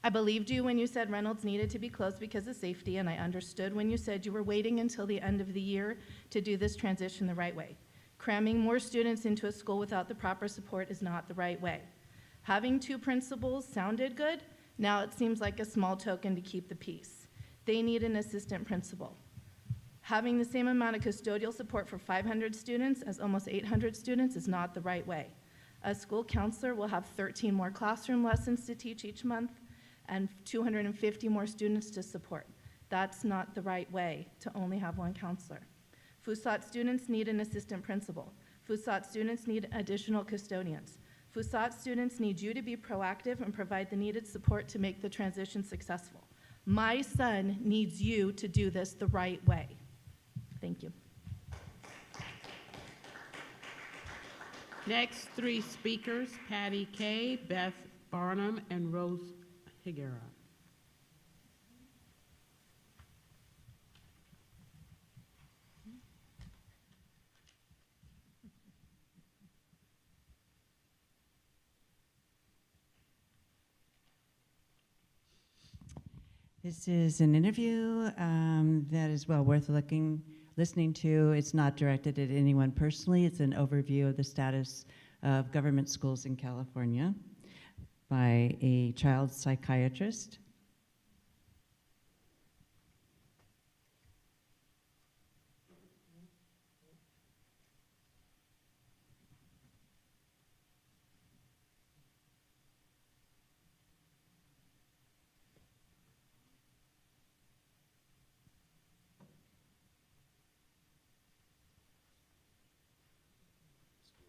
I believed you when you said Reynolds needed to be closed because of safety, and I understood when you said you were waiting until the end of the year to do this transition the right way. Cramming more students into a school without the proper support is not the right way. Having 2 principals sounded good. Now it seems like a small token to keep the peace. They need an assistant principal. Having the same amount of custodial support for 500 students as almost 800 students is not the right way. A school counselor will have 13 more classroom lessons to teach each month and 250 more students to support. That's not the right way to only have 1 counselor. FUSAT students need an assistant principal. FUSAT students need additional custodians. FUSAT students need you to be proactive and provide the needed support to make the transition successful. My son needs you to do this the right way. Thank you. Next 3 speakers, Patty Kay, Beth Barnum, and Rose Higuera. This is an interview that is well worth listening to. It's not directed at anyone personally. It's an overview of the status of government schools in California by a child psychiatrist.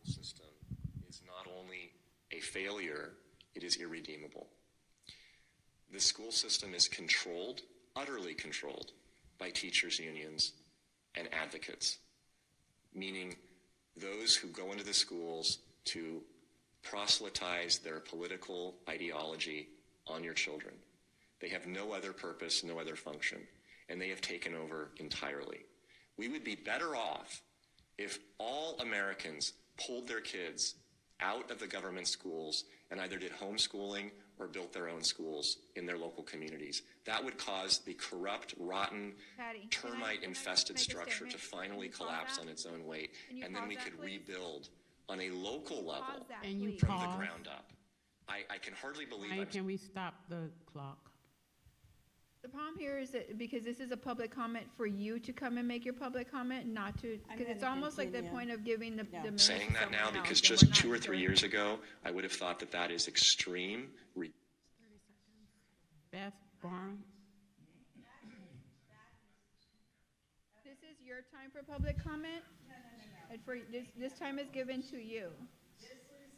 System is not only a failure, it is irredeemable. The school system is controlled, utterly controlled, by teachers' unions and advocates, meaning those who go into the schools to proselytize their political ideology on your children. They have no other purpose, no other function, and they have taken over entirely. We would be better off if all Americans pulled their kids out of the government schools and either did homeschooling or built their own schools in their local communities. That would cause the corrupt, rotten, termite-infested structure to finally collapse on its own weight, and then we could rebuild on a local level from the ground up. I can hardly believe it. Can we stop the clock? The problem here is that because this is a public comment for you to come and make your public comment, not to, because it's almost like the point of giving the minute to Saying that now someone because else, and just we're 2 or not 3 doing years it. ago, I would have thought that that is extreme. Beth Barnes? This is your time for public comment? And for, this time is given to you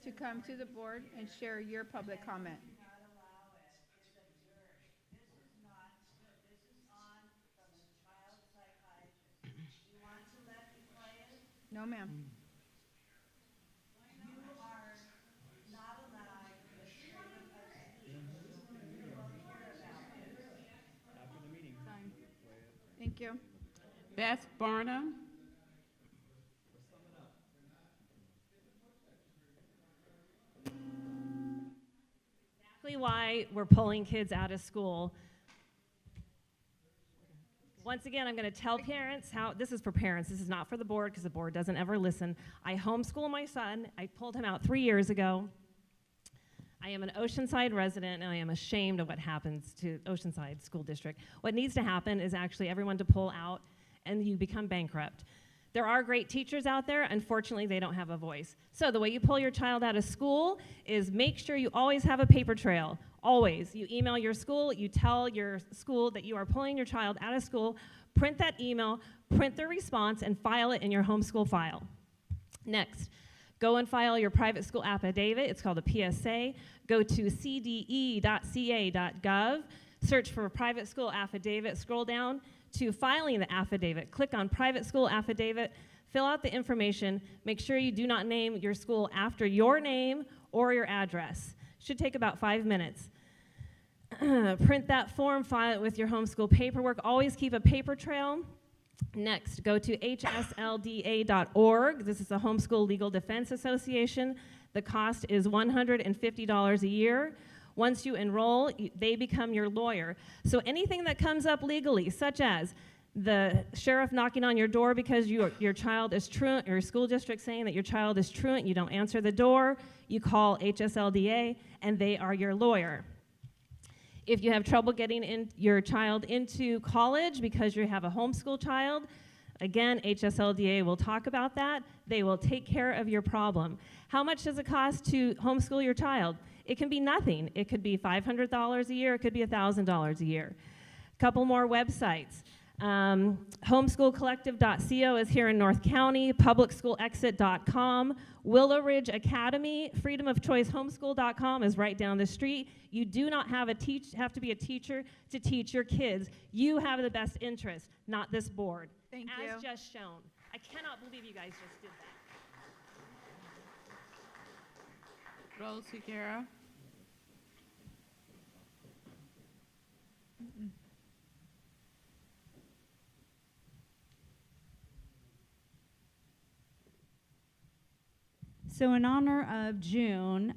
to come to the board and share your public comment. No, ma'am. Thank you. Beth Barnum? Exactly why we're pulling kids out of school. Once again, I'm going to tell parents how, this is for parents, this is not for the board because the board doesn't ever listen. I homeschool my son. I pulled him out 3 years ago. I am an Oceanside resident and I am ashamed of what happens to Oceanside School District. What needs to happen is actually everyone to pull out and you become bankrupt. There are great teachers out there. Unfortunately, they don't have a voice. So the way you pull your child out of school is make sure you always have a paper trail. Always. You email your school, you tell your school that you are pulling your child out of school, print that email, print the response, and file it in your homeschool file. Next, go and file your private school affidavit. It's called a PSA. Go to cde.ca.gov, search for a private school affidavit, scroll down to filing the affidavit. Click on private school affidavit, fill out the information, make sure you do not name your school after your name or your address. Should take about 5 minutes. Print that form, file it with your homeschool paperwork. Always keep a paper trail. Next, go to hslda.org. This is the Homeschool Legal Defense Association. The cost is $150 a year. Once you enroll, they become your lawyer. So anything that comes up legally, such as the sheriff knocking on your door because your child is truant, or your school district saying that your child is truant, you don't answer the door, you call HSLDA, and they are your lawyer. If you have trouble getting your child into college because you have a homeschool child, again, HSLDA will talk about that. They will take care of your problem. How much does it cost to homeschool your child? It can be nothing. It could be $500 a year. It could be $1,000 a year. A couple more websites. Homeschoolcollective.co is here in North County. Publicschoolexit.com. Willow Ridge Academy. Freedomofchoicehomeschool.com is right down the street. You do not have to be a teacher to teach your kids. You have the best interest, not this board. Thank you. you. As just shown. I cannot believe you guys just did that. Rose Figuera? So in honor of June,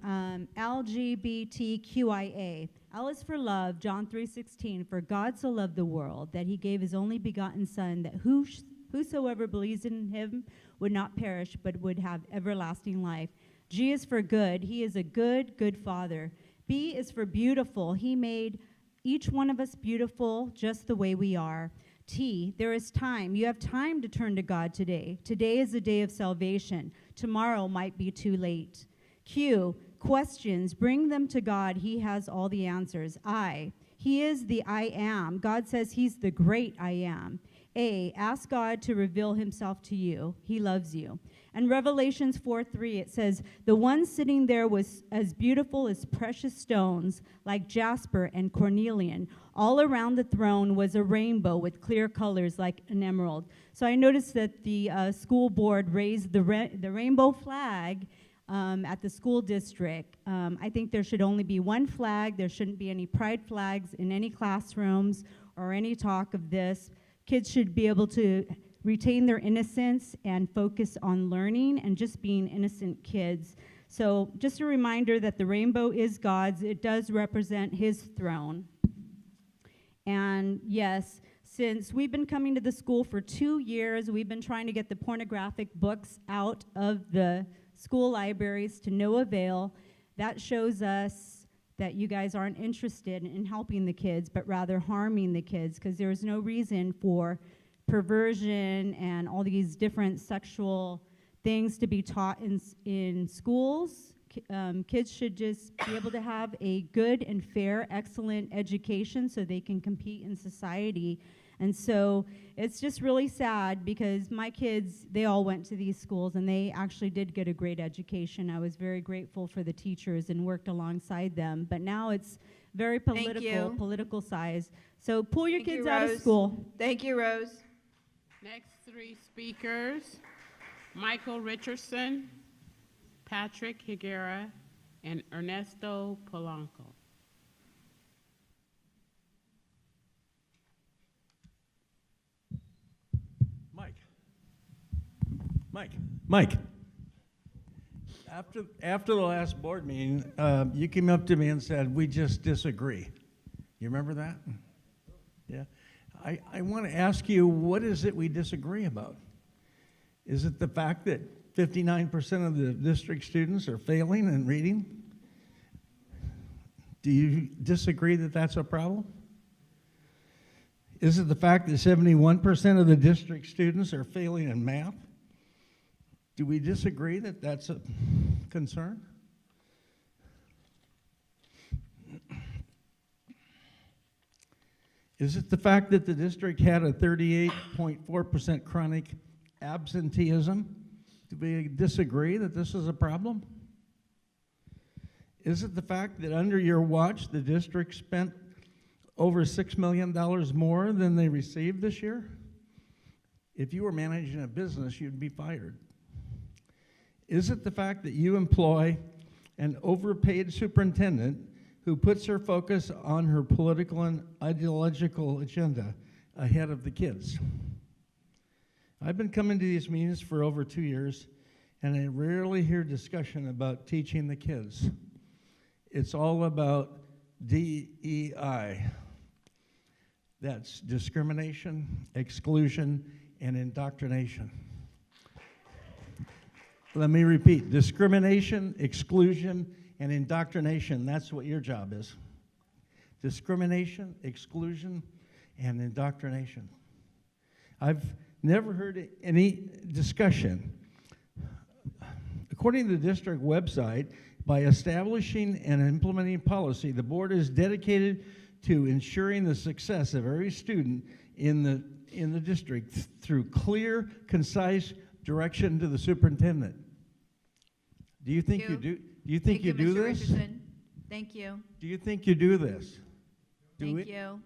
LGBTQIA, L is for love, John 3:16, for God so loved the world that he gave his only begotten son, that whosoever believes in him would not perish but would have everlasting life. G is for good. He is a good, good father. B is for beautiful. He made each one of us beautiful just the way we are. T, there is time. You have time to turn to God today. Today is a day of salvation. Tomorrow might be too late. Q, questions. Bring them to God. He has all the answers. I, he is the I am. God says he's the great I am. A, ask God to reveal himself to you. He loves you. And Revelations 4:3, it says, the one sitting there was as beautiful as precious stones, like jasper and cornelian. All around the throne was a rainbow with clear colors like an emerald. So I noticed that the school board raised the rainbow flag at the school district. I think there should only be one flag. There shouldn't be any pride flags in any classrooms or any talk of this. Kids should be able to retain their innocence and focus on learning and just being innocent kids. So just a reminder that the rainbow is God's. It does represent his throne. And yes, since we've been coming to the school for 2 years, we've been trying to get the pornographic books out of the school libraries to no avail. That shows us that you guys aren't interested in helping the kids, but rather harming the kids, because there's no reason for perversion and all these different sexual things to be taught in schools. Kids should just be able to have a good and fair, excellent education so they can compete in society. And so it's just really sad because my kids, they all went to these schools and they actually did get a great education. I was very grateful for the teachers and worked alongside them. But now it's very political size. So pull your kids out of school. Thank you, Rose. Next three speakers, Michael Richardson, Patrick Higuera, and Ernesto Polanco. Mike. After the last board meeting, you came up to me and said, we just disagree. You remember that? Yeah. I want to ask you, what is it we disagree about? Is it the fact that 59% of the district students are failing in reading? Do you disagree that that's a problem? Is it the fact that 71% of the district students are failing in math? Do we disagree that that's a concern? Is it the fact that the district had a 38.4% chronic absenteeism? Do we disagree that this is a problem? Is it the fact that under your watch, the district spent over $6 million more than they received this year? If you were managing a business, you'd be fired. Is it the fact that you employ an overpaid superintendent who puts her focus on her political and ideological agenda ahead of the kids? I've been coming to these meetings for over 2 years, and I rarely hear discussion about teaching the kids. It's all about DEI. That's discrimination, exclusion, and indoctrination. Let me repeat, discrimination, exclusion, and indoctrination. That's what your job is. Discrimination, exclusion, and indoctrination. I've never heard any discussion. According to the district website, by establishing and implementing policy, the board is dedicated to ensuring the success of every student in the district through clear, concise direction to the superintendent. Do you think you do? Do you think you do this? Richardson. Thank you. Do you think you do this? Thank you.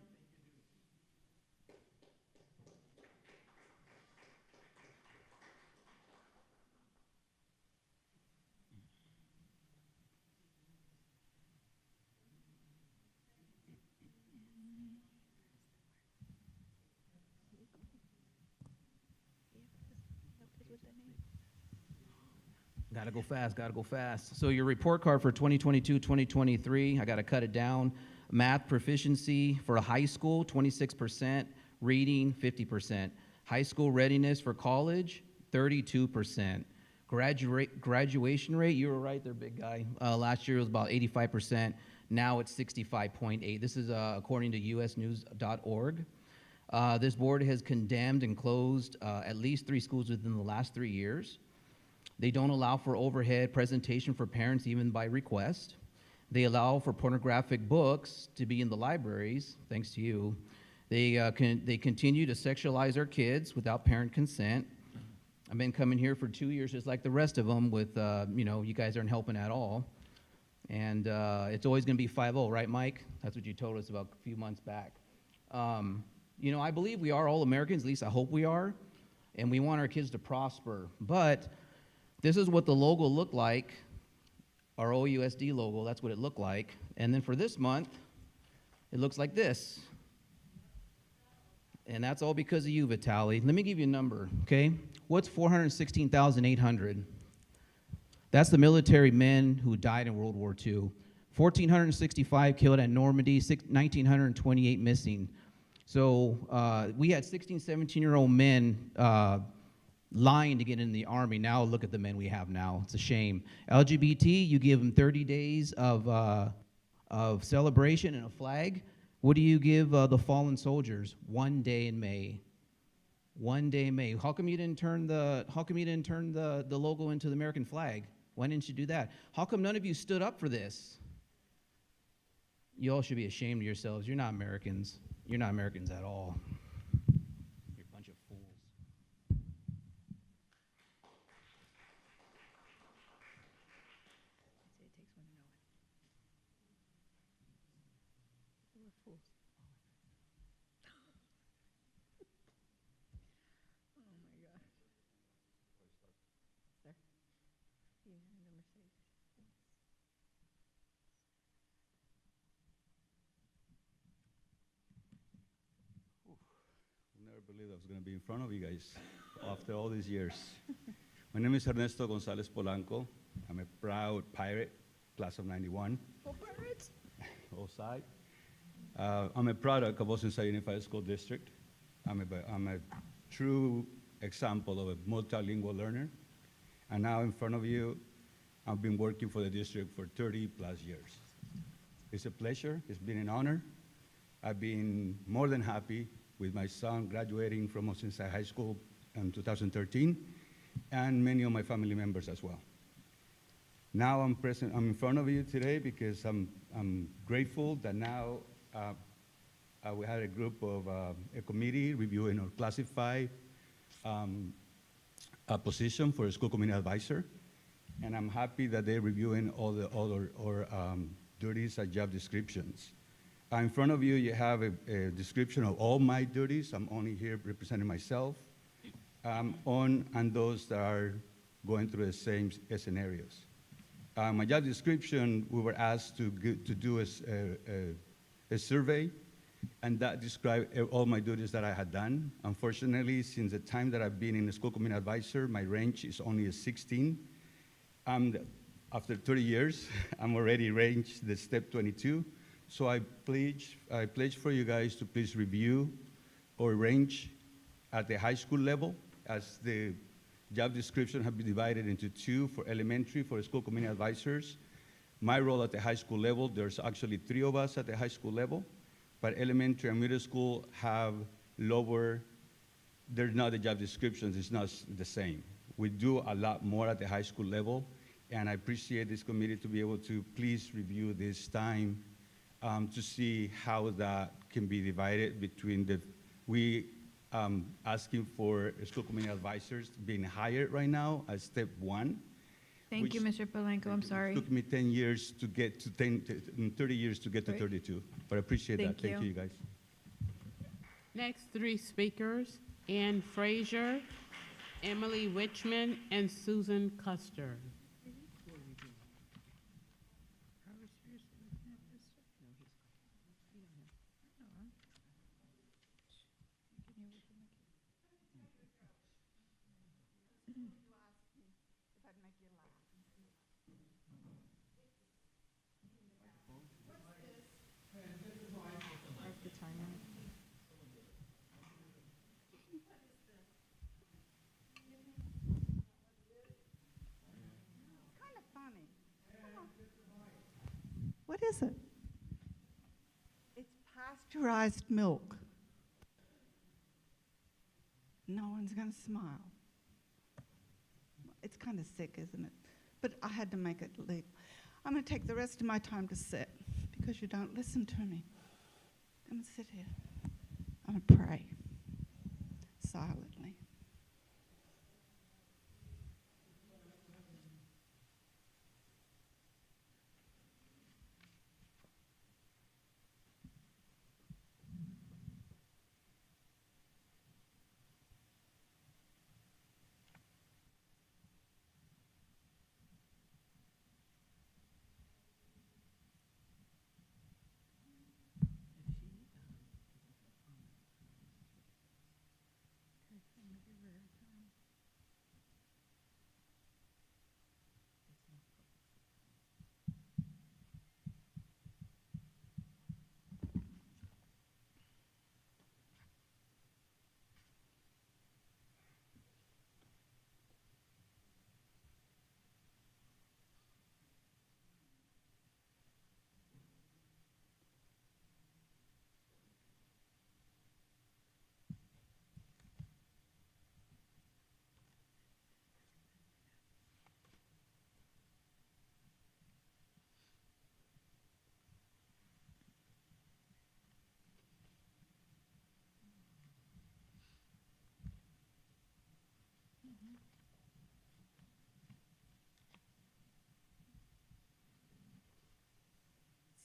Gotta go fast, gotta go fast. So your report card for 2022, 2023, I gotta cut it down. Math proficiency for a high school, 26%. Reading, 50%. High school readiness for college, 32%. Graduation rate, you were right there, big guy. Last year it was about 85%. Now it's 65.8. This is according to usnews.org. This board has condemned and closed at least 3 schools within the last 3 years. They don't allow for overhead presentation for parents even by request. They allow for pornographic books to be in the libraries, thanks to you. They continue to sexualize our kids without parent consent. I've been coming here for 2 years just like the rest of them with, you guys aren't helping at all. And it's always gonna be 5-0, right, Mike? That's what you told us about a few months back. I believe we are all Americans, at least I hope we are, and we want our kids to prosper. But this is what the logo looked like, our OUSD logo, that's what it looked like. And then for this month, it looks like this. And that's all because of you, Vitaly. Let me give you a number, okay? What's 416,800? That's the military men who died in World War II. 1,465 killed at Normandy, 1,928 missing. So we had 16, 17-year-old men lying to get in the Army. Now look at the men we have now. It's a shame. LGBT, you give them 30 days of celebration and a flag. What do you give the fallen soldiers? 1 day in May. 1 day in May. How come you didn't turn the logo into the American flag? Why didn't you do that? How come none of you stood up for this? You all should be ashamed of yourselves. You're not Americans. You're not Americans at all. You're a bunch of fools. Never believed I was going to be in front of you guys after all these years. My name is Ernesto Gonzalez Polanco. I'm a proud pirate, class of 91. Go Pirates! All side. I'm a product of Oceanside Unified School District. I'm a true example of a multilingual learner. And now in front of you, I've been working for the district for 30 plus years. It's a pleasure. It's been an honor. I've been more than happy with my son graduating from Oceanside High School in 2013, and many of my family members as well. Now I'm in front of you today because I'm grateful that now we had a group of a committee reviewing our classified position for a school community advisor, and I'm happy that they're reviewing all the other duties and job descriptions. In front of you, you have a description of all my duties. I'm only here representing myself, and those that are going through the same scenarios. My job description, we were asked to do a survey, and that described all my duties that I had done. Unfortunately, since the time that I've been in the school community advisor, my range is only a 16. After 30 years, I'm already ranged the step 22. So I pledge for you guys to please review or range at the high school level, as the job description have been divided into 2 for elementary, for school community advisors. My role at the high school level, there's actually 3 of us at the high school level, but elementary and middle school have lower, they're not the job descriptions, it's not the same. We do a lot more at the high school level, and I appreciate this committee to be able to please review this time to see how that can be divided between asking for school community advisors being hired right now as step 1. Thank you, Mr. Polanco. I'm sorry. It took me 10 years to get to 30 years to get to 32, but I appreciate that. Thank you, guys. Next 3 speakers, Ann Frazier, Emily Richmond, and Susan Custer. is it? It's pasteurized milk. No one's going to smile. It's kind of sick, isn't it? But I had to make it legal. I'm going to take the rest of my time to sit because you don't listen to me. I'm going to sit here. I'm going to pray silently.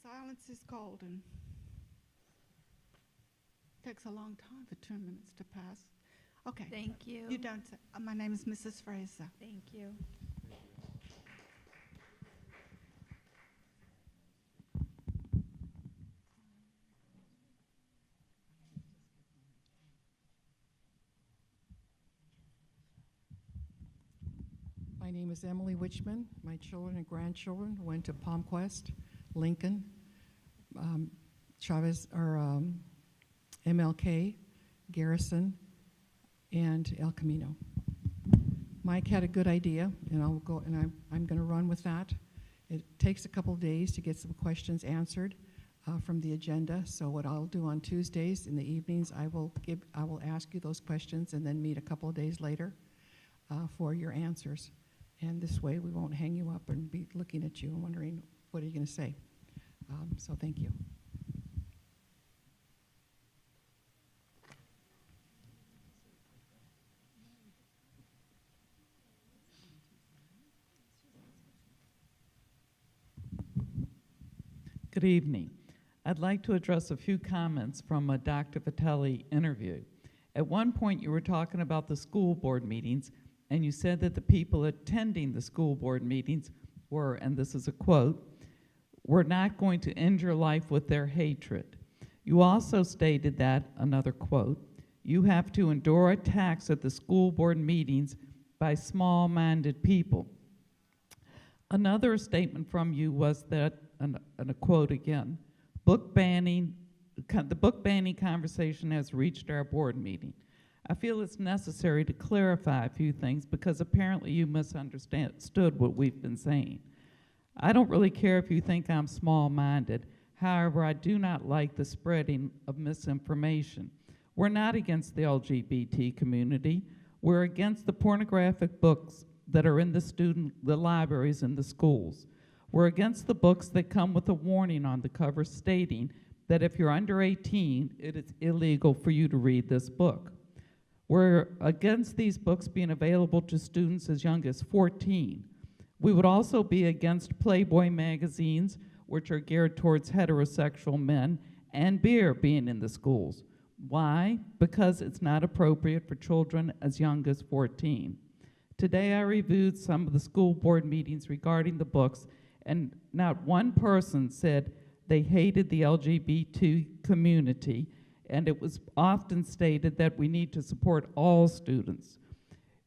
Silence is golden. Takes a long time for 2 minutes to pass. Okay. Thank you. You don't. My name is Mrs. Fraser. Thank you. My name is Emily Witchman. My children and grandchildren went to Palmquest, Lincoln, Chavez, or MLK, Garrison, and El Camino. Mike had a good idea, and I'll go, and I'm going to run with that. It takes a couple of days to get some questions answered from the agenda. So what I'll do on Tuesdays in the evenings, I will ask you those questions and then meet a couple of days later for your answers. And this way we won't hang you up and be looking at you and wondering, what are you going to say? So thank you. Good evening. I'd like to address a few comments from a Dr. Vitelli interview. At one point you were talking about the school board meetings, and you said that the people attending the school board meetings were, and this is a quote, "were not going to end your life with their hatred." You also stated that, another quote, "you have to endure attacks at the school board meetings by small-minded people." Another statement from you was that, and a quote again, the book banning conversation has reached our board meeting. I feel it's necessary to clarify a few things because apparently you misunderstood what we've been saying. I don't really care if you think I'm small-minded. However, I do not like the spreading of misinformation. We're not against the LGBT community. We're against the pornographic books that are in the libraries in the schools. We're against the books that come with a warning on the cover stating that if you're under 18, it is illegal for you to read this book. We're against these books being available to students as young as 14. We would also be against Playboy magazines, which are geared towards heterosexual men, and beer being in the schools. Why? Because it's not appropriate for children as young as 14. Today I reviewed some of the school board meetings regarding the books, and not one person said they hated the LGBT community, and it was often stated that we need to support all students.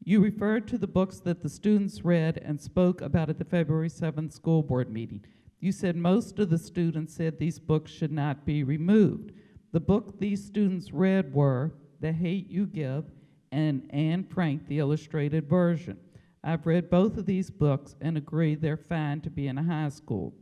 You referred to the books that the students read and spoke about at the February 7th school board meeting. You said most of the students said these books should not be removed. The book these students read were The Hate U Give and Anne Frank, the illustrated version. I've read both of these books and agree they're fine to be in a high school.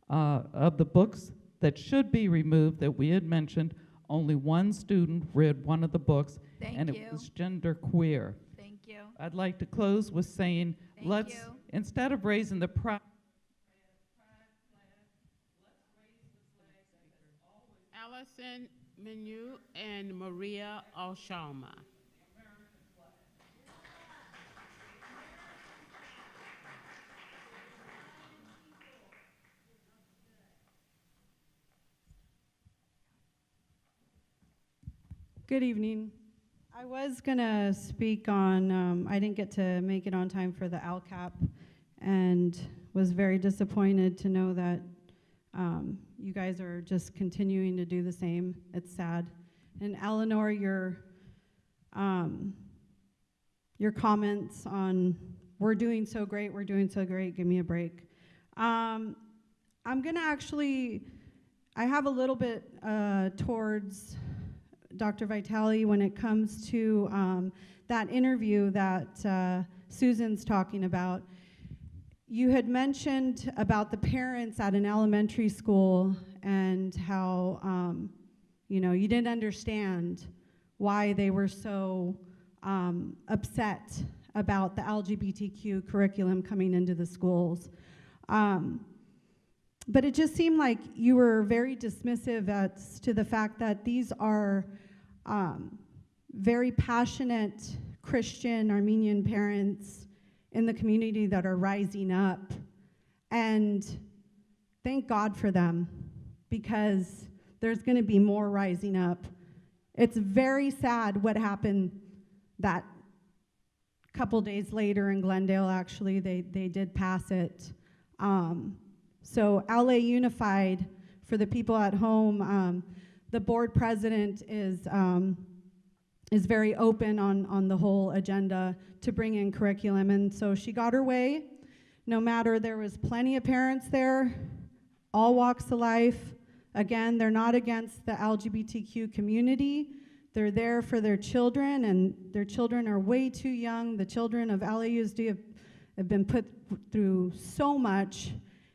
Of the books that should be removed that we had mentioned, only one student read one of the books, and it was genderqueer. Thank you. I'd like to close with saying, let's, instead of raising the pride, Allison Menu and Maria Alshalma. Good evening. I was going to speak on, I didn't get to make it on time for the ALCAP and was very disappointed to know that you guys are just continuing to do the same. It's sad. And Eleanor, your comments on we're doing so great, give me a break. I'm going to actually, I have a little bit towards Dr. Vitale when it comes to that interview that Susan's talking about. You had mentioned about the parents at an elementary school and how you didn't understand why they were so upset about the LGBTQ curriculum coming into the schools. But it just seemed like you were very dismissive as to the fact that these are very passionate Christian Armenian parents in the community that are rising up. And thank God for them, because there's going to be more rising up. It's very sad what happened that couple days later in Glendale. Actually, they did pass it. So LA Unified, for the people at home, the board president is very open on the whole agenda to bring in curriculum, and so she got her way. No matter, there was plenty of parents there, all walks of life. Again, they're not against the LGBTQ community. They're there for their children, and their children are way too young. The children of LAUSD have been put through so much.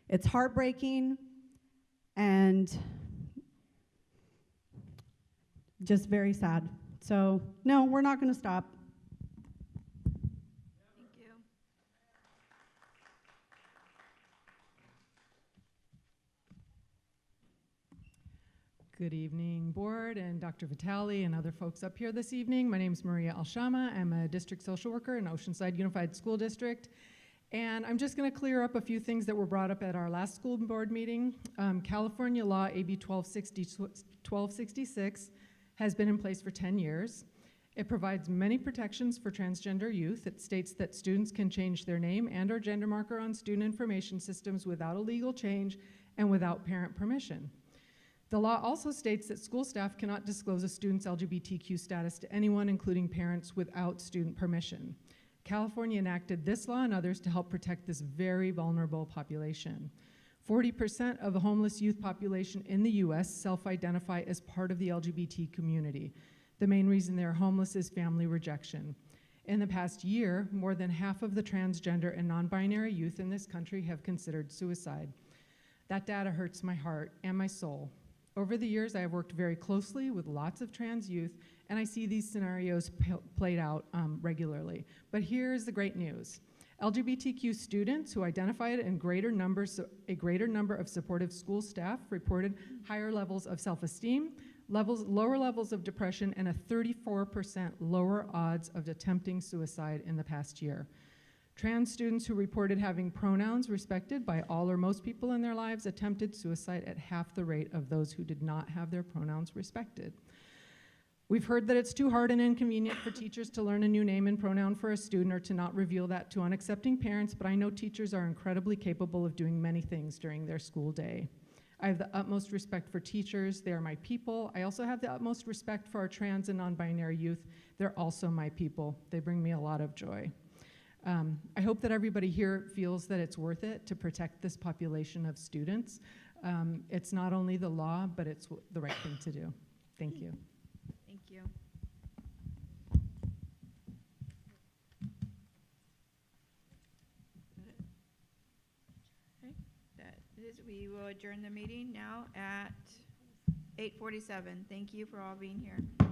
It's heartbreaking and just very sad. So, no, we're not going to stop. Thank you. Good evening, board and Dr. Vitale and other folks up here this evening. My name is Maria Alshama. I'm a district social worker in Oceanside Unified School District. And I'm just going to clear up a few things that were brought up at our last school board meeting. California law, AB 1266, has been in place for 10 years. It provides many protections for transgender youth. It states that students can change their name and/or gender marker on student information systems without a legal change and without parent permission. The law also states that school staff cannot disclose a student's LGBTQ status to anyone, including parents, without student permission. California enacted this law and others to help protect this very vulnerable population. 40% of the homeless youth population in the US self-identify as part of the LGBT community. The main reason they're homeless is family rejection. In the past year, more than half of the transgender and non-binary youth in this country have considered suicide. That data hurts my heart and my soul. Over the years, I have worked very closely with lots of trans youth, and I see these scenarios played out regularly. But here's the great news. LGBTQ students who identified in a greater number of supportive school staff reported higher levels of self-esteem, lower levels of depression, and a 34% lower odds of attempting suicide in the past year. Trans students who reported having pronouns respected by all or most people in their lives attempted suicide at half the rate of those who did not have their pronouns respected. We've heard that it's too hard and inconvenient for teachers to learn a new name and pronoun for a student or to not reveal that to unaccepting parents, but I know teachers are incredibly capable of doing many things during their school day. I have the utmost respect for teachers. They are my people. I also have the utmost respect for our trans and non-binary youth. They're also my people. They bring me a lot of joy. I hope that everybody here feels that it's worth it to protect this population of students. It's not only the law, but it's the right thing to do. Thank you. Thank you. Okay. we will adjourn the meeting now at 8:47. Thank you for all being here.